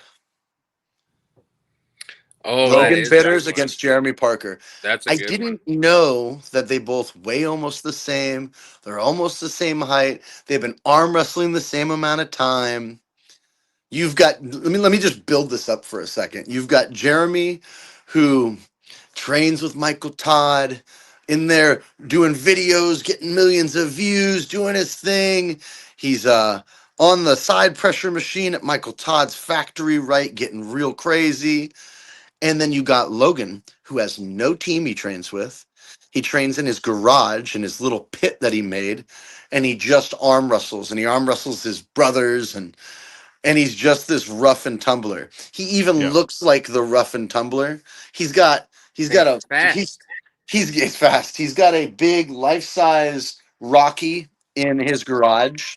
Oh, Logan Bitters against Jeremy Parker. I didn't know that they both weigh almost the same. They're almost the same height. They've been arm wrestling the same amount of time. You've got, let me just build this up for a second. You've got Jeremy, who trains with Michael Todd, in there doing videos, getting millions of views, doing his thing. He's on the side pressure machine at Michael Todd's factory, right, getting real crazy. And then you got Logan, who has no team he trains with. He trains in his garage, in his little pit that he made, and he just arm wrestles, and he arm wrestles his brothers, and he's just this rough and tumbler. He even looks like the rough and tumbler. He's fast. He's got a big life-size Rocky in his garage,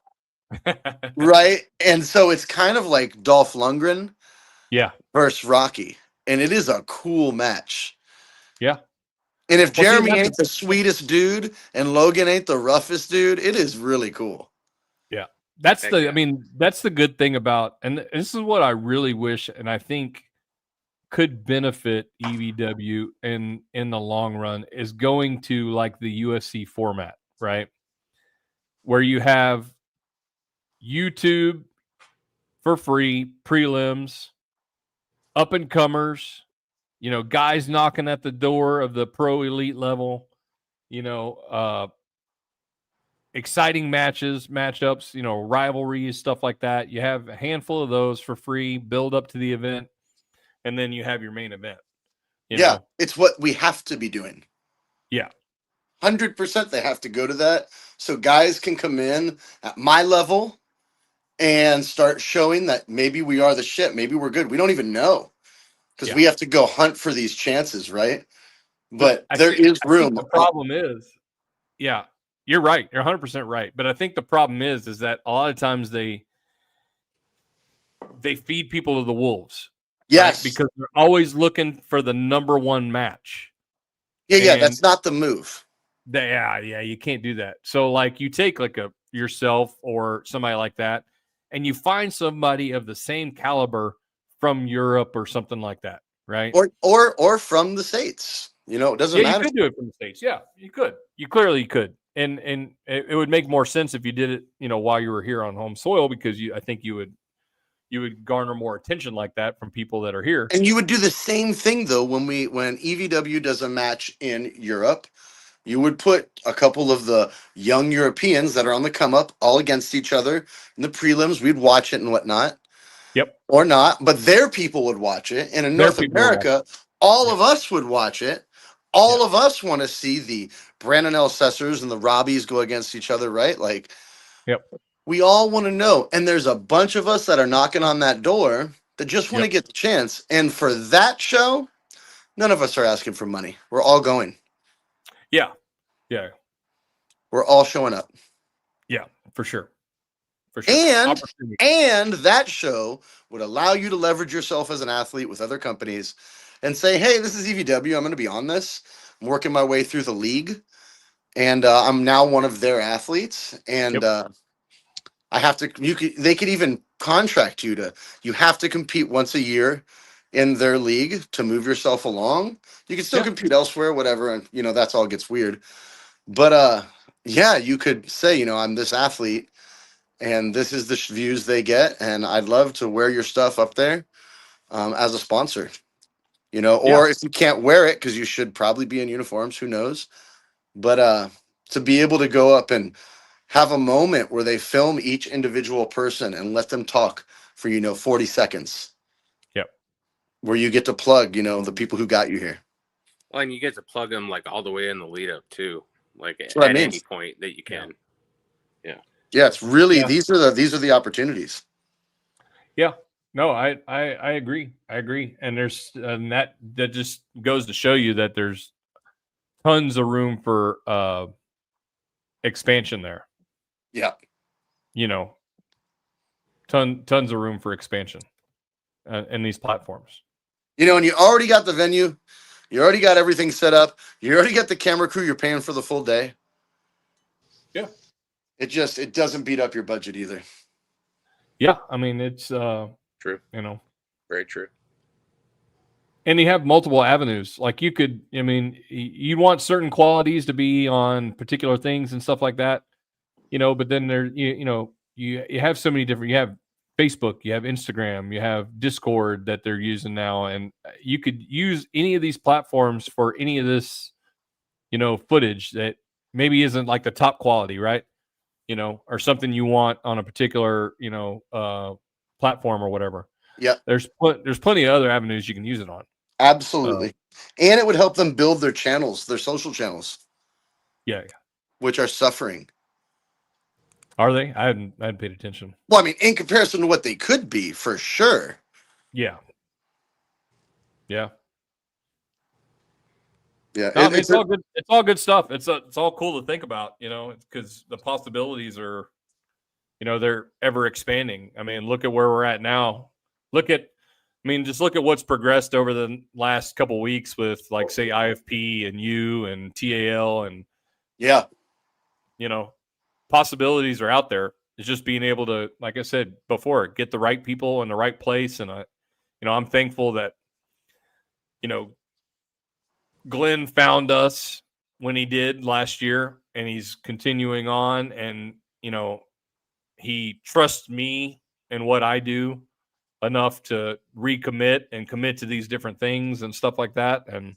right? And so it's kind of like Dolph Lundgren, versus Rocky. And it is a cool match. Yeah. And if Jeremy ain't the sweetest dude and Logan ain't the roughest dude, it is really cool. Yeah. That's the good thing about, and this is what I really wish, and I think could benefit EVW in the long run, is going to like the UFC format, right? Where you have YouTube for free, prelims, up and comers, guys knocking at the door of the pro elite level, exciting matchups, rivalries, stuff like that. You have a handful of those for free, build up to the event, and then you have your main event. It's what we have to be doing. Yeah. 100% they have to go to that. So guys can come in at my level and start showing that maybe we are the shit. Maybe we're good. We don't even know, because we have to go hunt for these chances, right? But there is room. The problem is, you're right. You're 100% right. But I think the problem is that a lot of times they feed people to the wolves. Yes. Right? Because they're always looking for the number one match. Yeah, that's not the move. You can't do that. So like you take like yourself or somebody like that, and you find somebody of the same caliber from Europe or something like that, right? Or from the States. It doesn't matter. You could do it from the States. Yeah, you could. You clearly could. And it would make more sense if you did it, while you were here on home soil, because I think you would garner more attention like that from people that are here. And you would do the same thing though when EVW does a match in Europe. You would put a couple of the young Europeans that are on the come up all against each other in the prelims. We'd watch it and whatnot. Yep. Or not, but their people would watch it. And in North America, all of us would watch it. All of us want to see the Brandon L. Sessers and the Robbies go against each other, right? Like, we all want to know. And there's a bunch of us that are knocking on that door that just want to get the chance. And for that show, none of us are asking for money. We're all going. Yeah. Yeah. We're all showing up. Yeah, for sure. For sure. And that show would allow you to leverage yourself as an athlete with other companies and say, hey, this is EVW. I'm going to be on this. I'm working my way through the league. And I'm now one of their athletes. And I have to, they could even contract you have to compete once a year in their league to move yourself along. You can still compete elsewhere, whatever. And, that's all gets weird. But, you could say, I'm this athlete and this is the views they get. And I'd love to wear your stuff up there as a sponsor, or if you can't wear it, because you should probably be in uniforms, who knows? But to be able to go up and have a moment where they film each individual person and let them talk for, 40 seconds. Yep. Where you get to plug, the people who got you here. Well, and you get to plug them like all the way in the lead up too, like at any point that you can. Yeah, it's really these are the opportunities. Yeah. No, I agree. And there's that just goes to show you that there's tons of room for expansion there. Yeah. Tons of room for expansion in these platforms. And you already got the venue, you already got everything set up, you already got the camera crew, you're paying for the full day. Yeah. It doesn't beat up your budget either. Yeah, I mean it's true. Very true. And you have multiple avenues. Like you could, you want certain qualities to be on particular things and stuff like that, but then there, you have so many different, you have Facebook, you have Instagram, you have Discord that they're using now. And you could use any of these platforms for any of this, footage that maybe isn't like the top quality, right? Or something you want on a particular, platform or whatever. Yeah. There's plenty of other avenues you can use it on. Absolutely. And it would help them build their channels, their social channels. Yeah. Which are suffering. Are they? I hadn't paid attention. Well, I mean, in comparison to what they could be, for sure. Yeah. Yeah. Yeah. No, it's all good. It's all good stuff. It's all cool to think about, because the possibilities are, they're ever expanding. I mean, look at where we're at now. Just look at what's progressed over the last couple of weeks with, like, say, IFP and you and TAL and possibilities are out there. It's just being able to, like I said before, get the right people in the right place. And I'm thankful that, Glenn found us when he did last year, and he's continuing on, and he trusts me and what I do enough to recommit and commit to these different things and stuff like that. And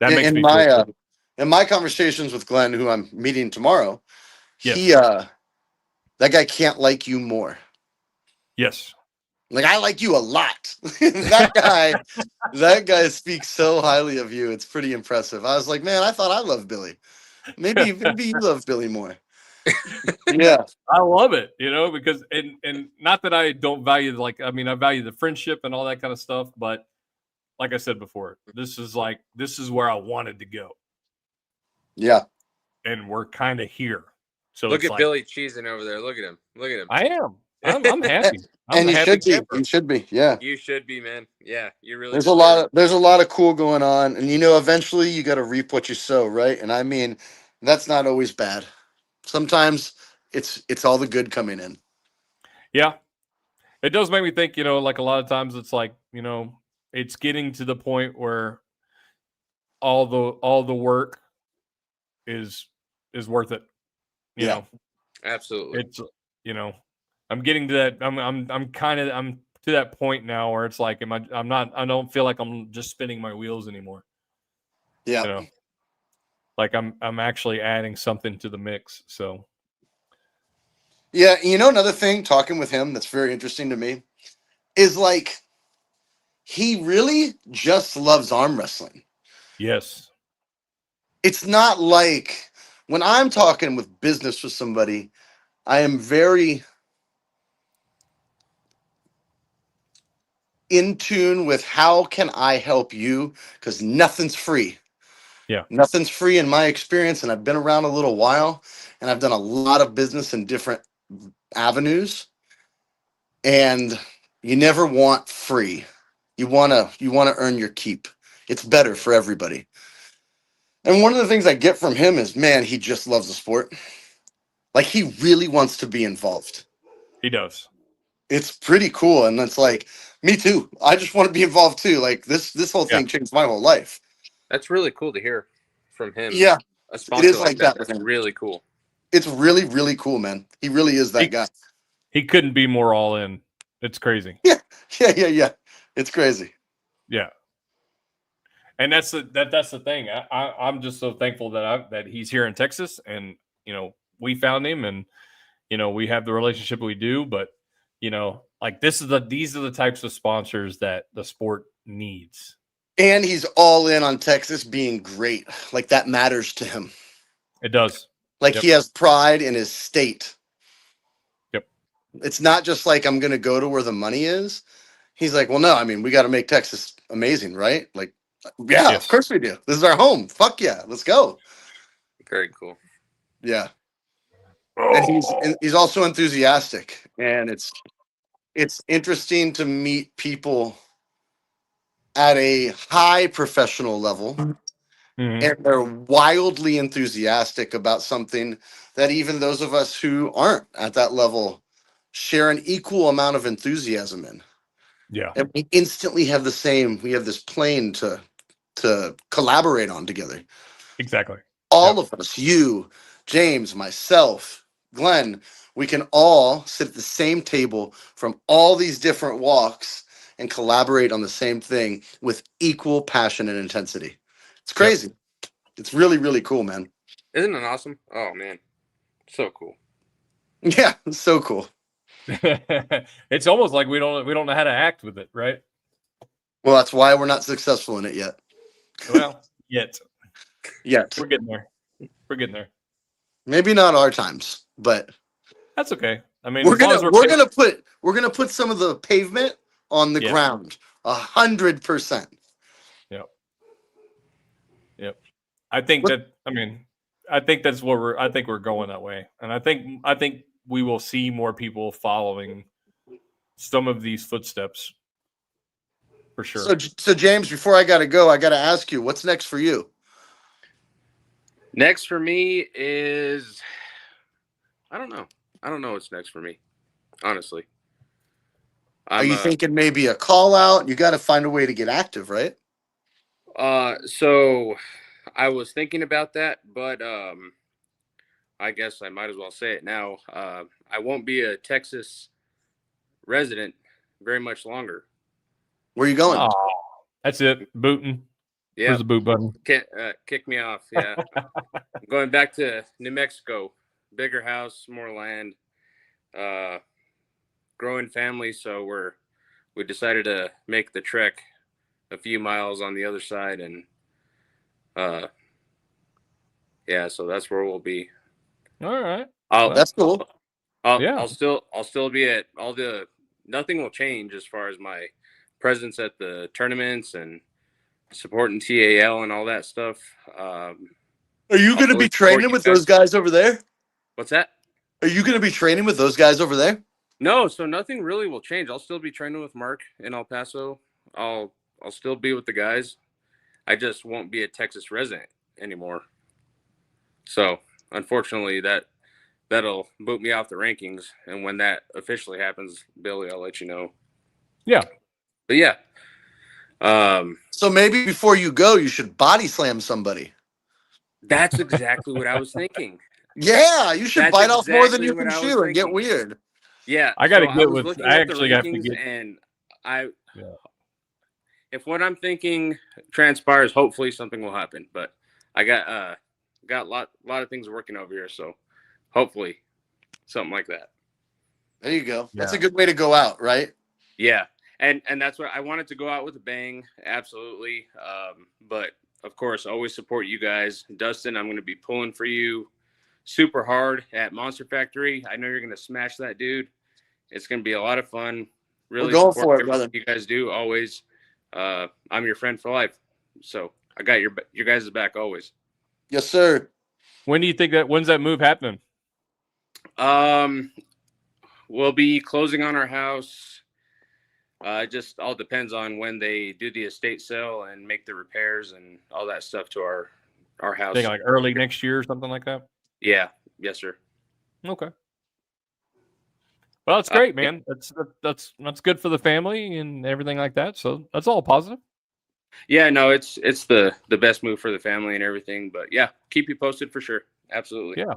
that makes me feel good. In my conversations with Glenn, who I'm meeting tomorrow, that guy can't like you more. Yes. Like, I like you a lot. that guy speaks so highly of you. It's pretty impressive. I was like, man, I thought I loved Billy. Maybe you love Billy more. Yeah. I love it, because and not that I don't value, I value the friendship and all that kind of stuff, but like I said before, this is where I wanted to go. Yeah. And we're kind of here. So look at Billy cheesing over there. Look at him. I am. I'm happy. And you should be. You should be. Yeah. You should be, man. Yeah. You really. There's a lot of cool going on, and eventually you got to reap what you sow, right? And I mean, that's not always bad. Sometimes it's all the good coming in. Yeah. It does make me think, like a lot of times it's like, it's getting to the point where all the work is worth it. You know. Absolutely. It's I'm getting to that. I'm to that point now where it's like, I don't feel like I'm just spinning my wheels anymore. Yeah. Like I'm actually adding something to the mix. So. Yeah. Another thing, talking with him that's very interesting to me is, like, he really just loves arm wrestling. Yes. It's not like when I'm talking with business with somebody, I am very in tune with how can I help you? Because nothing's free. Yeah. Nothing's free in my experience, and I've been around a little while, and I've done a lot of business in different avenues, and you never want free. You want to earn your keep. It's better for everybody. And one of the things I get from him is, man, he just loves the sport. Like, he really wants to be involved. He does. It's pretty cool, and it's like, me too. I just want to be involved too. Like, this whole thing changed my whole life. That's really cool to hear from him. Yeah, A it sponsor is like like that. that. That's really cool. It's really, really cool, man. He really is that guy. He couldn't be more all in. It's crazy. Yeah. It's crazy. Yeah. And that's the thing. I'm just so thankful that he's here in Texas, and we found him, and we have the relationship we do. But like these are the types of sponsors that the sport needs. And he's all in on Texas being great. Like, that matters to him. It does. Like, Yep. he has pride in his state. Yep. It's not just like, I'm going to go to where the money is. He's like, well, no, I mean, we got to make Texas amazing, right? Like, yeah, Yes. Of course we do. This is our home. Fuck yeah, let's go. Very cool. Yeah. And he's also enthusiastic, and it's interesting to meet people at a high professional level, Mhm. and they're wildly enthusiastic about something that even those of us who aren't at that level share an equal amount of enthusiasm in. Yeah. And we instantly have we have this plane to collaborate on together. Exactly. All of us, you, James, myself, Glenn, we can all sit at the same table from all these different walks and collaborate on the same thing with equal passion and intensity. It's crazy. It's really, really cool, man. Isn't it awesome? Oh man, so cool. Yeah, it's so cool. It's almost like we don't know how to act with it, right? Well, that's why we're not successful in it yet. Well, yet. Yet. We're getting there. We're getting there. Maybe not our times, but That's okay. I mean, we're as long as gonna put some of the pavement on the ground. 100%. Yep. I think that's what I think we're going that way. And I think we will see more people following some of these footsteps for sure. So James, before I gotta go, I gotta ask you, what's next for you? Next for me is, I don't know what's next for me, honestly. Are you thinking maybe a call out? You got to find a way to get active, right? So I was thinking about that, but I guess I might as well say it now. I won't be a Texas resident very much longer. Where are you going? Oh, that's it. Booting. Yeah. Where's the boot button? Kick me off. Yeah. I'm going back to New Mexico. Bigger house, more land, growing family. So we decided to make the trek a few miles on the other side, and so that's where we'll be. All right. That's cool. I'll still be at nothing will change as far as my presence at the tournaments and supporting TAL and all that stuff. Are you going to be training with those guys over there? What's that? Are you going to be training with those guys over there? No, so nothing really will change. I'll still be training with Mark in El Paso. I'll still be with the guys. I just won't be a Texas resident anymore. So unfortunately, that'll boot me off the rankings. And when that officially happens, Billy, I'll let you know. Yeah. But yeah. So maybe before you go, you should body slam somebody. That's exactly what I was thinking. Yeah, you should bite off more than you can chew and get weird. Yeah, I got to get with. I actually have to get. And if what I'm thinking transpires, hopefully something will happen. But I got a lot of things working over here, so hopefully something like that. There you go. That's a good way to go out, right? Yeah, and that's what I wanted to go out with a bang, absolutely. But of course, always support you guys, Dustin. I'm going to be pulling for you super hard at Monster Factory. I know you're going to smash that dude. It's going to be a lot of fun. Really going support for it, everything brother. you guys do. Always, I'm your friend for life. So I got your guys' back always. Yes, sir. When's that move happening? We'll be closing on our house. It just all depends on when they do the estate sale and make the repairs and all that stuff to our house. Think like early next year or something like that? Yeah. Yes, sir. Okay. Well, that's great, man. That's good for the family and everything like that. So that's all positive. Yeah, no, it's the best move for the family and everything. But yeah, keep you posted for sure. Absolutely. Yeah.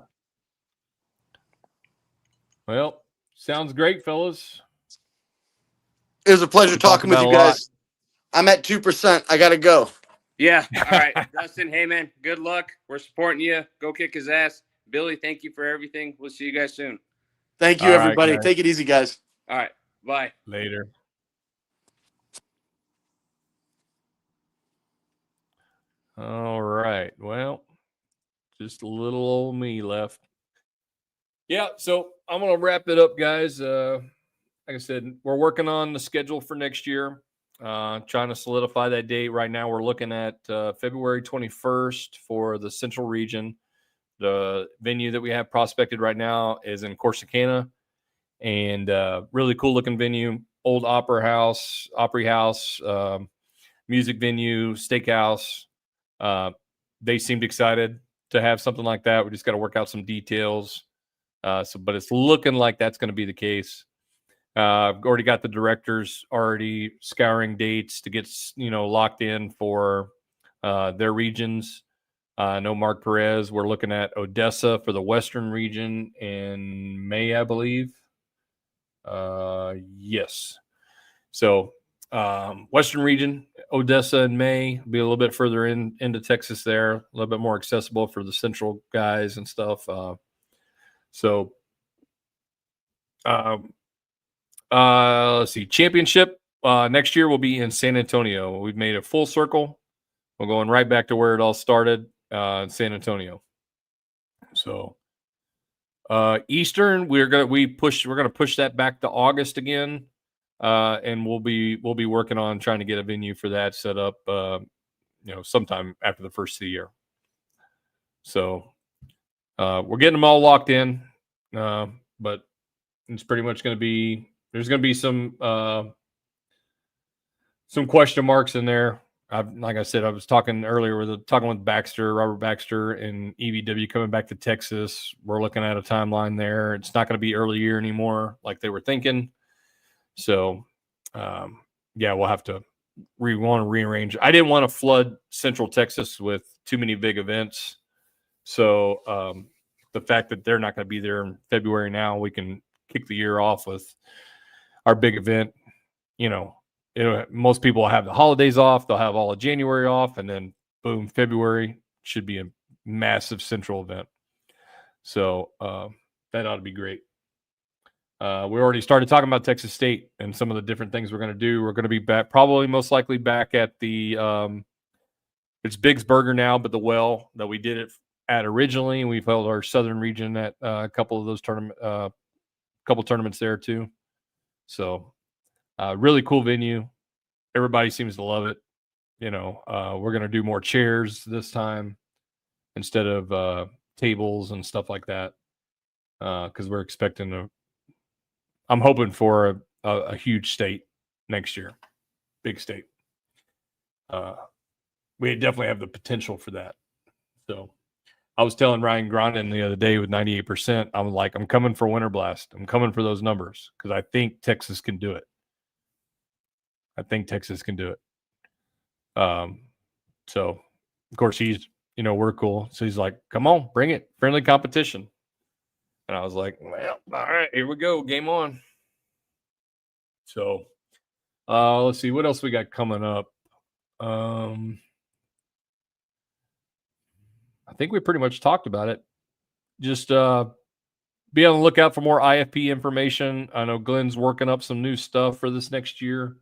Well, sounds great, fellas. It was a pleasure We talked talking with about you a lot. guys. I'm at 2%. I gotta go. Yeah. All right, Dustin. Hey, man. Good luck. We're supporting you. Go kick his ass. Billy, thank you for everything. We'll see you guys soon. Thank you, All right, everybody. guys. Take it easy, guys. All right. Bye. Later. All right. Well, just a little old me left. Yeah, so I'm gonna wrap it up, guys. Like I said, we're working on the schedule for next year. Trying to solidify that date. Right now, we're looking at February 21st for the Central Region. The venue that we have prospected right now is in Corsicana, and really cool looking venue. Old Opry House, music venue, steakhouse. They seemed excited to have something like that. We just got to work out some details. But it's looking like that's going to be the case. I've already got the directors already scouring dates to get locked in for their regions. I know Mark Perez. We're looking at Odessa for the Western region in May, I believe. Yes. So Western region, Odessa in May, be a little bit further into Texas there, a little bit more accessible for the central guys and stuff. Let's see. Championship next year will be in San Antonio. We've made a full circle. We're going right back to where it all started in San Antonio. So Eastern, we're gonna push that back to August again, and we'll be working on trying to get a venue for that set up. Sometime after the first of the year. So we're getting them all locked in, but it's pretty much going to be. There's going to be some question marks in there. Like I said, I was talking earlier with Robert Baxter, and EVW coming back to Texas. We're looking at a timeline there. It's not going to be early year anymore, like they were thinking. So, we'll have to. We want to rearrange. I didn't want to flood Central Texas with too many big events. So, the fact that they're not going to be there in February now, we can kick the year off with our big event. Most people will have the holidays off. They'll have all of January off, and then boom, February should be a massive Central event. So that ought to be great. We already started talking about Texas State and some of the different things we're going to do. We're going to be back, probably most likely back at the it's Biggs Burger now, but the well that we did it at originally. We've held our Southern region at a couple of those tournaments there too. So really cool venue. Everybody seems to love it. We're going to do more chairs this time instead of tables and stuff like that. Because we're expecting I'm hoping for a huge state next year. Big state. We definitely have the potential for that. So I was telling Ryan Grondin the other day with 98%, I'm like, I'm coming for Winter Blast. I'm coming for those numbers because I think Texas can do it. So of course he's, we're cool. So he's like, come on, bring it. Friendly competition. And I was like, well, all right, here we go. Game on. So let's see what else we got coming up. I think we pretty much talked about it. Just be on the lookout for more IFP information. I know Glenn's working up some new stuff for this next year.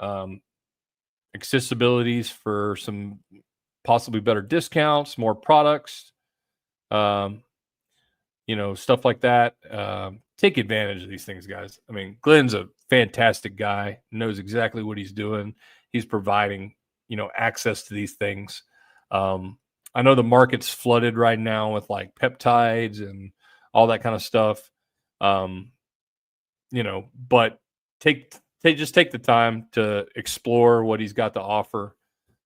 Accessibilities for some possibly better discounts, more products, stuff like that. take advantage of these things, guys. I mean, Glenn's a fantastic guy, knows exactly what he's doing. He's providing, access to these things. I know the market's flooded right now with like peptides and all that kind of stuff. But just take the time to explore what he's got to offer.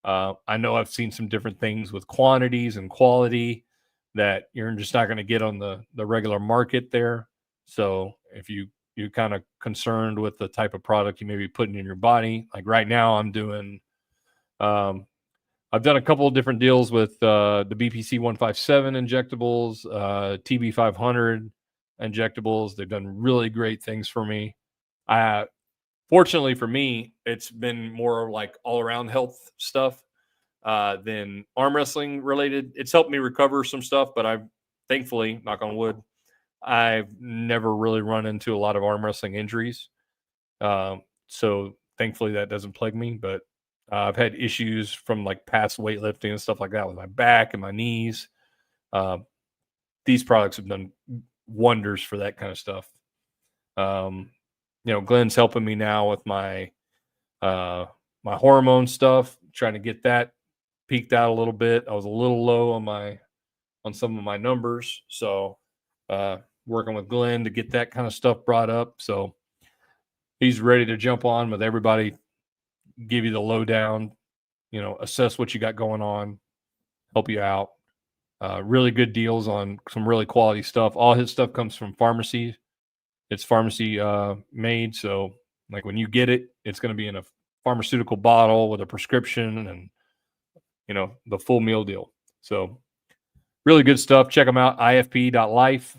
I know I've seen some different things with quantities and quality that you're just not going to get on the regular market there. So if you're kind of concerned with the type of product you may be putting in your body, like right now I've done a couple of different deals with the BPC 157 injectables, TB 500 injectables. They've done really great things for me. Fortunately for me, it's been more like all around health stuff than arm wrestling related. It's helped me recover some stuff, but I've thankfully, knock on wood, I've never really run into a lot of arm wrestling injuries. So thankfully that doesn't plague me, but I've had issues from like past weightlifting and stuff like that with my back and my knees. These products have done wonders for that kind of stuff. Glenn's helping me now with my my hormone stuff, trying to get that peaked out a little bit. I was a little low on some of my numbers, so working with Glenn to get that kind of stuff brought up. So he's ready to jump on with everybody, give you the lowdown, assess what you got going on, help you out. Really good deals on some really quality stuff. All his stuff comes from pharmacy. It's pharmacy made. So like when you get it, it's going to be in a pharmaceutical bottle with a prescription and, the full meal deal. So really good stuff. Check them out. ifp.life.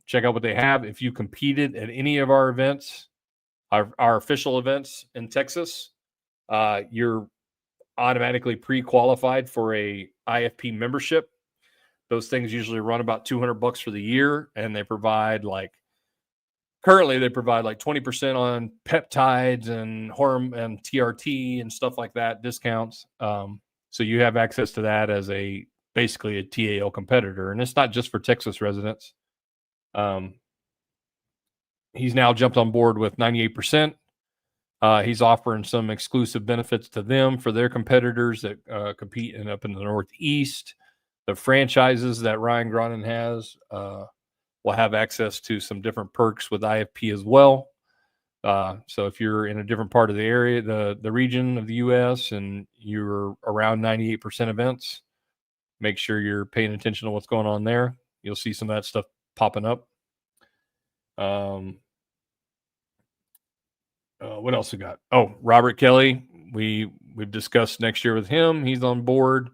Check out what they have. If you competed at any of our events, our official events in Texas, you're automatically pre-qualified for a IFP membership. Those things usually run about $200 for the year, and they provide currently they provide 20% on peptides and hormone and TRT and stuff like that, discounts. So you have access to that as basically a TAL competitor, and it's not just for Texas residents. He's now jumped on board with 98%. He's offering some exclusive benefits to them for their competitors that compete up in the Northeast. The franchises that Ryan Gronin has will have access to some different perks with IFP as well. So if you're in a different part of the area, the region of the U.S., and you're around 98% events, make sure you're paying attention to what's going on there. You'll see some of that stuff popping up. What else we got? Oh, Robert Kelly. We've discussed next year with him. He's on board.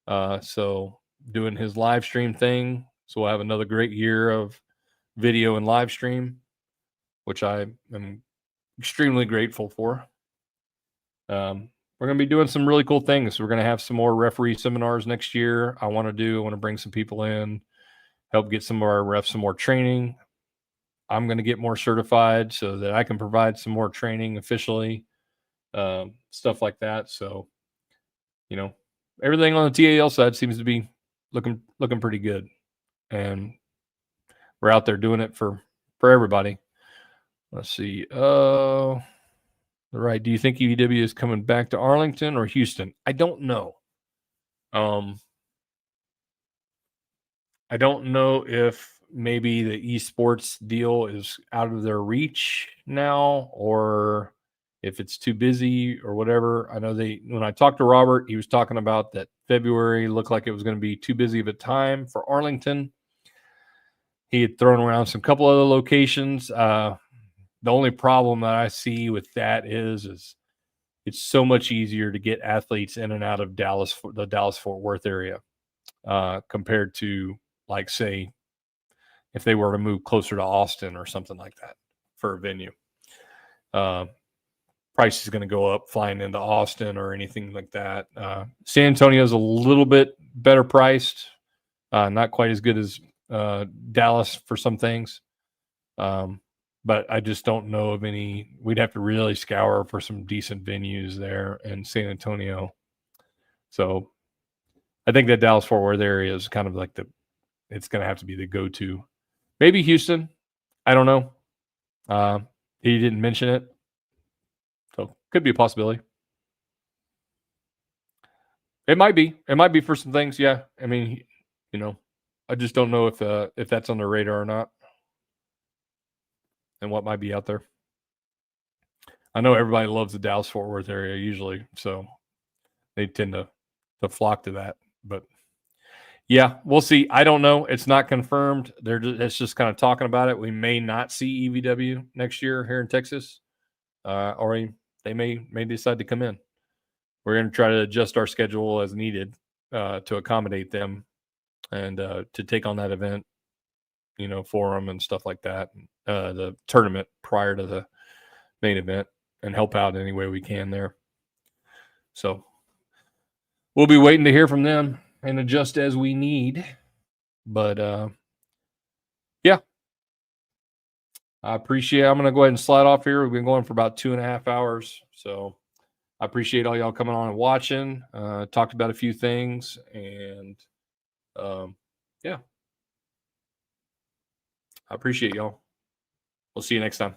So doing his live stream thing. So we'll have another great year of video and live stream, which I am extremely grateful for. We're going to be doing some really cool things. We're going to have some more referee seminars next year. I want to bring some people in, help get some of our refs some more training. I'm going to get more certified so that I can provide some more training officially, stuff like that. So, everything on the TAL side seems to be looking pretty good, and we're out there doing it for everybody. Let's see. Right. Do you think UEW is coming back to Arlington or Houston? I don't know. I don't know if maybe the esports deal is out of their reach now, or if it's too busy or whatever. I know when I talked to Robert, he was talking about that February looked like it was going to be too busy of a time for Arlington. He had thrown around some couple other locations. The only problem that I see with that is it's so much easier to get athletes in and out of the Dallas-Fort Worth area compared to, say, if they were to move closer to Austin or something like that for a venue. Price is going to go up flying into Austin or anything like that. San Antonio is a little bit better priced, not quite as good as Dallas for some things. But I just don't know of any. We'd have to really scour for some decent venues there in San Antonio. So I think that Dallas-Fort Worth area is kind of it's going to have to be the go-to. Maybe Houston. I don't know. He didn't mention it, so could be a possibility. It might be. It might be for some things. Yeah. I mean, you know, I just don't know if that's on the radar or not, and what might be out there. I know everybody loves the Dallas Fort Worth area usually, so they tend to flock to that. But yeah, we'll see. I don't know. It's not confirmed. It's just kind of talking about it. We may not see EVW next year here in Texas, or they may decide to come in. We're going to try to adjust our schedule as needed to accommodate them and to take on that event, you know, for them and stuff like that. The tournament prior to the main event, and help out any way we can there. So we'll be waiting to hear from them and adjust as we need. But yeah, I appreciate. I'm going to go ahead and slide off here. We've been going for about 2.5 hours, so I appreciate all y'all coming on and watching. Talked about a few things, and yeah, I appreciate y'all. We'll see you next time.